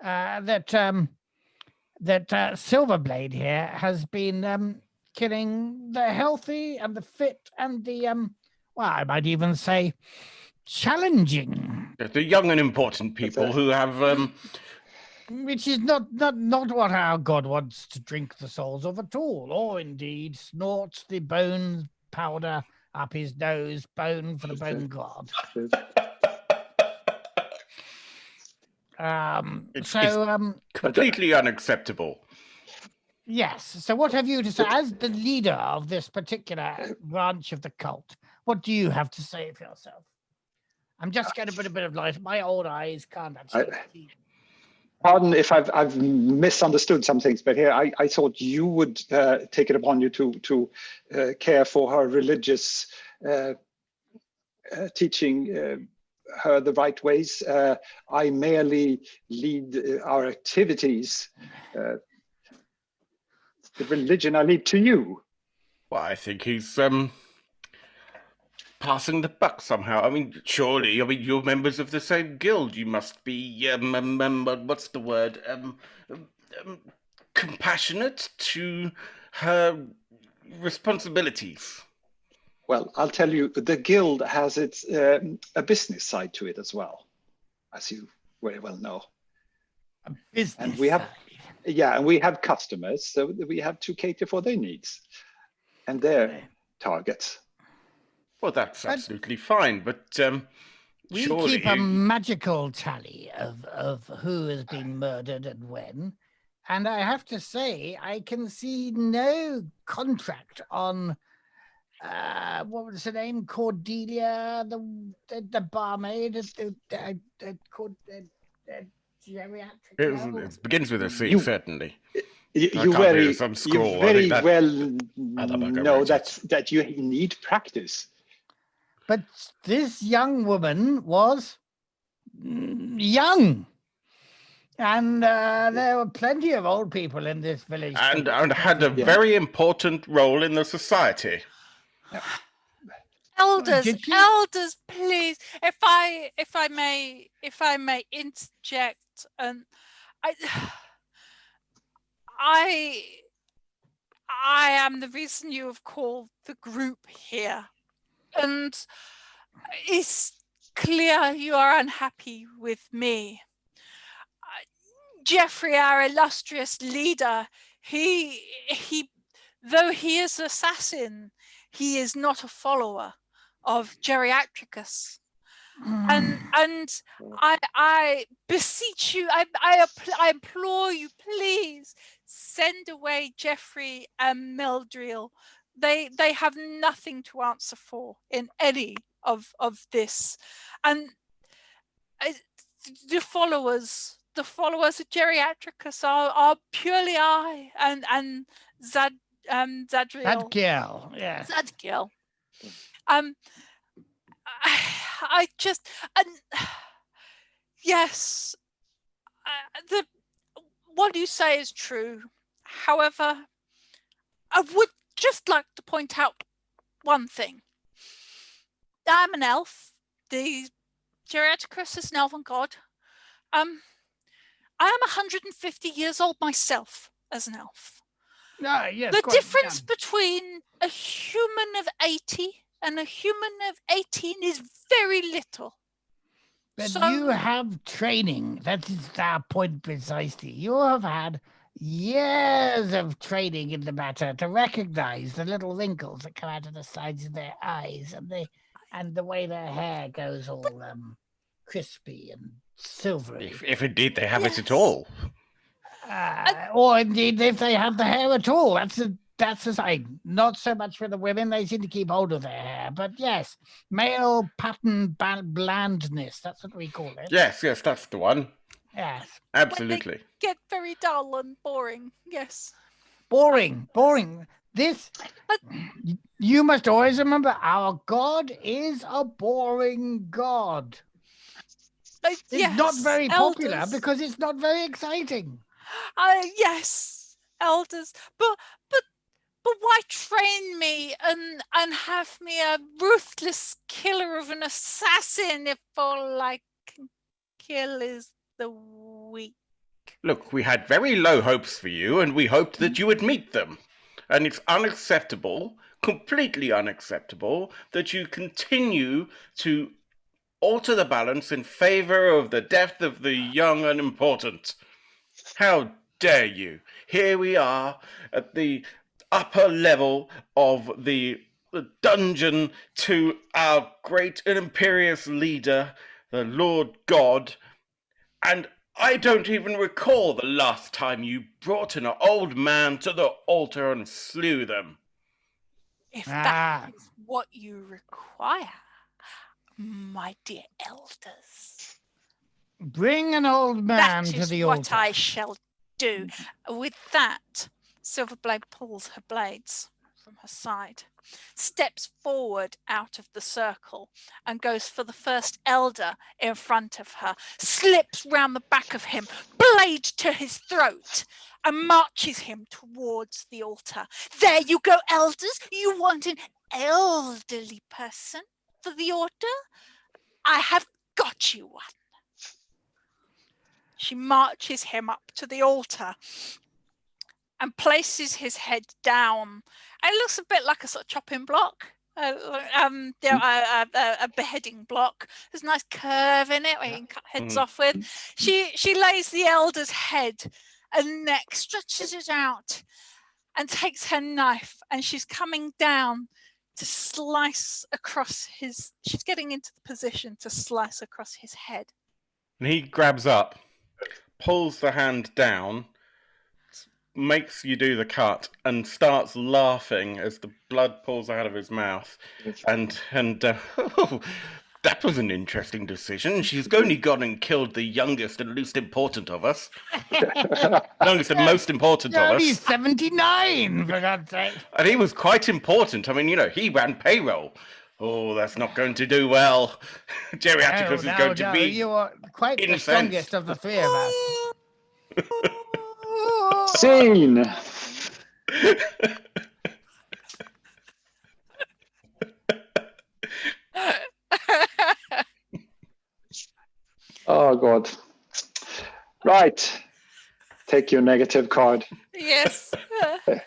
that Silverblade here has been killing the healthy and the fit and the I might even say challenging. The young and important people who have which is not what our god wants to drink the souls of at all, or indeed snorts the bone powder up his nose, bone for the bone god. It's completely unacceptable. Yes. So what have you to say as the leader of this particular branch of the cult? What do you have to say for yourself? I'm just going to put a bit of light. My old eyes can't actually see. Pardon if I've misunderstood some things, but here I thought you would take it upon you to care for her religious teaching her the right ways. I merely lead our activities. The religion I leave to you. Well, I think he's passing the buck somehow. I mean, surely, you're members of the same guild. You must be, what's the word? Compassionate to her responsibilities. Well, I'll tell you, the guild has its a business side to it as well, as you very well know. A business and we have, side. Yeah, and we have customers, so we have to cater for their needs and their targets. Well, that's absolutely fine, but we surely keep a magical tally of who has been murdered and when. And I have to say, I can see no contract on, what was her name? Cordelia, the barmaid, geriatric. it begins with a C, certainly. You very well know that you need practice. But this young woman was young. And there were plenty of old people in this village. And had a very important role in the society. Elders, please, if I may interject, and I am the reason you have called the group here, and it's clear you are unhappy with me. Jeffrey, our illustrious leader, he though he is an assassin, he is not a follower of Geriatricus. And I beseech you, I implore you, please send away Jeffrey and Meldriel. They have nothing to answer for in any of this. And the followers of Geriatricus are purely I and Zadriel. Zadkiel, yes. Zadkiel. I just, yes, what you say is true. However, I would just like to point out one thing. I'm an elf. The Geriatricus is an elven god. I am 150 years old myself as an elf. Yes, the difference between a human of 80 and a human of 18 is very little. But you have training. That is our point precisely. You have had years of training in the matter to recognize the little wrinkles that come out of the sides of their eyes and the way their hair goes all crispy and silvery. If indeed they have it at all. Or indeed if they have the hair at all. That's the sign. Not so much for the women. They seem to keep hold of their hair. But yes, male pattern blandness. That's what we call it. Yes, that's the one. Yes. Absolutely. Get very dull and boring. Yes. Boring. This, you must always remember, our God is a boring God. It's not very popular because it's not very exciting. Yes, elders, but why train me and have me a ruthless killer of an assassin if all I can kill is the weak? Look, we had very low hopes for you, and we hoped that you would meet them. And it's unacceptable, completely unacceptable, that you continue to alter the balance in favor of the death of the young and important. How dare you? Here we are at the upper level of the dungeon to our great and imperious leader, the Lord God, and I don't even recall the last time you brought an old man to the altar and slew them. If that is what you require, my dear elders. Bring an old man to the altar. That is what I shall do. With that, Silverblade pulls her blades from her side, steps forward out of the circle and goes for the first elder in front of her, slips round the back of him, blade to his throat, and marches him towards the altar. There you go, elders. You want an elderly person for the altar? I have got you one. She marches him up to the altar and places his head down. It looks a bit like a sort of chopping block, a beheading block. There's a nice curve in it where you can cut heads off with. She lays the elder's head and neck, stretches it out, and takes her knife, and she's coming down to slice across his. She's getting into the position to slice across his head. And he grabs up, pulls the hand down, makes you do the cut, and starts laughing as the blood pours out of his mouth. And oh, that was an interesting decision. She's only gone and killed the youngest and least important of us. Youngest and most important of us. He's 79, for God's sake. And he was quite important. I mean, he ran payroll. Oh, that's not going to do well. Geriatricus is going to be You are quite the incensed. strongest of the three of us. Scene. Oh God. Right. Take your negative card. Yes. Yep.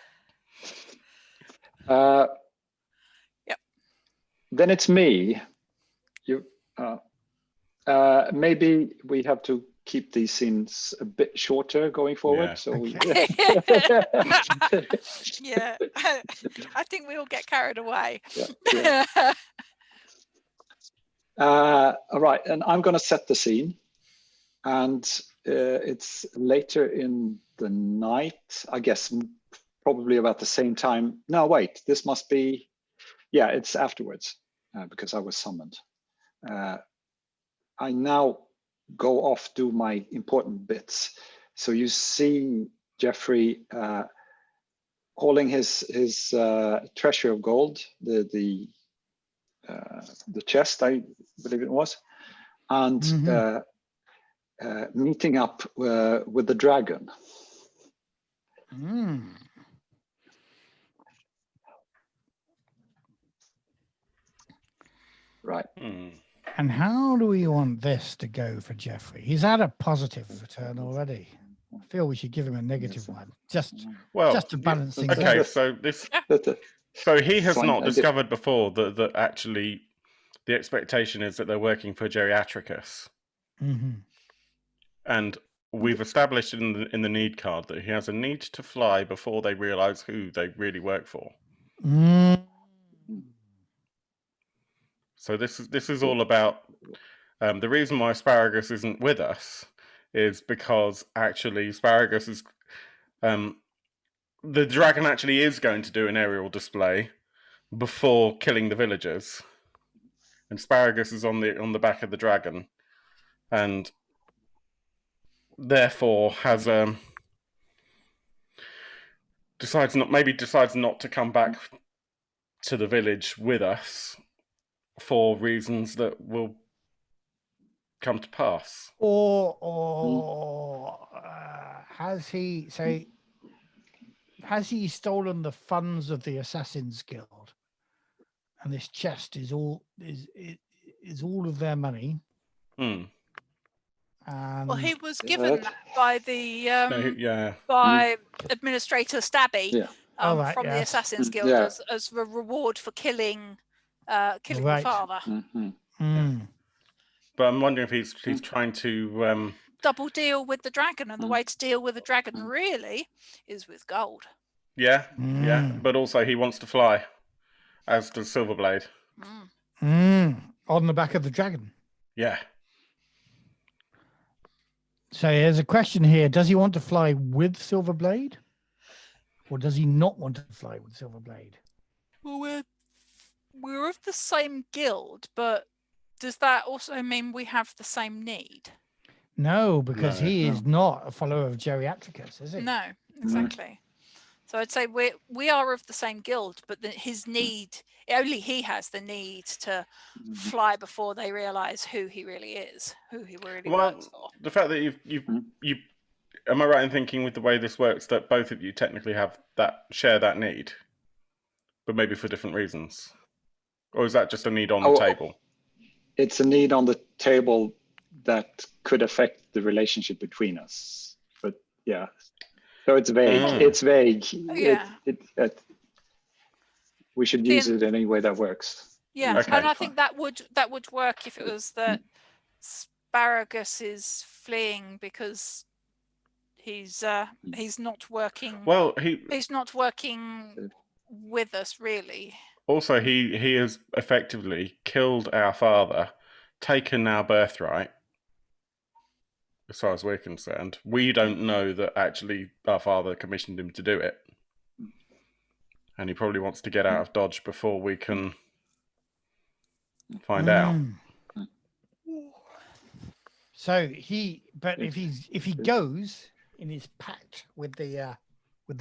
Then it's me. You. Maybe we have to keep these scenes a bit shorter going forward. Yeah. So Okay. Yeah. I think we all get carried away. Yeah. All right, and I'm going to set the scene, and it's later in the night, I guess, probably about the same time. No, wait, this must be, yeah, it's afterwards because I was summoned. I now go off, do my important bits. So you see Jeffrey hauling his treasure of gold, the chest, I believe it was, and meeting up with the dragon. Right. And how do we want this to go for Jeffrey? He's had a positive return already. I feel we should give him a negative one, just to balance things out. Okay, so he has not discovered before that actually the expectation is that they're working for Geriatricus. And we've established in the need card that he has a need to fly before they realise who they really work for. So this is all about the reason why Asparagus isn't with us is because actually Asparagus is the dragon actually is going to do an aerial display before killing the villagers, and Asparagus is on the back of the dragon, and therefore has decides not to come back to the village with us for reasons that will come to pass. Or has he stolen the funds of the Assassin's Guild, and this chest is all of their money? Well, he was given that by the by Administrator Stabby from the Assassin's Guild as a reward for killing the father. But I'm wondering if he's trying to double deal with the dragon, and the way to deal with the dragon really is with gold. Yeah, but also he wants to fly, as does Silverblade. On the back of the dragon. Yeah. So there's a question here. Does he want to fly with Silverblade? Or does he not want to fly with Silverblade? Well, we're of the same guild, but does that also mean we have the same need? No, because No. he is not a follower of Geriatricus, is he? No, exactly. So I'd say we are of the same guild, but his need, only he has the need to fly before they realise who he really is, who he really works for. The fact that you am I right in thinking with the way this works that both of you technically share that need, but maybe for different reasons, or is that just a need on the table? It's a need on the table that could affect the relationship between us. But yeah, so it's vague. It's vague. Yeah. We should use it in any way that works. Yeah, okay. And I think that would work if it was that Asparagus is fleeing because he's not working. Well, he's not working with us really. Also, he has effectively killed our father, taken our birthright. As far as we're concerned, we don't know that actually our father commissioned him to do it, and he probably wants to get out of Dodge before we can find out. So if he goes in his pact with the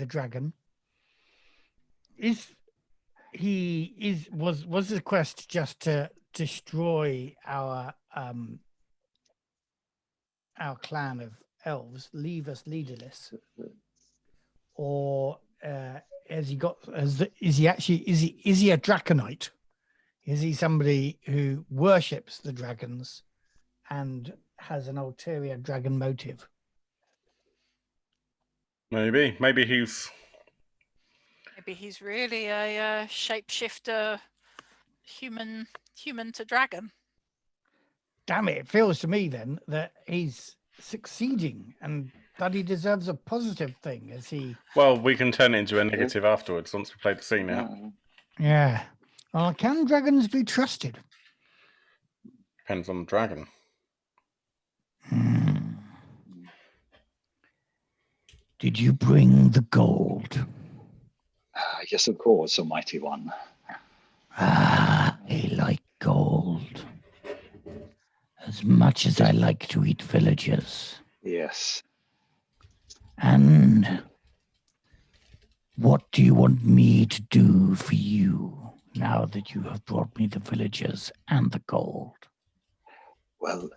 dragon, was the quest just to destroy our clan of elves, leave us leaderless, or is he a draconite? Is he somebody who worships the dragons and has an ulterior dragon motive? Maybe he's really a shapeshifter, human to dragon. Damn it feels to me then that he's succeeding and that he deserves a positive thing. As he well, we can turn it into a negative afterwards once we play the scene out. Yeah. Well, can dragons be trusted? Depends on the dragon. Did you bring the gold? Yes, of course, Almighty One. I like gold as much as I like to eat villagers. Yes. And what do you want me to do for you now that you have brought me the villagers and the gold? Well,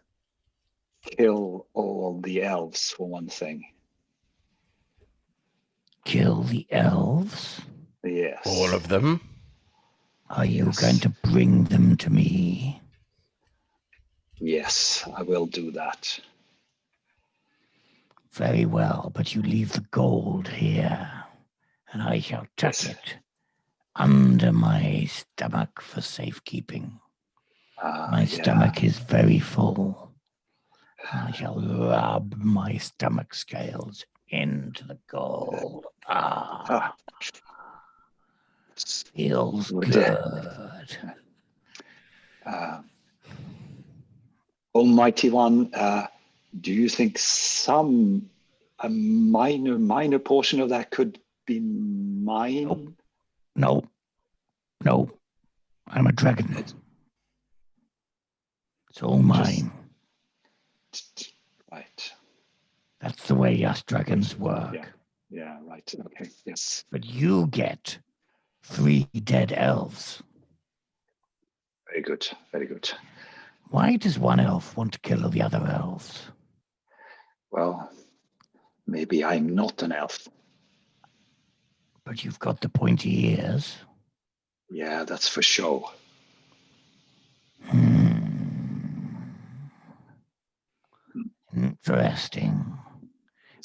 kill all the elves for one thing. Kill the elves? Yes. All of them? Are you going to bring them to me? Yes, I will do that. Very well, but you leave the gold here, and I shall tuck it under my stomach for safekeeping. My stomach is very full. I shall rub my stomach scales into the gold. Feels good. Almighty One, do you think a minor portion of that could be mine? No. I'm a dragon. It's all mine. Right. That's the way us dragons work. Yeah, right. Okay, yes. But you get 3 dead elves. Very good, very good. Why does one elf want to kill the other elves? Well, maybe I'm not an elf. But you've got the pointy ears. Yeah, that's for show. Interesting.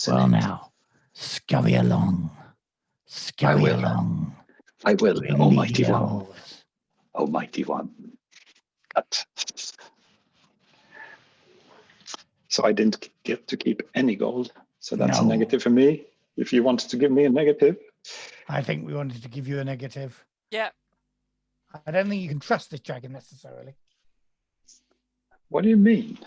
Well, now, scurry along. I will, Almighty One. Almighty One. Cut. So I didn't get to keep any gold. So that's a negative for me. If you wanted to give me a negative. I think we wanted to give you a negative. Yeah. I don't think you can trust this dragon necessarily. What do you mean?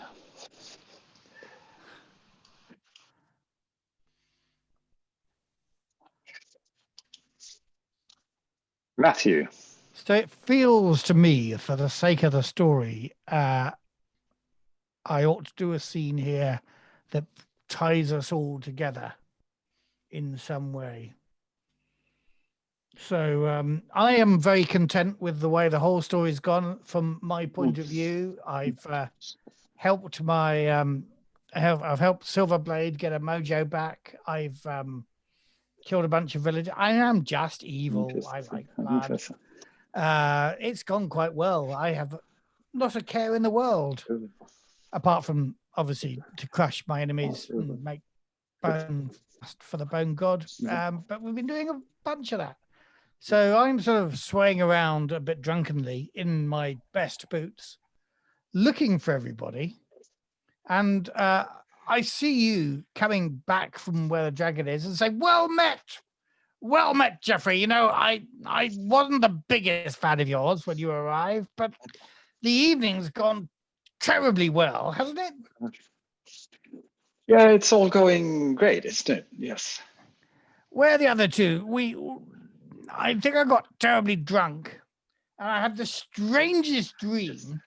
Matthew. So it feels to me, for the sake of the story, I ought to do a scene here that ties us all together in some way. So I am very content with the way the whole story's gone. From my point of view, I've helped I've helped Silverblade get a mojo back. I've killed a bunch of villagers. I am just evil. I like blood. It's gone quite well. I have not a care in the world, apart from obviously to crush my enemies and make bone for the bone god. But we've been doing a bunch of that. So I'm sort of swaying around a bit drunkenly in my best boots, looking for everybody. And I see you coming back from where the dragon is and say, well met, Jeffrey. You know, I wasn't the biggest fan of yours when you arrived, but the evening's gone terribly well, hasn't it? Yeah, it's all going great, isn't it? Yes. Where are the other two? I think I got terribly drunk, and I had the strangest dream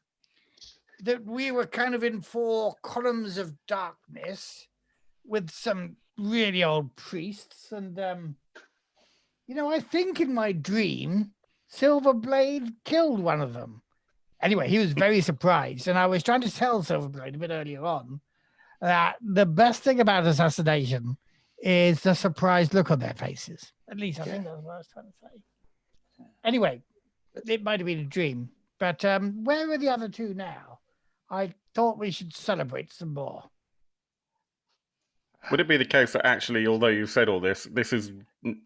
that we were kind of in 4 columns of darkness with some really old priests. And, you know, I think in my dream, Silverblade killed one of them. Anyway, he was very surprised. And I was trying to tell Silverblade a bit earlier on that the best thing about assassination is the surprised look on their faces. At least I think that's what I was trying to say. Anyway, it might have been a dream. But where are the other two now? I thought we should celebrate some more. Would it be the case that actually, although you said all this, this is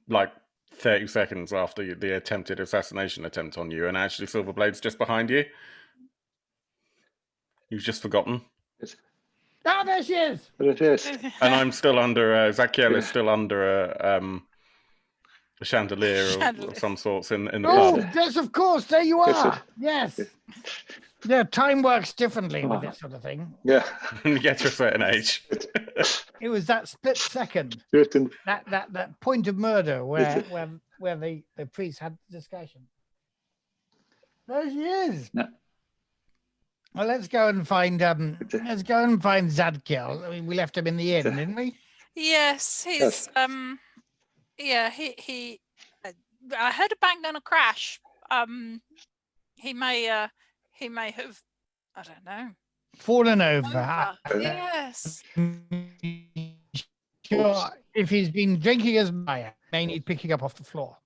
like 30 seconds after the attempted assassination attempt on you, and actually Silverblade's just behind you? You've just forgotten. Oh, there she is! But it is. And I'm still under, Zachiel is still under a chandelier of some sorts in the pub. Yes, of course, there you are. Yes. Yeah, time works differently with this sort of thing. Yeah. You get to a certain age. It was that split second, that point of murder where the priest had the discussion. There she is. No. Well, let's go and find Zadkiel. I mean, we left him in the inn, didn't we? Yes, he's yeah, he I heard a bang and a crash. He may have, I don't know, fallen over. Yes. Sure, if he's been drinking as Maya, may need picking up off the floor.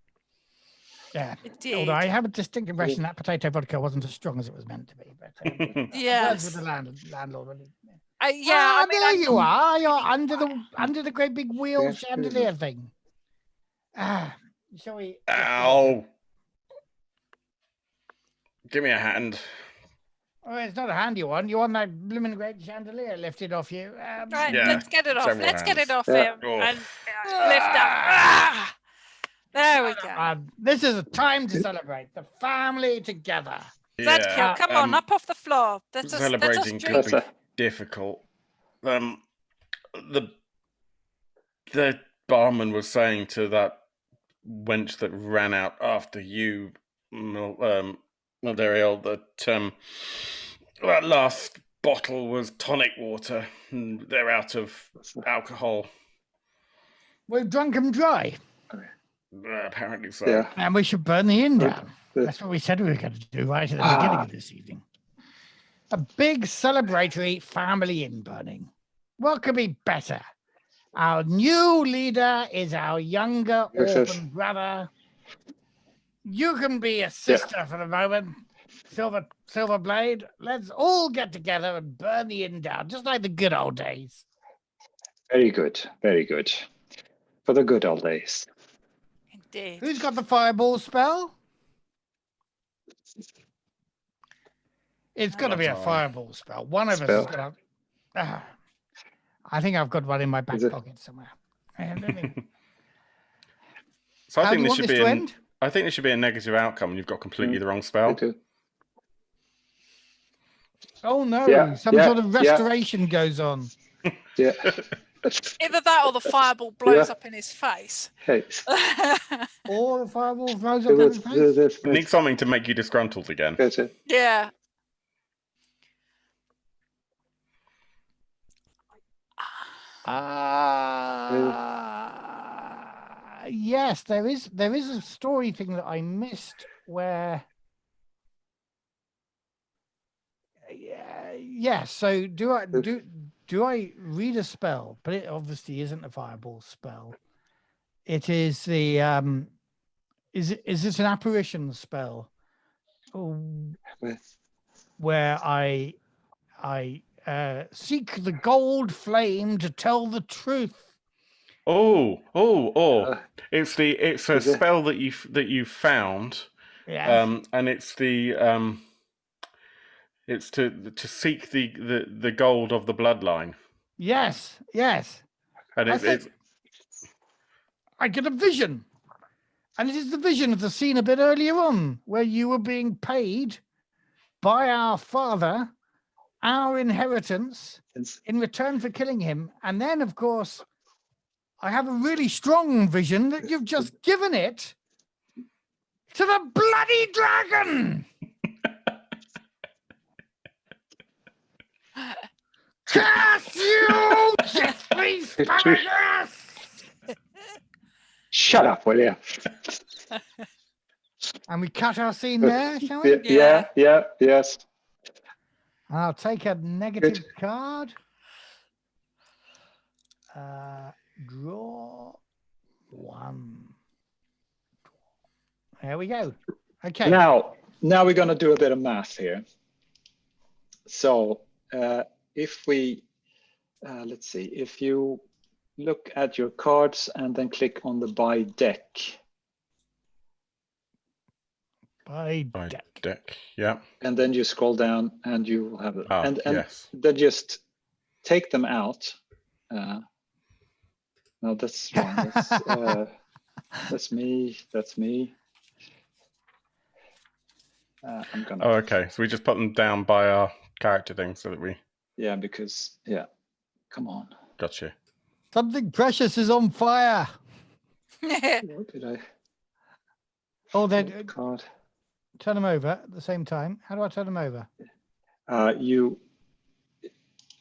Yeah. Indeed. Although I have a distinct impression that potato vodka wasn't as strong as it was meant to be. But yes. With the landlord. Yeah. There you are. You're under the great big wheel chandelier thing. Shall we? Ow! Give me a hand. Oh, it's not a handy one. You want that blooming great chandelier lifted off you. Right, Yeah, let's get it off. several Get it off hands. him Oh. and lift up. There we go. This is a time to celebrate the family together. Zadkiel, come on, up off the floor. Celebrating could be difficult. The barman was saying to that wench that ran out after you, Dariel, that last bottle was tonic water, and they're out of alcohol. We've drunk them dry. Apparently so. Yeah. And we should burn the inn down. That's what we said we were going to do right at the beginning of this evening. A big celebratory family inn burning. What could be better? Our new leader is our younger orphan brother. You can be a sister for the moment, Silverblade. Let's all get together and burn the inn down, just like the good old days. Very good. Very good. For the good old days. Indeed. Who's got the fireball spell? It's got to be a fireball spell. One of us has got to... I think I've got one in my back pocket somewhere. So I think this should be I think this should be a negative outcome and you've got completely the wrong spell. Oh no, some sort of restoration goes on. Yeah. Either that or the fireball blows up in his face. Or the fireball blows up in his face. It needs something to make you disgruntled again. Yeah. Yes, there is a story thing that I missed where. Yeah. So do I read a spell? But it obviously isn't a fireball spell. It is the Is it an apparition spell? Where I seek the gold flame to tell the truth. It's a spell that you found. Yeah. And it's it's to seek the gold of the bloodline. Yes. And I get a vision. And it is the vision of the scene a bit earlier on, where you were being paid by our father our inheritance in return for killing him. And then, of course, I have a really strong vision that you've just given it to the bloody dragon. Curse you, Jeffrey Asparagus! Shut up, will you? And we cut our scene there, shall we? Yes. I'll take a negative card. Draw one. There we go. Okay. Now we're going to do a bit of math here. So if we, let's see, if you look at your cards and then click on the buy deck. Buy deck, yeah. And then you scroll down and you will have it. And yes. then just take them out. No, that's wrong. That's me. I'm gonna. Oh, okay. So we just put them down by our character thing so that we. Yeah, because come on. Gotcha. Something precious is on fire. What did I? Oh, then card. Turn them over at the same time. How do I turn them over? You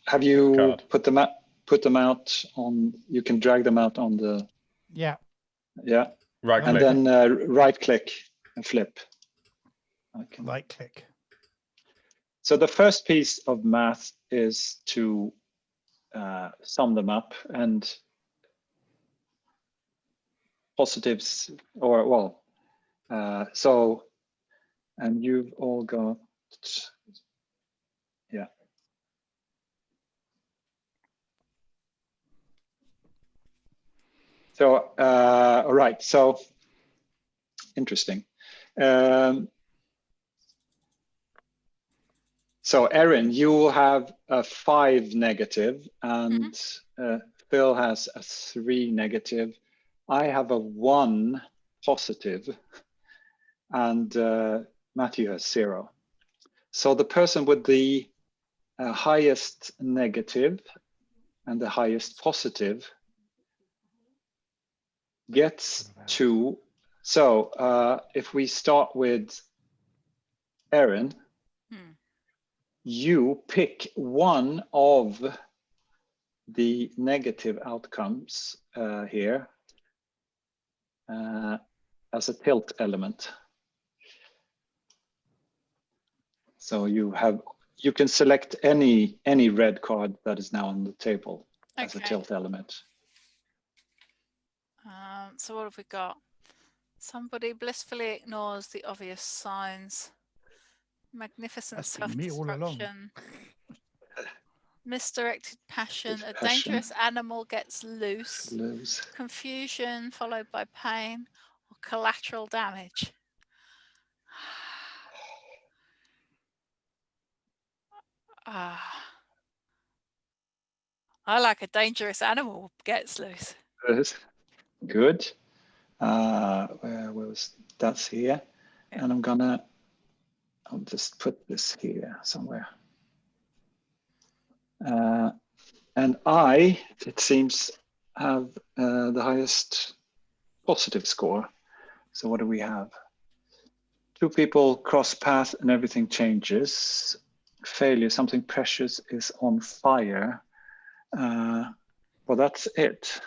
put them out. Put them out on. You can drag them out on the. Yeah. Right click. And then right click and flip. Okay. Right click. So the first piece of math is to sum them up, and positives, and you've all got, So, all right, so interesting. So Erin, you will have a 5 negative, and Phil has a 3 negative. I have a 1 positive, and Matthew has 0. So the person with the highest negative and the highest positive gets to. So if we start with Erin, you pick one of the negative outcomes here as a tilt element. So you can select any red card that is now on the table as a tilt element. So what have we got? Somebody blissfully ignores the obvious signs. Magnificent self-destruction. Misdirected passion. A dangerous animal gets loose. Confusion followed by pain or collateral damage. I like a dangerous animal gets loose. Good. Where was that's here, and I'll just put this here somewhere. And it seems, have the highest positive score. So what do we have? 2 people cross path and everything changes. Failure, something precious is on fire. Well, that's it.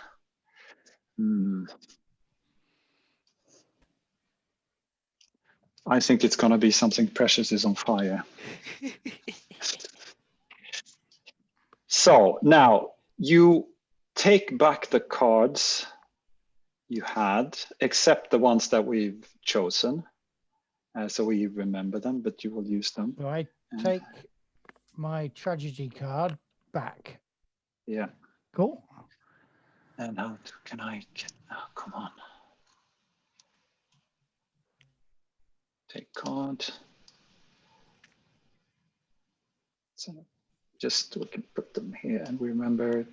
I think it's going to be something precious is on fire. So now you take back the cards you had, except the ones that we've chosen. So we remember them, but you will use them. So I take my tragedy card back. Yeah. Cool. And how can I get, oh, come on. Take card. So just we can put them here and remember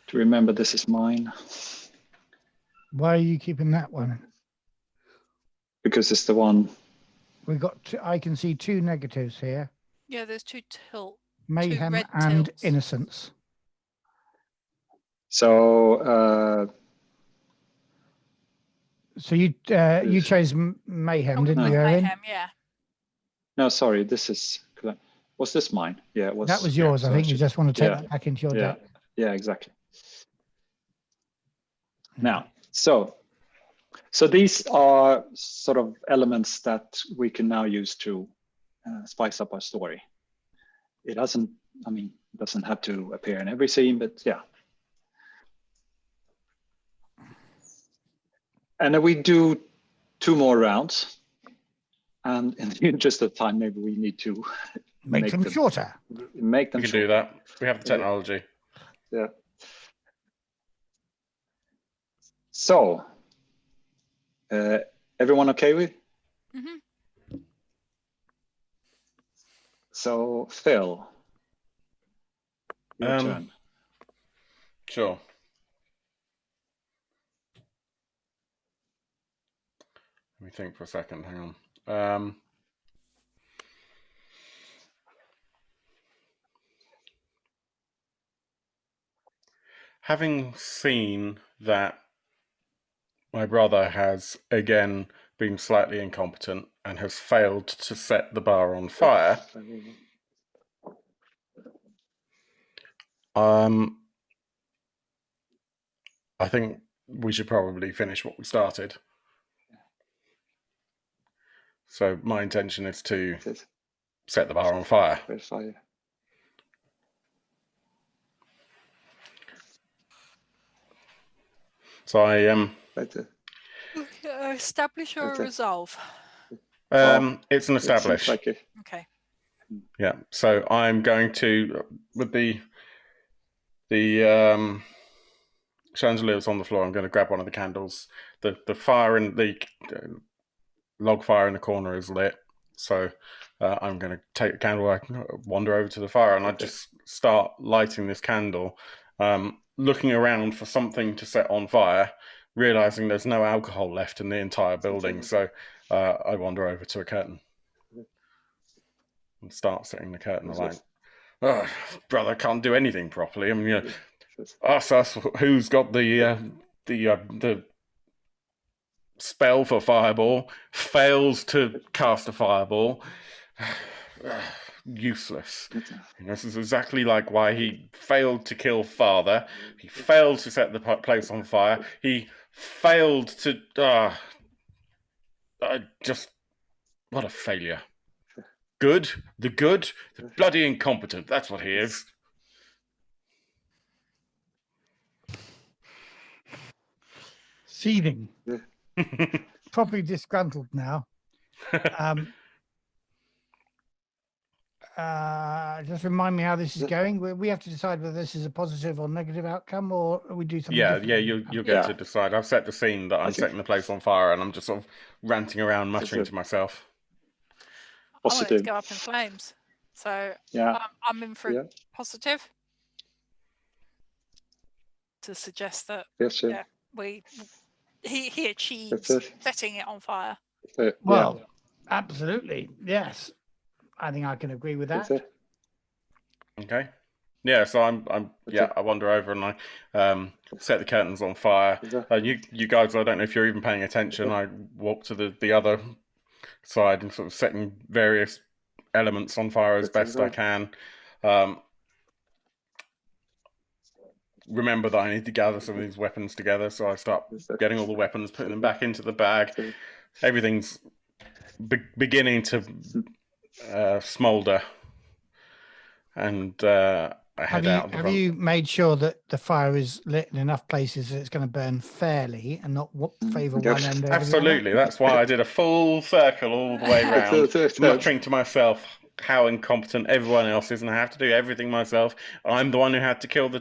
to remember this is mine. Why are you keeping that one? Because it's the one. We got. I can see 2 negatives here. Yeah, there's 2 tilt. Mayhem red and tilts. innocence. So so you chose mayhem, didn't you, Erin? Mayhem, yeah. no, sorry, this is, was this mine? Yeah, it was. That was yours. Yeah, I so think you just want to take that back into your deck. Yeah, exactly. Now, so these are sort of elements that we can now use to spice up our story. It doesn't, I mean, it doesn't have to appear in every scene, but yeah. And then we do 2 more rounds. And in the interest of time, maybe we need to make them shorter. Make them We can shorter. do that. We have the technology. Yeah. So, everyone okay with? Mm-hmm. So, Phil, your turn. Sure. Let me think for a second. Hang on. Having seen that my brother has again been slightly incompetent and has failed to set the bar on fire, I think we should probably finish what we started. So my intention is to set the bar on fire. So I establish or resolve? it's an establish. Okay. Yeah. So I'm going to, with the chandeliers on the floor, I'm going to grab one of the candles. The fire in the log fire in the corner is lit, so I'm going to take the candle, I wander over to the fire, and I just start lighting this candle, looking around for something to set on fire, realizing there's no alcohol left in the entire building. So I wander over to a curtain and start setting the curtain alight. Oh, brother can't do anything properly. I mean, you know, us, who's got the spell for fireball, fails to cast a fireball. Useless. And this is exactly like why he failed to kill father. He failed to set the place on fire. He failed to. What a failure. The bloody incompetent. That's what he is. Seething. Probably disgruntled now. Just remind me how this is going. We have to decide whether this is a positive or negative outcome, or we do something different. Yeah, you'll get to decide. I've set the scene that I'm setting the place on fire, and I'm just sort of ranting around, muttering to myself. I want it to go up in flames. So I'm in for positive. To suggest that he achieves setting it on fire. Well, absolutely, yes. I think I can agree with that. Okay. Yeah, so I wander over and I set the curtains on fire. You guys, I don't know if you're even paying attention. I walk to the other side and sort of setting various elements on fire as best I can. remember that I need to gather some of these weapons together. So I start getting all the weapons, putting them back into the bag. Everything's beginning to smolder, and I head out. Have you made sure that the fire is lit in enough places that it's going to burn fairly and not favour one end over Absolutely. the other? That's why I did a full circle all the way around, muttering to myself how incompetent everyone else is, and I have to do everything myself. I'm the one who had to kill the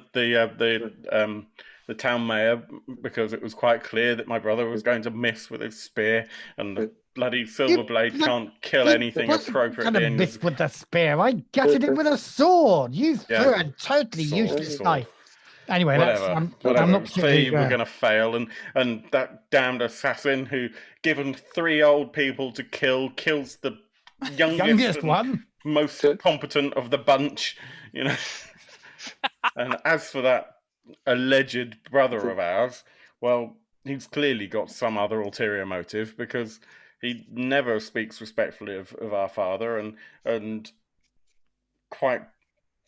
town mayor because it was quite clear that my brother was going to miss with his spear, and the bloody silver blade can't kill anything appropriately. Kind of miss with the spear. I gutted it with a sword. You threw a totally useless knife. Anyway, whatever. I'm not particularly. We're going to fail, and that damned assassin who, given 3 old people to kill, kills the youngest one, most competent of the bunch. You know. And as for that alleged brother of ours, well, he's clearly got some other ulterior motive, because he never speaks respectfully of our father, and quite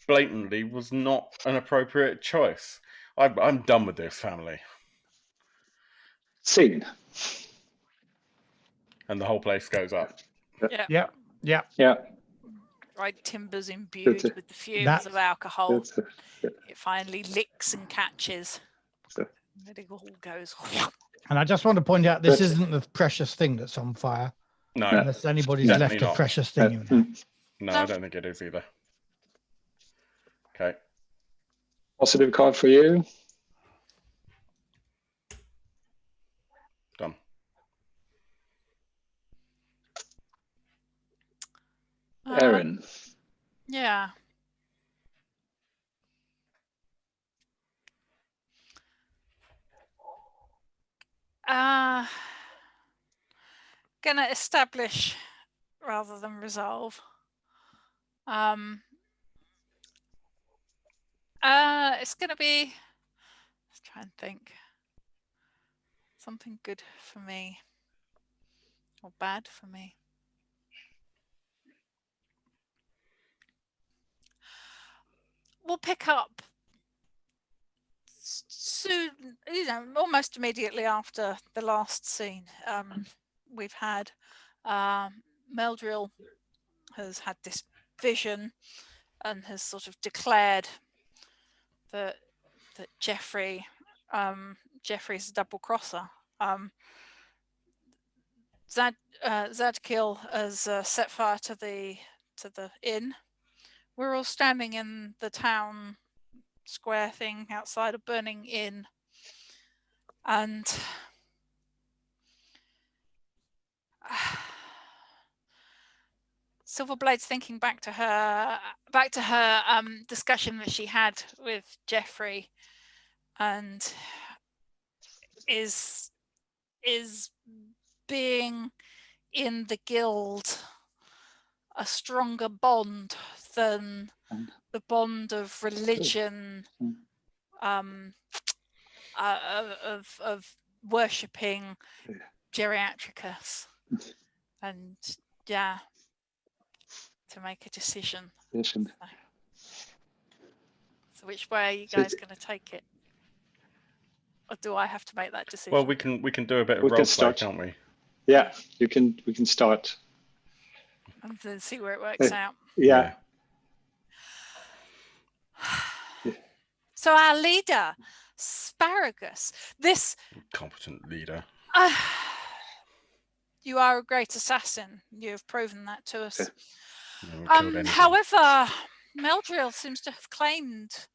blatantly was not an appropriate choice. I'm done with this family. Scene. And the whole place goes up. Yeah. Right, timbers imbued with the fumes of alcohol. It finally licks and catches. And it all goes. And I just want to point out, this isn't the precious thing that's on fire. No. Unless anybody's left a precious thing in there. No, I don't think it is either. Okay. Positive card for you. Done. Erin. Yeah. Gonna establish rather than resolve. It's gonna be, let's try and think. Something good for me or bad for me. We'll pick up soon, almost immediately after the last scene. We've had Meldrill has had this vision and has sort of declared that Jeffrey's a double crosser. Zadkiel has set fire to the inn. We're all standing in the town square thing outside a burning inn, and Silverblade's thinking back to her discussion that she had with Jeffrey, and is being in the guild a stronger bond than the bond of religion, of worshipping Geriatricus, and to make a decision. So which way are you guys going to take it? Or do I have to make that decision? Well, we can do a bit of role play, can't we? Yeah, we can start. And then see where it works out. Yeah. So our leader, Asparagus, this competent leader. You are a great assassin. You have proven that to us. However, Meldrill seems to have claimed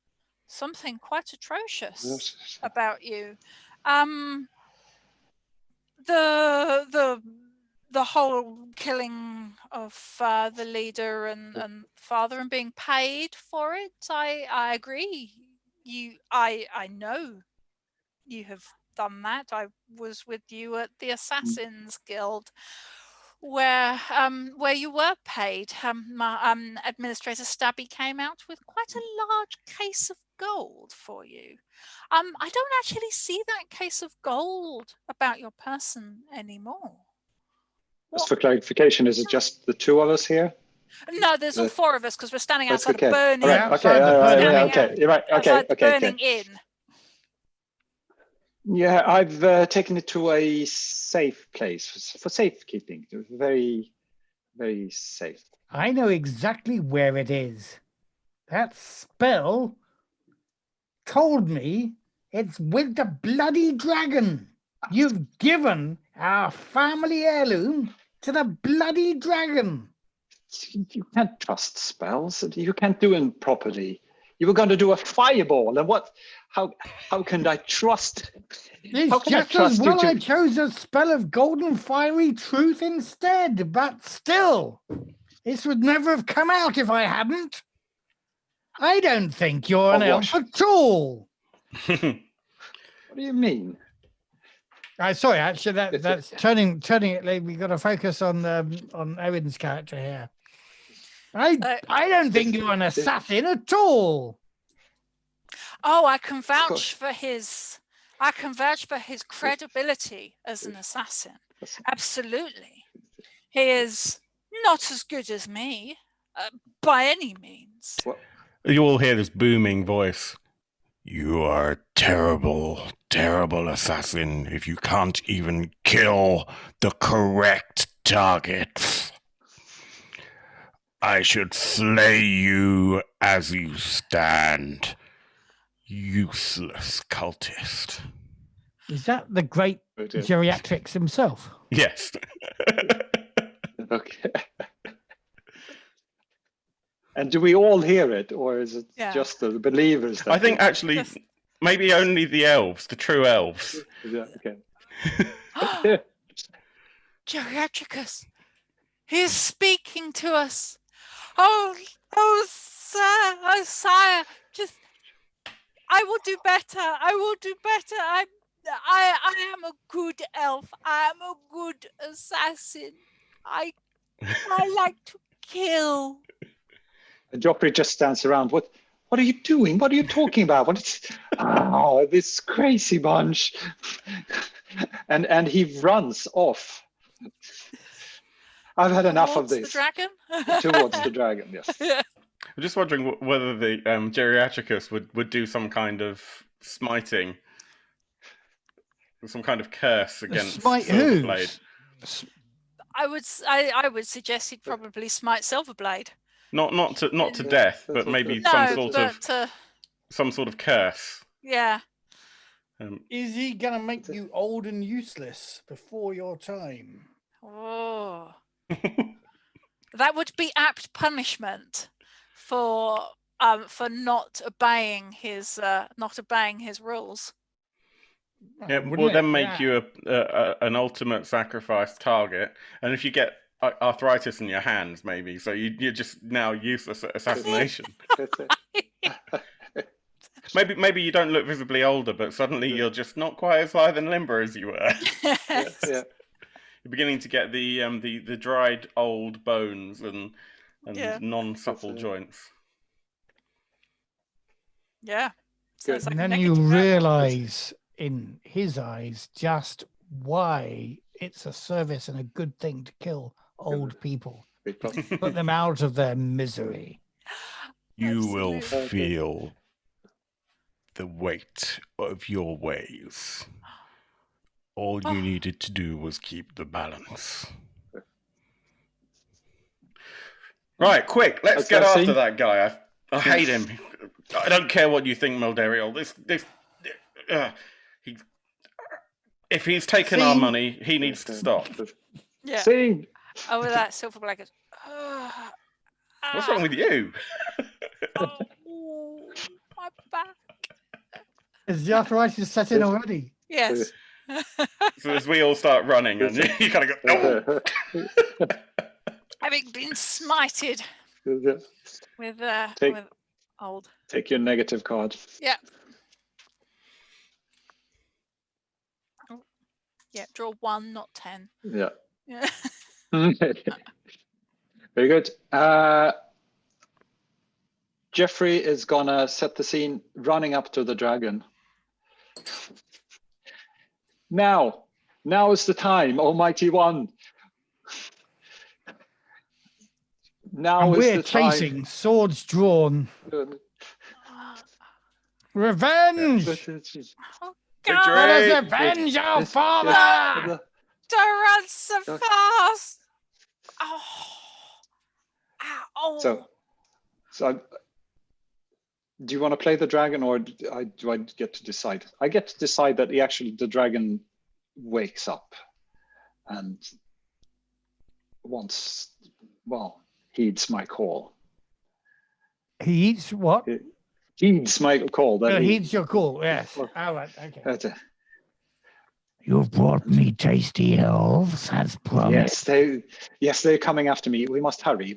something quite atrocious about you. The whole killing of the leader and father, and being paid for it. I agree. I know you have done that. I was with you at the Assassins Guild, where you were paid. Administrator Stabby came out with quite a large case of gold for you. I don't actually see that case of gold about your person anymore. Just for clarification, is it just the 2 of us here? No, there's all 4 of us, because we're standing outside the burning. Burning inn. Yeah, I've taken it to a safe place for safekeeping. Very, very safe. I know exactly where it is. That spell told me it's with the bloody dragon. You've given our family heirloom to the bloody dragon. You can't trust spells. You can't do them properly. You were going to do a fireball, and what? How can I trust? It's just as well I chose a spell of golden fiery truth instead, but still, this would never have come out if I hadn't. I don't think you're an elf at all. What do you mean? Sorry, actually, that's turning it. Like, we got to focus on Owen's character here. I don't think you're an assassin at all. Oh, I can vouch for his credibility as an assassin. Absolutely. He is not as good as me, by any means. What? You all hear this booming voice. You are a terrible, terrible assassin if you can't even kill the correct targets. I should slay you as you stand. Useless cultist. Is that the great geriatrics himself? Yes. Okay. And do we all hear it, or is it just the believers? I think actually maybe only the elves, the true elves. Yeah, okay. Geriatricus, he is speaking to us. Oh, sir, oh, sire, just, I will do better. I will do better. I am a good elf. I am a good assassin. I like to kill. And Joffrey just stands around. What are you doing? What are you talking about? This crazy bunch. And he runs off. I've had enough of this. The dragon? Towards the dragon, yes. I'm just wondering whether the Geriatricus would do some kind of smiting, some kind of curse against Silverblade. I would suggest he'd probably smite Silverblade. Not to death, but maybe some sort of curse. Yeah. Is he gonna make you old and useless before your time? Oh, that would be apt punishment for not obeying his rules. Yeah, will then make you an ultimate sacrifice target, and if you get arthritis in your hands, maybe, so you're just now useless at assassination. Maybe you don't look visibly older, but suddenly you're just not quite as lithe and limber as you were. Yeah. You're beginning to get the dried old bones and non-supple joints. Yeah. Good. And then you realise in his eyes just why it's a service and a good thing to kill old people. Put them out of their misery. You will feel the weight of your ways. All you needed to do was keep the balance. Right, quick, let's get after that guy. I hate him. I don't care what you think, Mildariel. If he's taken our money, he needs to stop. Yeah. See? Over that Silverblade goes, What's wrong with you? Oh, my back. Is the arthritis set in already? Yes. So as we all start running, and you kind of go, no! Having been smited with old. Take your negative card. Yeah. Yeah, draw 1, not 10. Yeah. Yeah. Very good. Jeffrey is gonna set the scene running up to the dragon. Now is the time, Almighty One. Now is the time. We're chasing, swords drawn. Revenge! Victory! Let us avenge our father! Don't run so fast! Oh. Ow. So do you want to play the dragon, or do I get to decide? I get to decide that the dragon wakes up and heeds my call. He eats what? Heeds my call. Heeds your call, yes. All right, okay. You've brought me tasty elves, as promised. Yes, they're coming after me. We must hurry.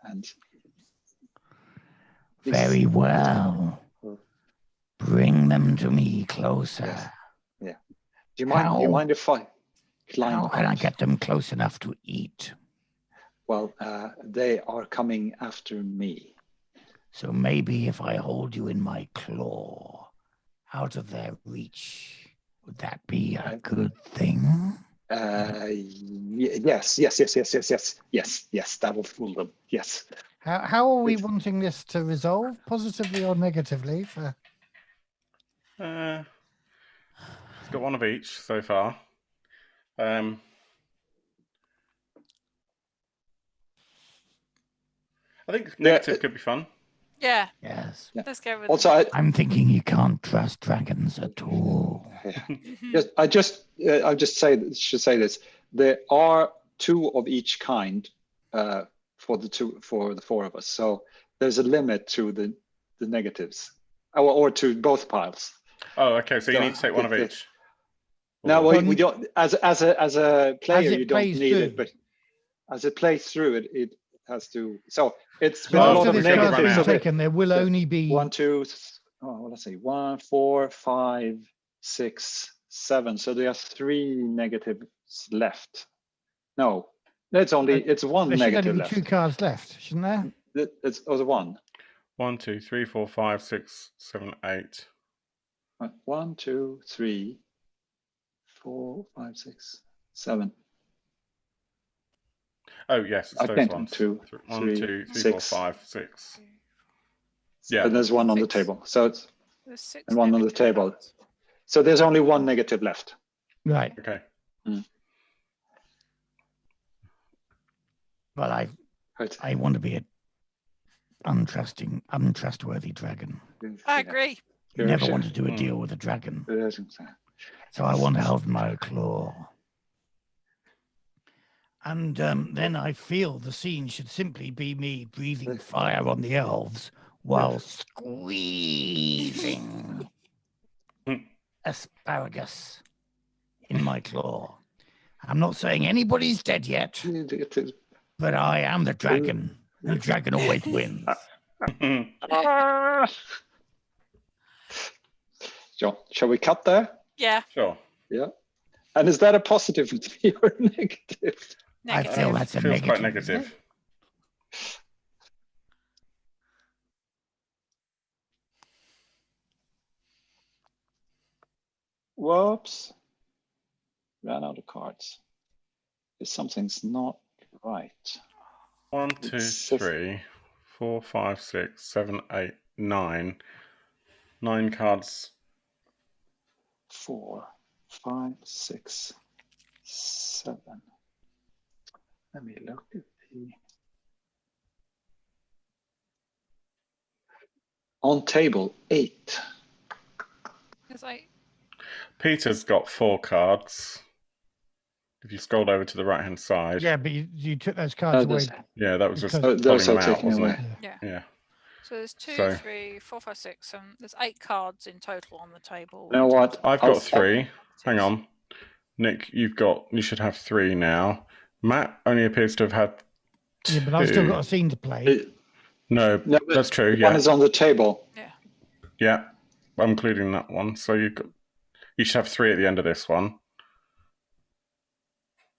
And very well. Bring them to me closer. Yes. Yeah. Do you mind if I climb? How can I get them close enough to eat? Well, they are coming after me. So maybe if I hold you in my claw, out of their reach, would that be a good thing? Yes. That will fool them. Yes. How are we wanting this to resolve, positively or negatively? It's got one of each so far. I think negative could be fun. Yeah. Yes. Let's go with also, I'm thinking you can't trust dragons at all. Yes, I should say this. There are 2 of each kind for the 4 of us. So there's a limit to the negatives, or to both piles. Oh, okay. So you need to take one of each. No, we don't. As a player, you don't need it, but as it plays through, it has to. So it's been a lot of negatives. So taken, there will only be 1, 2. Let's see, 1, 4, 5, 6, 7. So there are 3 negatives left. No, it's one negative left. 2 cards left, shouldn't there? It's the 1. 1, 2, 3, 4, 5, 6, 7, 8. 1, 2, 3, 4, 5, 6, 7. Oh yes, it's those ones. 2, 1, 2, 3, 4, 5, 6. Yeah. And there's 1 on the table. So it's 6 and 1 on the table. Cards. So there's only 1 negative left. Right. Okay. But I want to be an untrustworthy dragon. I agree. You never want to do a deal with a dragon. So I want to hold my claw. And then I feel the scene should simply be me breathing fire on the elves while squeezing asparagus in my claw. I'm not saying anybody's dead yet, but I am the dragon. The dragon always wins. Shall we cut there? Yeah. Sure. Yeah. And is that a positive or a negative? I feel that's a Feels negative. quite negative. Whoops. Ran out of cards. Something's not right. 1, 2, 3, 4, 5, 6, 7, 8, 9. 9 cards. 4, 5, 6, 7. Let me look at on table 8. It's like Peter's got 4 cards. If you scrolled over to the right-hand side. Yeah, but you took those cards away. Yeah, that was just those pulling are them out, taken wasn't away. it? Yeah. So there's 2, So- 3, 4, 5, 6, 7. There's 8 cards in total on the table. You know what? I've got 3. Hang on. Nick, you should have 3 now. Matt only appears to have had 2. Yeah, but I've still got a scene to play. No, that's true. One is on the table. Yeah, I'm including that one. So you should have 3 at the end of this one.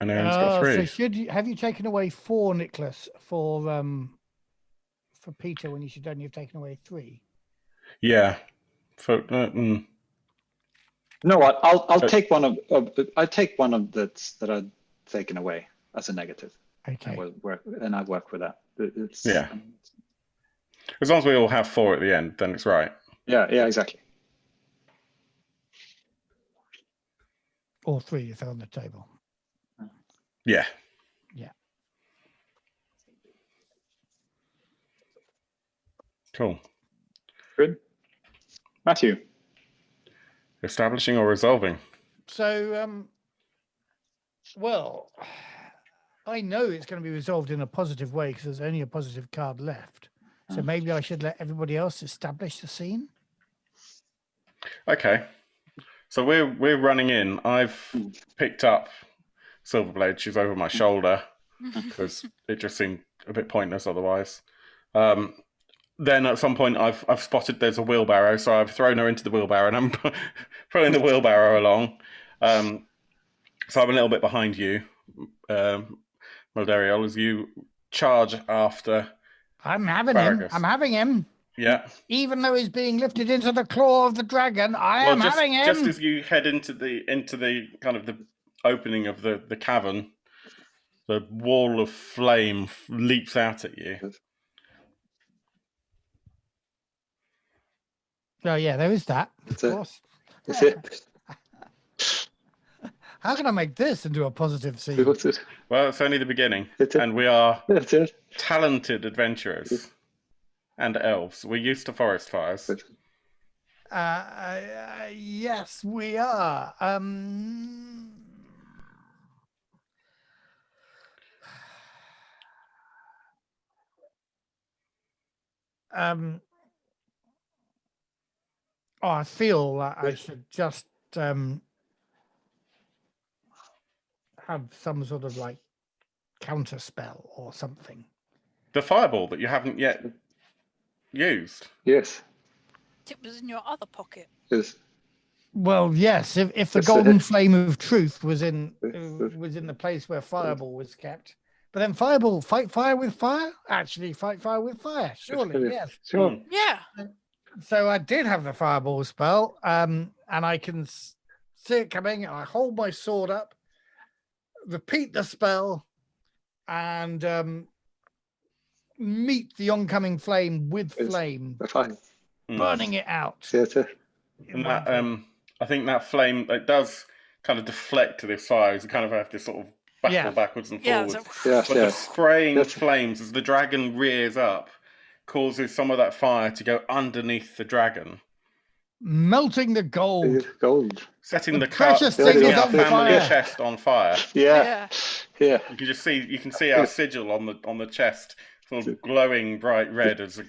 And Aaron's got 3. So have you taken away 4, Niclas, for Peter when you should only have taken away 3? Yeah. You know what? I'll take one of that I've taken away as a negative. Okay. And I work with that. Yeah. As long as we all have 4 at the end, then it's right. Yeah, exactly. All three if they're on the table. Yeah. Yeah. Cool. Good. Matthew. Establishing or resolving? So, well, I know it's going to be resolved in a positive way because there's only a positive card left. So maybe I should let everybody else establish the scene. Okay. So we're running in. I've picked up Silverblade. She's over my shoulder because it just seemed a bit pointless otherwise. Then at some point I've spotted there's a wheelbarrow, so I've thrown her into the wheelbarrow and I'm pulling the wheelbarrow along. So I'm a little bit behind you, Malderiol, as you charge after. I'm having Asparagus. him. I'm having him. Yeah. Even though he's being lifted into the claw of the dragon, I am having him. Just as you head into the kind of the opening of the cavern, the wall of flame leaps out at you. Oh yeah, there is that. Of course. That's it. How can I make this into a positive scene? Well, it's only the beginning, and we are talented adventurers and elves. We're used to forest fires. Yes, we are. I feel that I should just have some sort of like counter spell or something. The fireball that you haven't yet used. Yes. It was in your other pocket. Yes. Well, yes. If the golden flame of truth was in the place where fireball was kept, but then fireball fight fire with fire. Actually, fight fire with fire. Surely, yes. Sure. Yeah. So I did have the fireball spell, and I can see it coming. I hold my sword up, repeat the spell, and meet the oncoming flame with flame, burning it out. And that, I think that flame, it does kind of deflect to this fire. You kind of have to sort of battle backwards and forwards. But the spraying of flames as the dragon rears up causes some of that fire to go underneath the dragon, melting the gold, setting the precious thing is on family fire. chest on fire. Yeah. You can see our sigil on the chest, sort of glowing bright red as.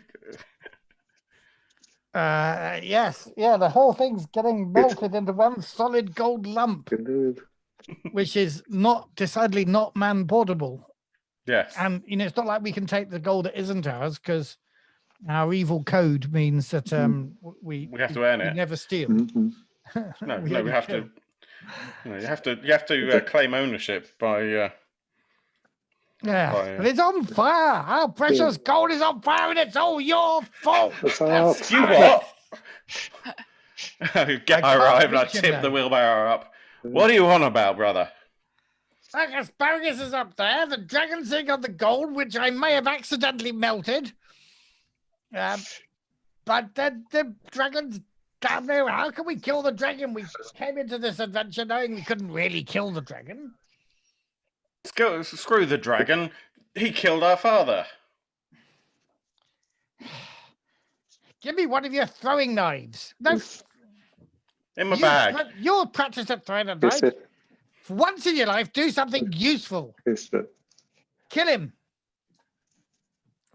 Yes, the whole thing's getting melted into one solid gold lump, which is decidedly not man portable. Yes, and it's not like we can take the gold that isn't ours because our evil code means that we have to earn it. We never steal. No, we have to. You have to claim ownership by. But it's on fire. Our precious gold is on fire, and it's all your fault. You what? I arrive and I tip the wheelbarrow up. What are you on about, brother? Like asparagus is up there. The dragon's sitting on the gold, which I may have accidentally melted. But the dragon's down there. How can we kill the dragon? We came into this adventure knowing we couldn't really kill the dragon. Screw the dragon. He killed our father. Give me one of your throwing knives. No. In my bag. You're practiced at throwing a knife. For once in your life, do something useful. Kill him.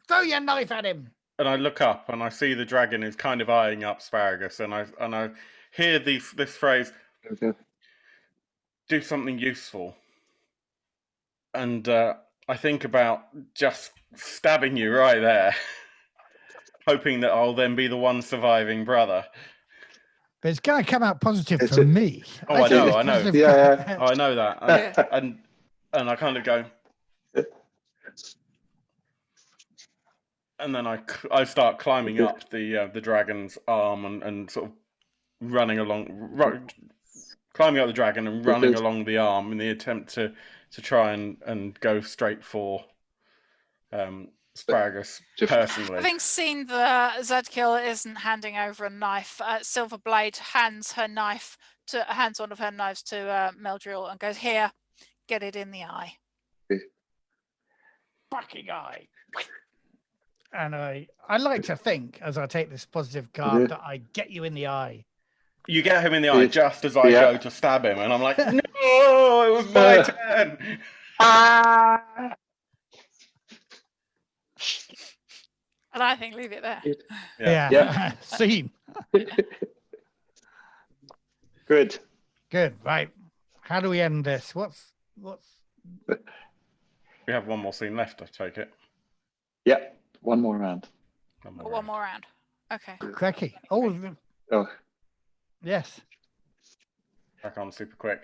Throw your knife at him. And I look up and I see the dragon is kind of eyeing up Asparagus, and I hear this phrase, do something useful. And I think about just stabbing you right there, hoping that I'll then be the one surviving brother. But it's going to come out positive for me. Oh, I know. Yeah. I know that. And I kind of go... And then I start climbing up the dragon's arm and sort of running along... climbing up the dragon and running along the arm in the attempt to try and go straight for asparagus personally. Having seen the Zadkiel isn't handing over a knife, Silverblade hands one of her knives to Meldriel and goes, "Here, get it in the eye." Fucking eye. And I like to think, as I take this positive card, that I get you in the eye. You get him in the eye just as I go to stab him, and I'm like, no, it was my turn. And I think leave it there. Yeah. Scene. Good. Right. How do we end this? What's? We have one more scene left, I take it. Yeah, one more round. One more round. Okay. Cracky. Oh. Yes. Back on super quick.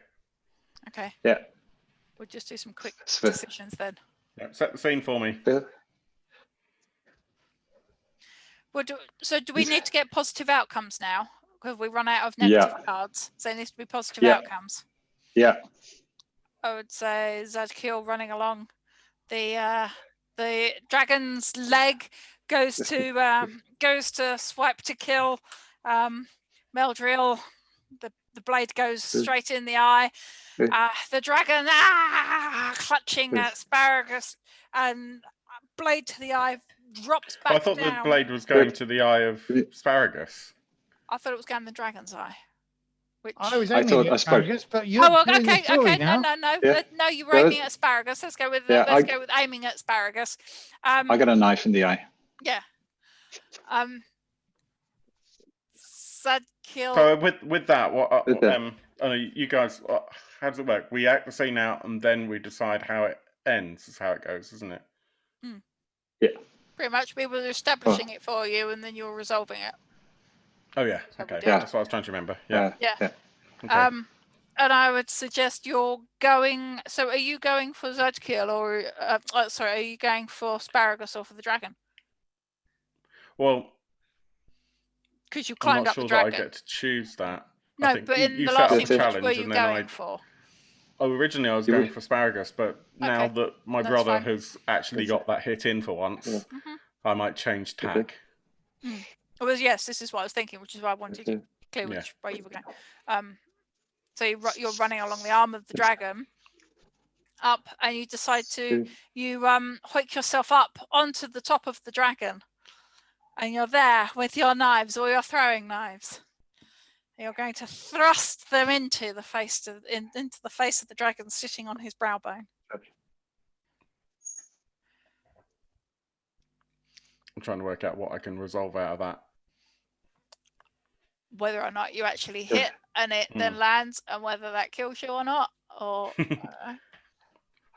Okay. Yeah. We'll just do some quick decisions then. Yeah, set the scene for me. Well, do we need to get positive outcomes now? Because we run out of negative cards. So there needs to be positive outcomes. Yeah. I would say Zadkiel running along. The dragon's leg goes to swipe to kill. Meldriel, the blade goes straight in the eye. The dragon clutching asparagus and blade to the eye drops back down. I thought the blade was going to the eye of asparagus. I thought it was going to the dragon's eye. Which I was aiming at asparagus, but you're okay. now. No. Yeah. No, you were aiming at asparagus. Let's go with aiming at asparagus. I got a knife in the eye. Yeah. Zadkiel. So with that, what? You guys, how does it work? We act the scene out, and then we decide how it ends. Is how it goes, isn't it? Yeah. Pretty much, we were establishing it for you, and then you're resolving it. Oh yeah. Okay. That's what I was trying to remember. Yeah. Okay. And I would suggest you're going. So, are you going for Zadkiel, or are you going for asparagus or for the dragon? Well, because you climbed up the dragon. I'm not sure that I get to choose that. No, but in the last image, which were you going for? Oh, originally I was going for asparagus, but now that my brother has actually got that hit in for once, I might change tack. Well, yes, this is what I was thinking, which is why I wanted to clear which way you were going. So you're running along the arm of the dragon up, and you decide to hoik yourself up onto the top of the dragon, and you're there with your knives or your throwing knives. You're going to thrust them into the face of the dragon sitting on his brow bone. I'm trying to work out what I can resolve out of that. Whether or not you actually hit and it then lands, and whether that kills you or not. Or well,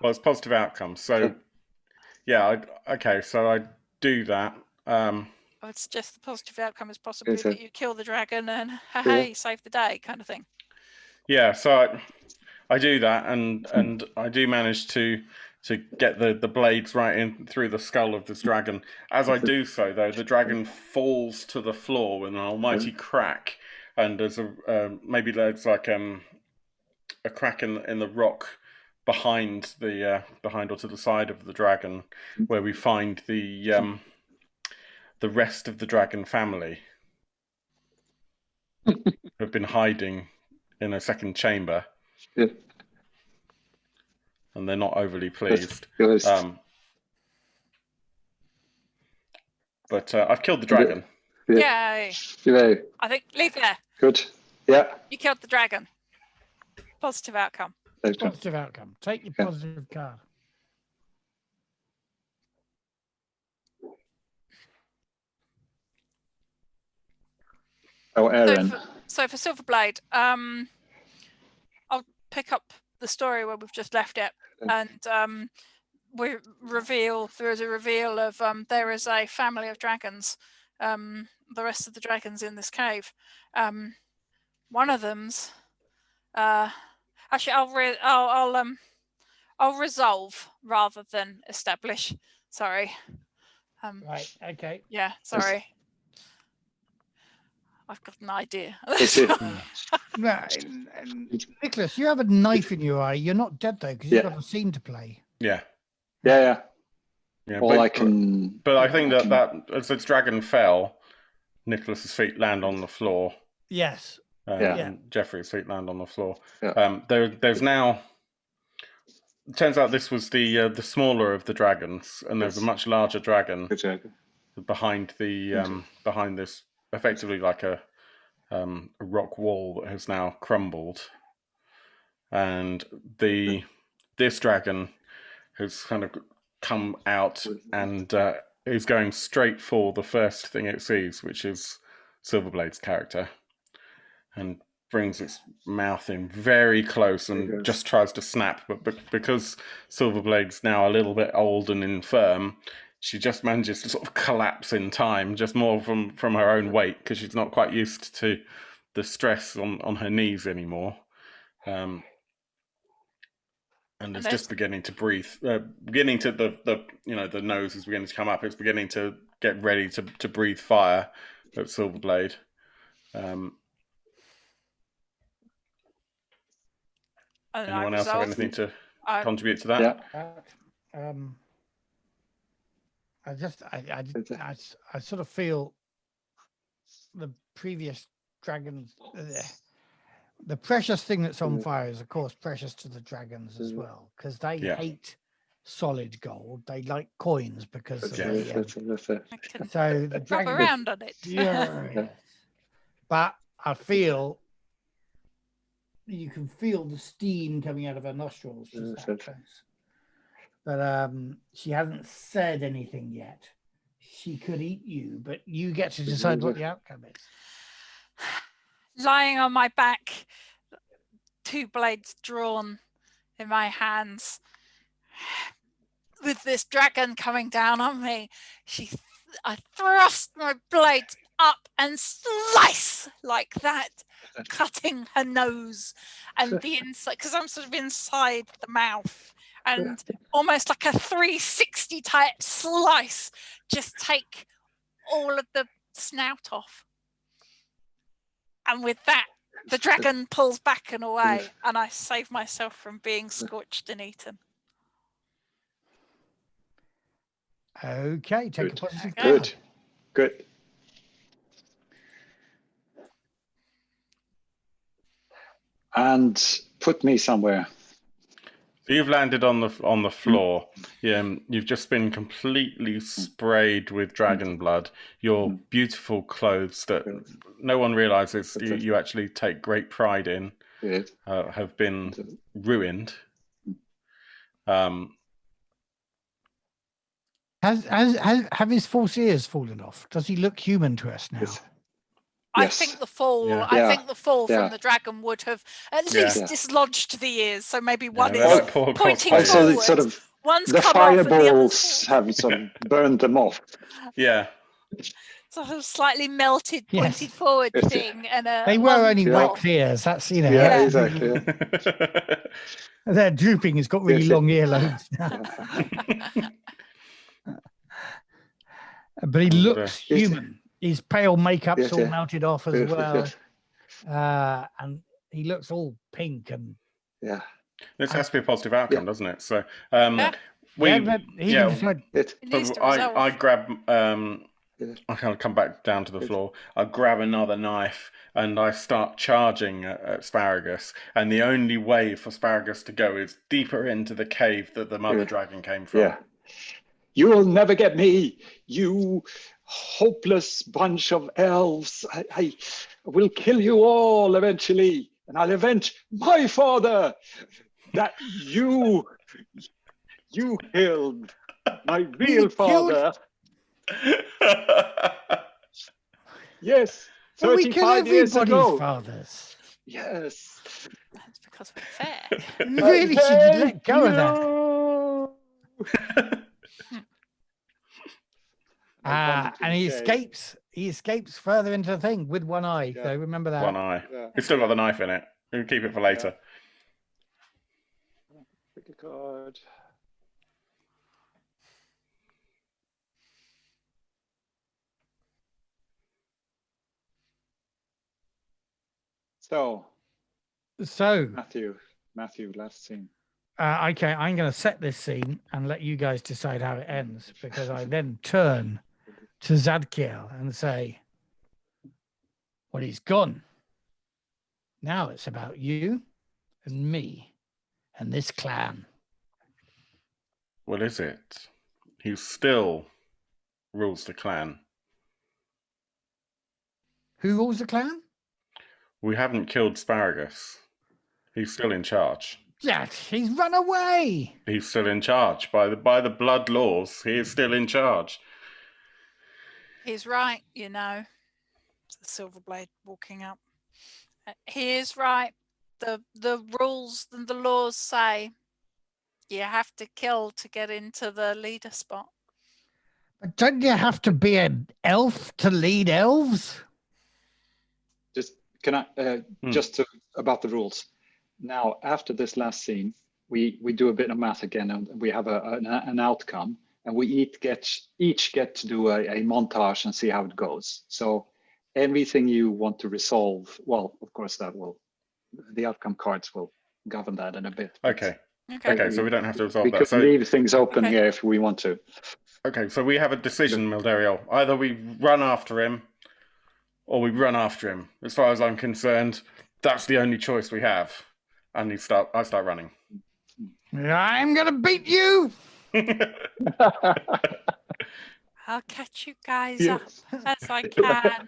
it's positive outcomes. So so I do that. I would suggest the positive outcome is possibly that you kill the dragon and hey, save the day, kind of thing. Yeah, so I do that, and I do manage to get the blades right in through the skull of this dragon. As I do so, though, the dragon falls to the floor with an almighty crack, and there's maybe there's like a crack in the rock behind or to the side of the dragon, where we find the rest of the dragon family have been hiding in a second chamber. Yeah. And they're not overly pleased. But I've killed the dragon. Yay! I think leave it there. Good. Yeah. You killed the dragon. Positive outcome. Positive outcome. Take your positive card. Oh, Aaron. So for Silverblade, I'll pick up the story where we've just left it, and there is a reveal of there is a family of dragons. The rest of the dragons in this cave. One of them's actually I'll resolve rather than establish. Sorry. Right. Okay. Yeah. Sorry. I've got an idea. Niclas, you have a knife in your eye. You're not dead though, because you've got a scene to play. Yeah. Yeah. Yeah, All I can. But I think that as the dragon fell, Niclas's feet land on the floor. Yes. And Jeffrey's feet land on the floor. Yeah. There's now. It turns out this was the smaller of the dragons, and there's a much larger dragon behind behind this, effectively like a rock wall that has now crumbled, and this dragon has kind of come out and is going straight for the first thing it sees, which is Silverblade's character, and brings its mouth in very close and just tries to snap. But because Silverblade's now a little bit old and infirm, she just manages to sort of collapse in time, just more from her own weight, because she's not quite used to the stress on her knees anymore. And it's just beginning to breathe, beginning to the nose is beginning to come up. It's beginning to get ready to breathe fire at Silverblade. Anyone else have anything to contribute to that? Yeah. I sort of feel the previous dragons. The precious thing that's on fire is, of course, precious to the dragons as well, because they hate solid gold. They like coins because of the, so the dragon around on it. Yeah. But I feel you can feel the steam coming out of her nostrils. She's that close. But she hasn't said anything yet. She could eat you, but you get to decide what the outcome is. Lying on my back, 2 blades drawn in my hands, with this dragon coming down on me, I thrust my blades up and slice like that, cutting her nose and the inside, because I'm sort of inside the mouth, and almost like a 360 type slice, just take all of the snout off. And with that, the dragon pulls back and away, and I save myself from being scorched and eaten. Okay, take a positive. Good. And put me somewhere. You've landed on the floor. You've just been completely sprayed with dragon blood. Your beautiful clothes that no one realizes you actually take great pride in have been ruined. Have his false ears fallen off? Does he look human to us now? I think the fall. I think the fall from the dragon would have at least dislodged the ears. So maybe one is pointing forward. Sort of one's the come fireballs have sort of burned them off. Yeah. Sort of slightly melted, pointed forward thing, and they were only wax ears. That's Yeah, exactly. They're drooping. It's got really long earlobes now. But he looks human. His pale makeup's all melted off as well, and he looks all pink and. This has to be a positive outcome, doesn't it? So I grab. I kind of come back down to the floor. I grab another knife and I start charging at Asparagus. And the only way for Asparagus to go is deeper into the cave that the mother dragon came from. Yeah. You'll never get me, you hopeless bunch of elves. I will kill you all eventually, and I'll avenge my father that you killed, my real father. Yes, 35 years ago. Fathers. Yes. That's because we're fair. You really should let go of that. And he escapes. He escapes further into the thing with one eye. So remember that. One eye. It's still got the knife in it. We can keep it for later. Pick a card. So So Matthew, last scene. Okay, I'm going to set this scene and let you guys decide how it ends, because I then turn to Zadkiel and say, well, he's gone. Now it's about you and me and this clan. What is it? He still rules the clan. Who rules the clan? We haven't killed Sparagus. He's still in charge. Jack, he's run away. He's still in charge. By the blood laws, he is still in charge. He's right, you know. It's the Silverblade walking up. He is right. The rules and the laws say you have to kill to get into the leader spot. But don't you have to be an elf to lead elves? Just can I about the rules. Now, after this last scene, we do a bit of math again, and we have an outcome, and we each get to do a montage and see how it goes. So everything you want to resolve, well, of course, the outcome cards will govern that in a bit. Okay, so we don't have to resolve we that. We could so, leave things open here if we want to. Okay, so we have a decision, Milderio. Either we run after him, or we run after him. As far as I'm concerned, that's the only choice we have. And I start running. I'm going to beat you. I'll catch you guys up as I can.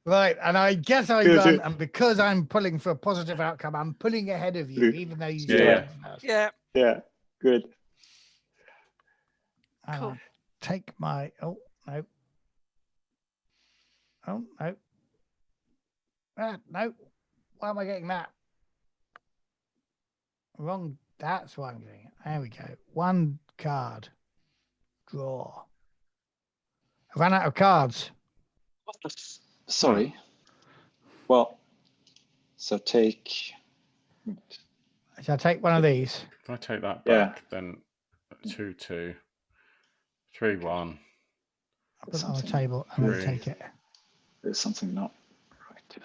Right, and I guess I run, and because I'm pulling for a positive outcome, I'm pulling ahead of you, even though you started first. Yeah, good. Cool. I'll take my... Oh, no. Oh, no. No. Why am I getting that? Wrong. That's why I'm getting it. There we go. One card. Draw. I ran out of cards. Sorry. Well, so take... Shall I take one of these? If I take that back, then 2-2, 3-1. I'll put it on the table and then take it. There's something not right.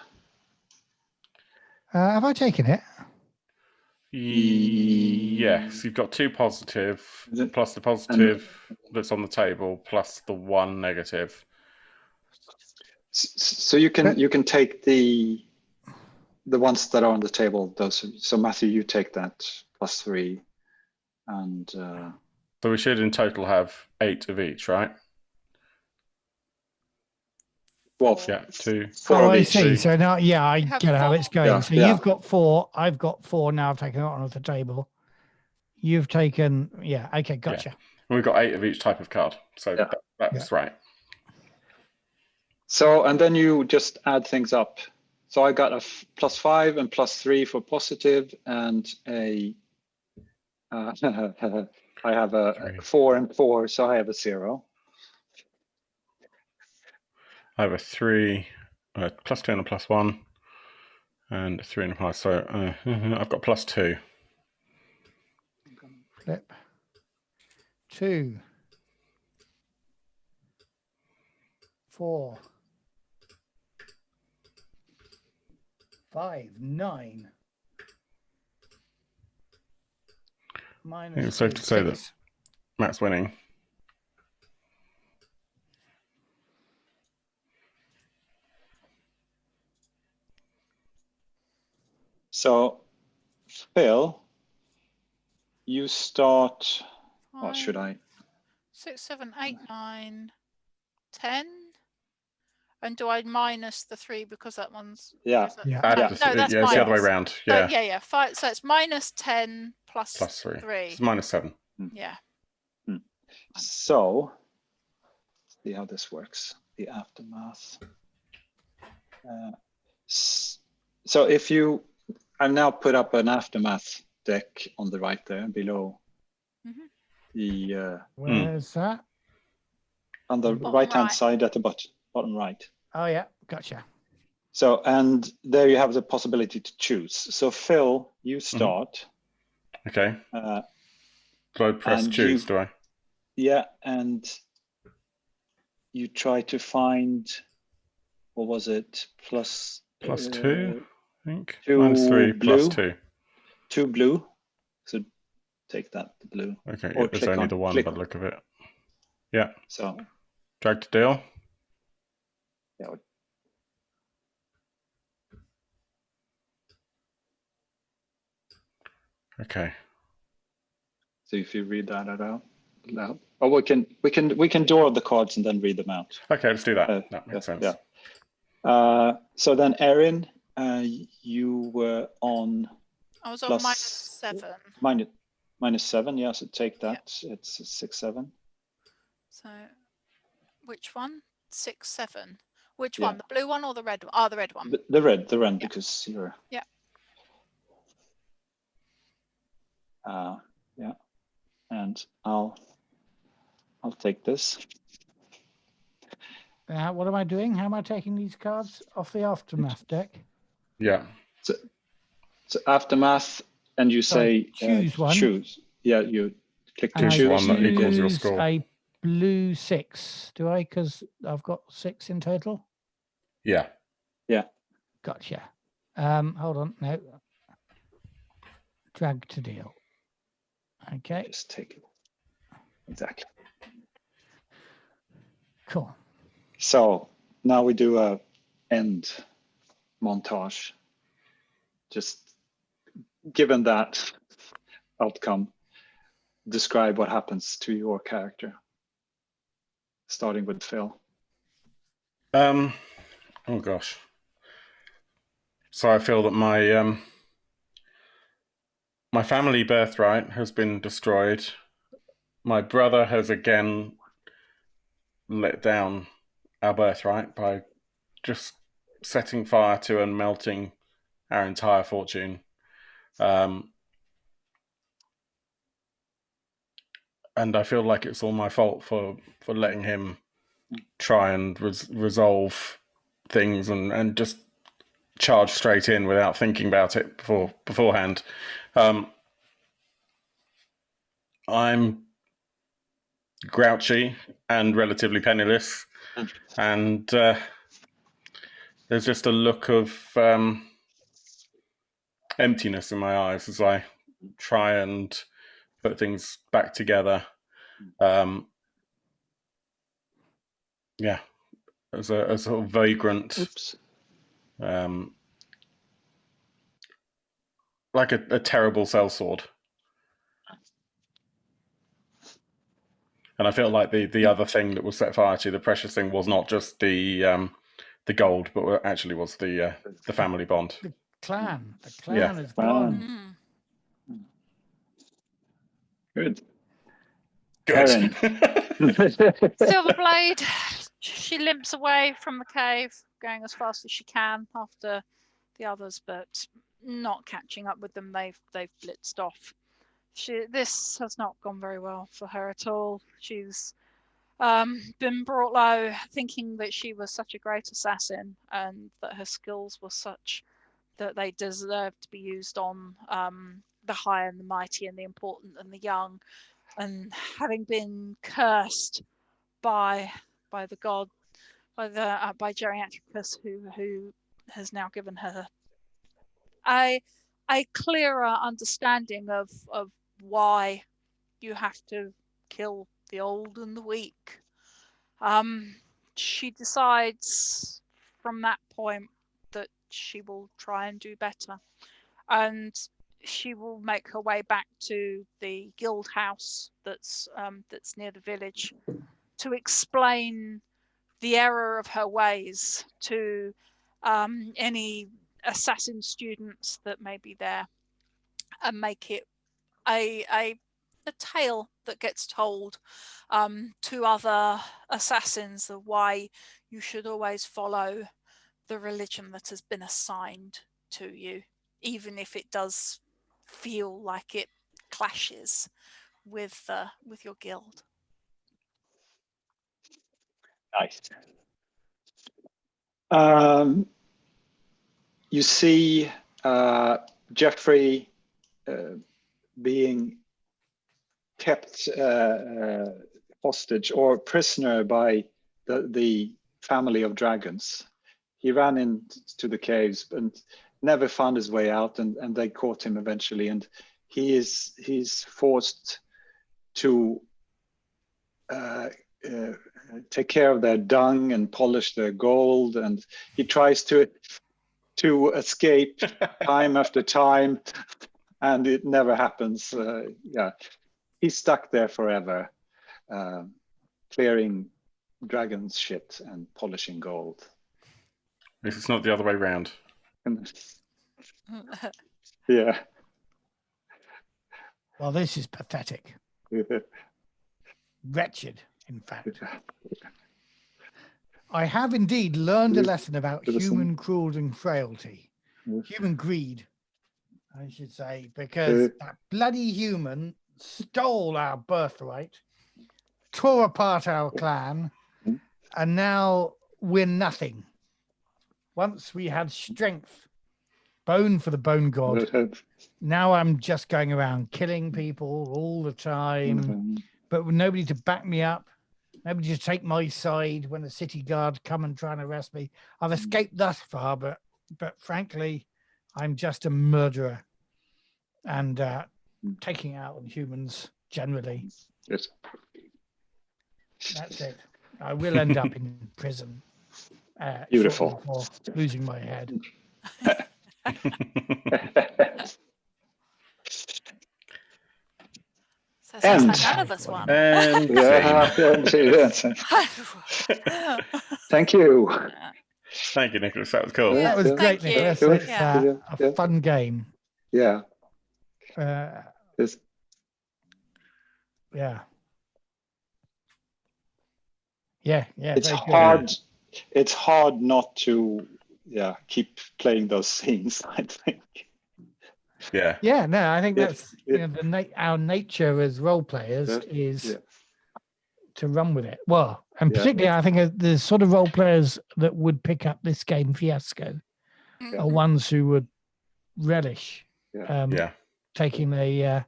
Have I taken it? Yes, you've got 2 positive, plus the positive that's on the table, plus the 1 negative. So you can take the ones that are on the table. Those. So Matthew, you take that +3, and so we should in total have 8 of each, right? Well, 2. 4 of I each. see. So now, I get how it's going. Yeah, so you've got 4. I've got 4 now. I've taken it on off the table. You've taken, okay, gotcha. Yeah. We've got 8 of each type of card. So that's right. So, and then you just add things up. So I got a +5 and +3 for positive, and I have a 4 and 4, so I have a 0. I have a 3, +2 and a +1, and a 3.5. So I've got +2. Flip. 2. 4. 5. 9. Minus It's safe to say that Matt's winning. So, Phil, you start. What should I? 6, 7, 8, 9, 10. And do I minus the 3 because that one's... Yeah. No, that's it's the other way around. Yeah. So, 5. So it's minus 10 plus 3. It's -7. Yeah. So, let's see how this works. The aftermath. So if you, I've now put up an aftermath deck on the right there below the. Where's that? On the right-hand side at the bottom right. Oh yeah, gotcha. So, and there you have the possibility to choose. So Phil, you start. Okay. Do I press choose, do I? Yeah, and you try to find, what was it? +2, I think. 2 -3 blue, +2. 2 blue. take that, the blue. Okay, Or there's only the one by the look of it. Yeah. So Drag to deal. Yeah. Okay. So if you read that out loud, or we can draw the cards and then read them out. Okay, let's do that. That makes sense. Yeah. So then, Erin, you were on. I was on -7. -7. Yeah. So take that. Yep. It's 6-7. So, which one? 6-7. Which one? The blue one or the red one? Oh, the red one. The red, because you're. Yeah. Yeah. And I'll take this. What am I doing? How am I taking these cards off the Aftermath deck? Yeah. So Aftermath, and you say choose one. Choose. Yeah, you click to choose one that equals your score. A blue 6. Do I? Because I've got 6 in total. Yeah. Yeah. Gotcha. Hold on. No. Drag to deal. Okay. Just take it. Exactly. Cool. So now we do a end montage. Just given that outcome, describe what happens to your character. Starting with Phil. Oh gosh. So I feel that my my family birthright has been destroyed. My brother has again let down our birthright by just setting fire to and melting our entire fortune. And I feel like it's all my fault for letting him try and resolve things and just charge straight in without thinking about it beforehand. I'm grouchy and relatively penniless, and there's just a look of emptiness in my eyes as I try and put things back together. Yeah, as a sort of vagrant, like a terrible sellsword. And I feel like the other thing that was set fire to, the precious thing, was not just the gold, but actually was the family bond. The clan. The clan is gone. Good. Silverblade, she limps away from the cave, going as fast as she can after the others, but not catching up with them. They've blitzed off. This has not gone very well for her at all. She's been brought low, thinking that she was such a great assassin and that her skills were such that they deserved to be used on the high and the mighty and the important and the young. And having been cursed by the god, by Geriatricus, who has now given her a clearer understanding of why you have to kill the old and the weak. She decides from that point that she will try and do better, and she will make her way back to the guild house that's near the village to explain the error of her ways to any assassin students that may be there, and make it a tale that gets told to other assassins of why you should always follow the religion that has been assigned to you, even if it does feel like it clashes with your guild. Nice. You see Jeffrey being kept hostage or prisoner by the family of dragons. He ran into the caves and never found his way out, and they caught him eventually. And he's forced to take care of their dung and polish their gold, and he tries to escape time after time, and it never happens. He's stuck there forever, clearing dragons' shit and polishing gold. If it's not the other way around. Yeah. Well, this is pathetic. Wretched, in fact. I have indeed learned a lesson about human cruelty and frailty. Human greed, I should say, because that bloody human stole our birthright, tore apart our clan, and now we're nothing. Once we had strength, bone for the bone god. Now I'm just going around killing people all the time, but with nobody to back me up, nobody to take my side when the city guard come and try and arrest me. I've escaped thus far, but frankly, I'm just a murderer and taking out on humans generally. Yes. That's it. I will end up in prison. Beautiful. For losing my head. So it sounds like none of us won. And Thank you. Thank you, Niclas. That was cool. That was great, Thank you. Niclas. It's Yeah. a fun game. Yeah. Yeah. Yeah. It's very good. hard. It's hard not to keep playing those scenes, I think. Yeah. Yeah, no, I think that's our nature as role players is to run with it. Well, and particularly I think the sort of role players that would pick up this game Fiasco are ones who would relish taking the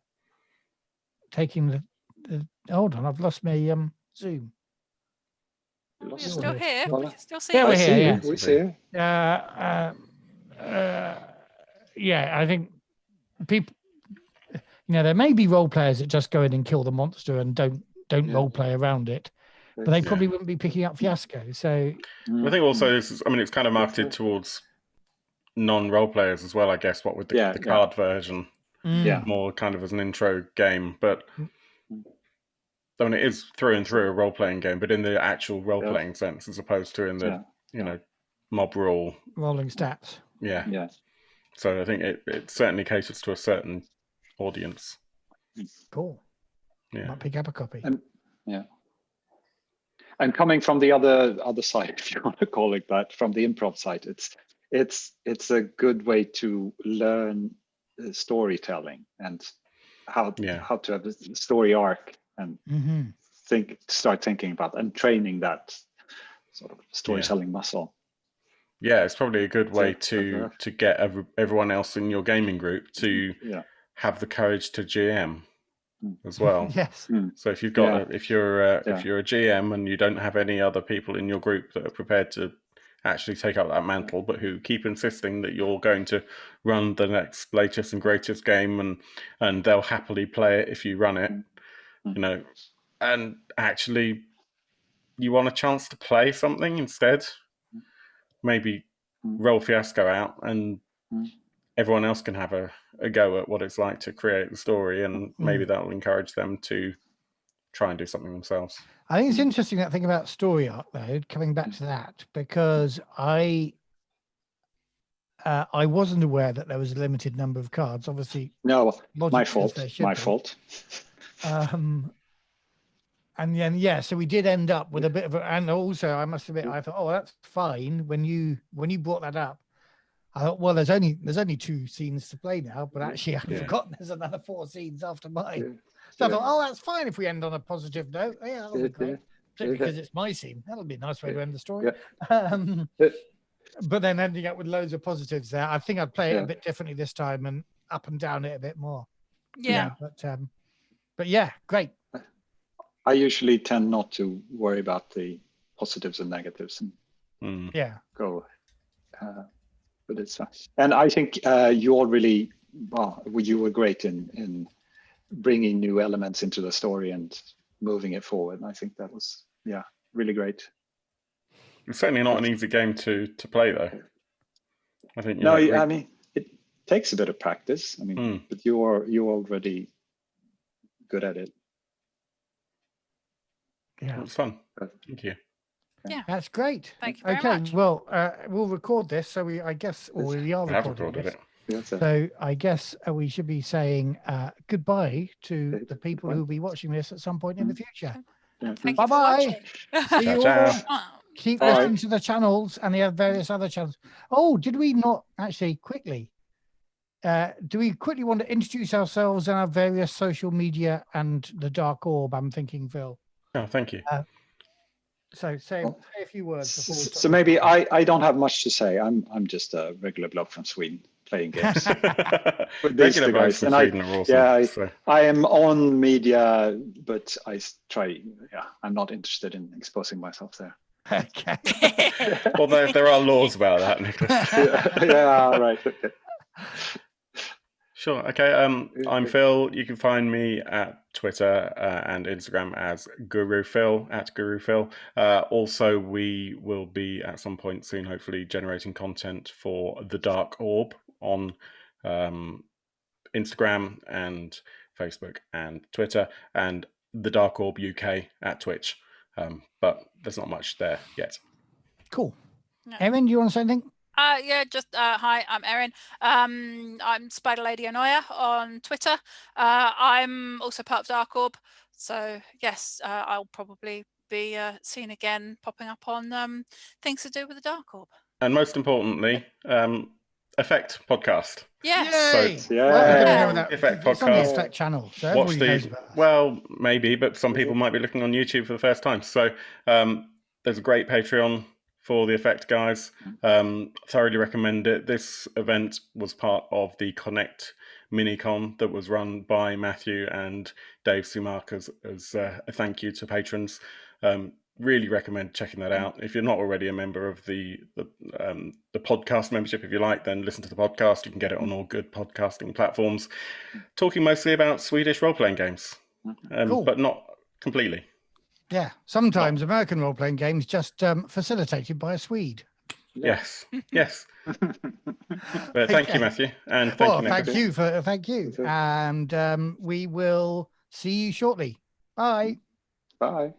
hold on, I've lost my Zoom. You're still here. Well, We can still see Yeah, you. we're here. We see you. I think people, there may be role players that just go in and kill the monster and don't role play around it, but they probably wouldn't be picking up Fiasco. So I think also it's kind of marketed towards non-role players as well, I guess, what with the card version. More kind of as an intro game, but I mean, it is through and through a role-playing game, but in the actual role-playing sense, as opposed to in the mob rule rolling stats. Yeah. So I think it certainly caters to a certain audience. Cool. Yeah. Might pick up a copy. And coming from the other side, if you want to call it that, from the improv side, it's a good way to learn storytelling and how to have a story arc and start thinking about and training that sort of storytelling muscle. Yeah, it's probably a good way to get everyone else in your gaming group to have the courage to GM as well. Yes. So if you've got if you're a GM and you don't have any other people in your group that are prepared to actually take up that mantle, but who keep insisting that you're going to run the next latest and greatest game and they'll happily play it if you run it, and actually you want a chance to play something instead, maybe roll Fiasco out and everyone else can have a go at what it's like to create the story, and maybe that will encourage them to try and do something themselves. I think it's interesting that thing about story arc, though, coming back to that, because I wasn't aware that there was a limited number of cards. Obviously, no, my fault. And then so we did end up with a bit of and also I must admit, I thought, that's fine. When you brought that up, I thought, well, there's only 2 scenes to play now, but actually I've forgotten there's another 4 scenes after mine. So I thought, that's fine if we end on a positive note. Yeah, that'll be great. Particularly because it's my scene. That'll be a nice way to end the story. But then ending up with loads of positives there. I think I'd play it a bit differently this time and up and down it a bit more. Yeah. But yeah, great. I usually tend not to worry about the positives and negatives and go. But it's and I think you all really you were great in bringing new elements into the story and moving it forward. And I think that was really great. It's certainly not an easy game to play, though. I think I mean, it takes a bit of practice. I mean, but you're already good at it. Yeah, it was fun. Thank you. Yeah, that's great. Thank you very much. Well, we'll record this, so we are recording this. So I guess we should be saying goodbye to the people who will be watching this at some point in the future. Bye-bye. See you all. Keep listening to the channels and the various other channels. Oh, did we not actually quickly? Do we quickly want to introduce ourselves and our various social media and the Dark Orb? I'm thinking, Phil. Oh, thank you. So say a few words. Before we so maybe I don't have much to say. I'm just a regular bloke from Sweden playing games. Regular blokes from Sweden are awesome. I am on media, but I try. Yeah, I'm not interested in exposing myself there. Okay. Well, there are laws about that, Niclas. Yeah, right. Okay. Sure. Okay. I'm Phil. You can find me at Twitter and Instagram as GuruPhil, at GuruPhil. Also, we will be at some point soon, hopefully, generating content for the Dark Orb on Instagram and Facebook and Twitter, and the Dark Orb UK at Twitch. But there's not much there yet. Cool. No. Erin, do you want to say anything? Hi, I'm Erin. I'm Spider Lady Anoya on Twitter. I'm also part of Dark Orb. So yes, I'll probably be seen again popping up on things to do with the Dark Orb. And most importantly, Effect podcast. Yes. So, Effect it's podcast. on the Effect channel. So everybody knows about us. Well, maybe, but some people might be looking on YouTube for the first time. So there's a great Patreon for the Effect guys. Thoroughly recommend it. This event was part of the Conekt mini-con that was run by Matthew and Dave Sumark as a thank you to patrons. Really recommend checking that out. If you're not already a member of the podcast membership, if you like, then listen to the podcast. You can get it on all good podcasting platforms. Talking mostly about Swedish role-playing games, cool. But not completely. Yeah, sometimes American role-playing games just facilitated by a Swede. Yes, yes. But thank you, Matthew, and thank you. Thank you, and we will see you shortly. Bye. Bye.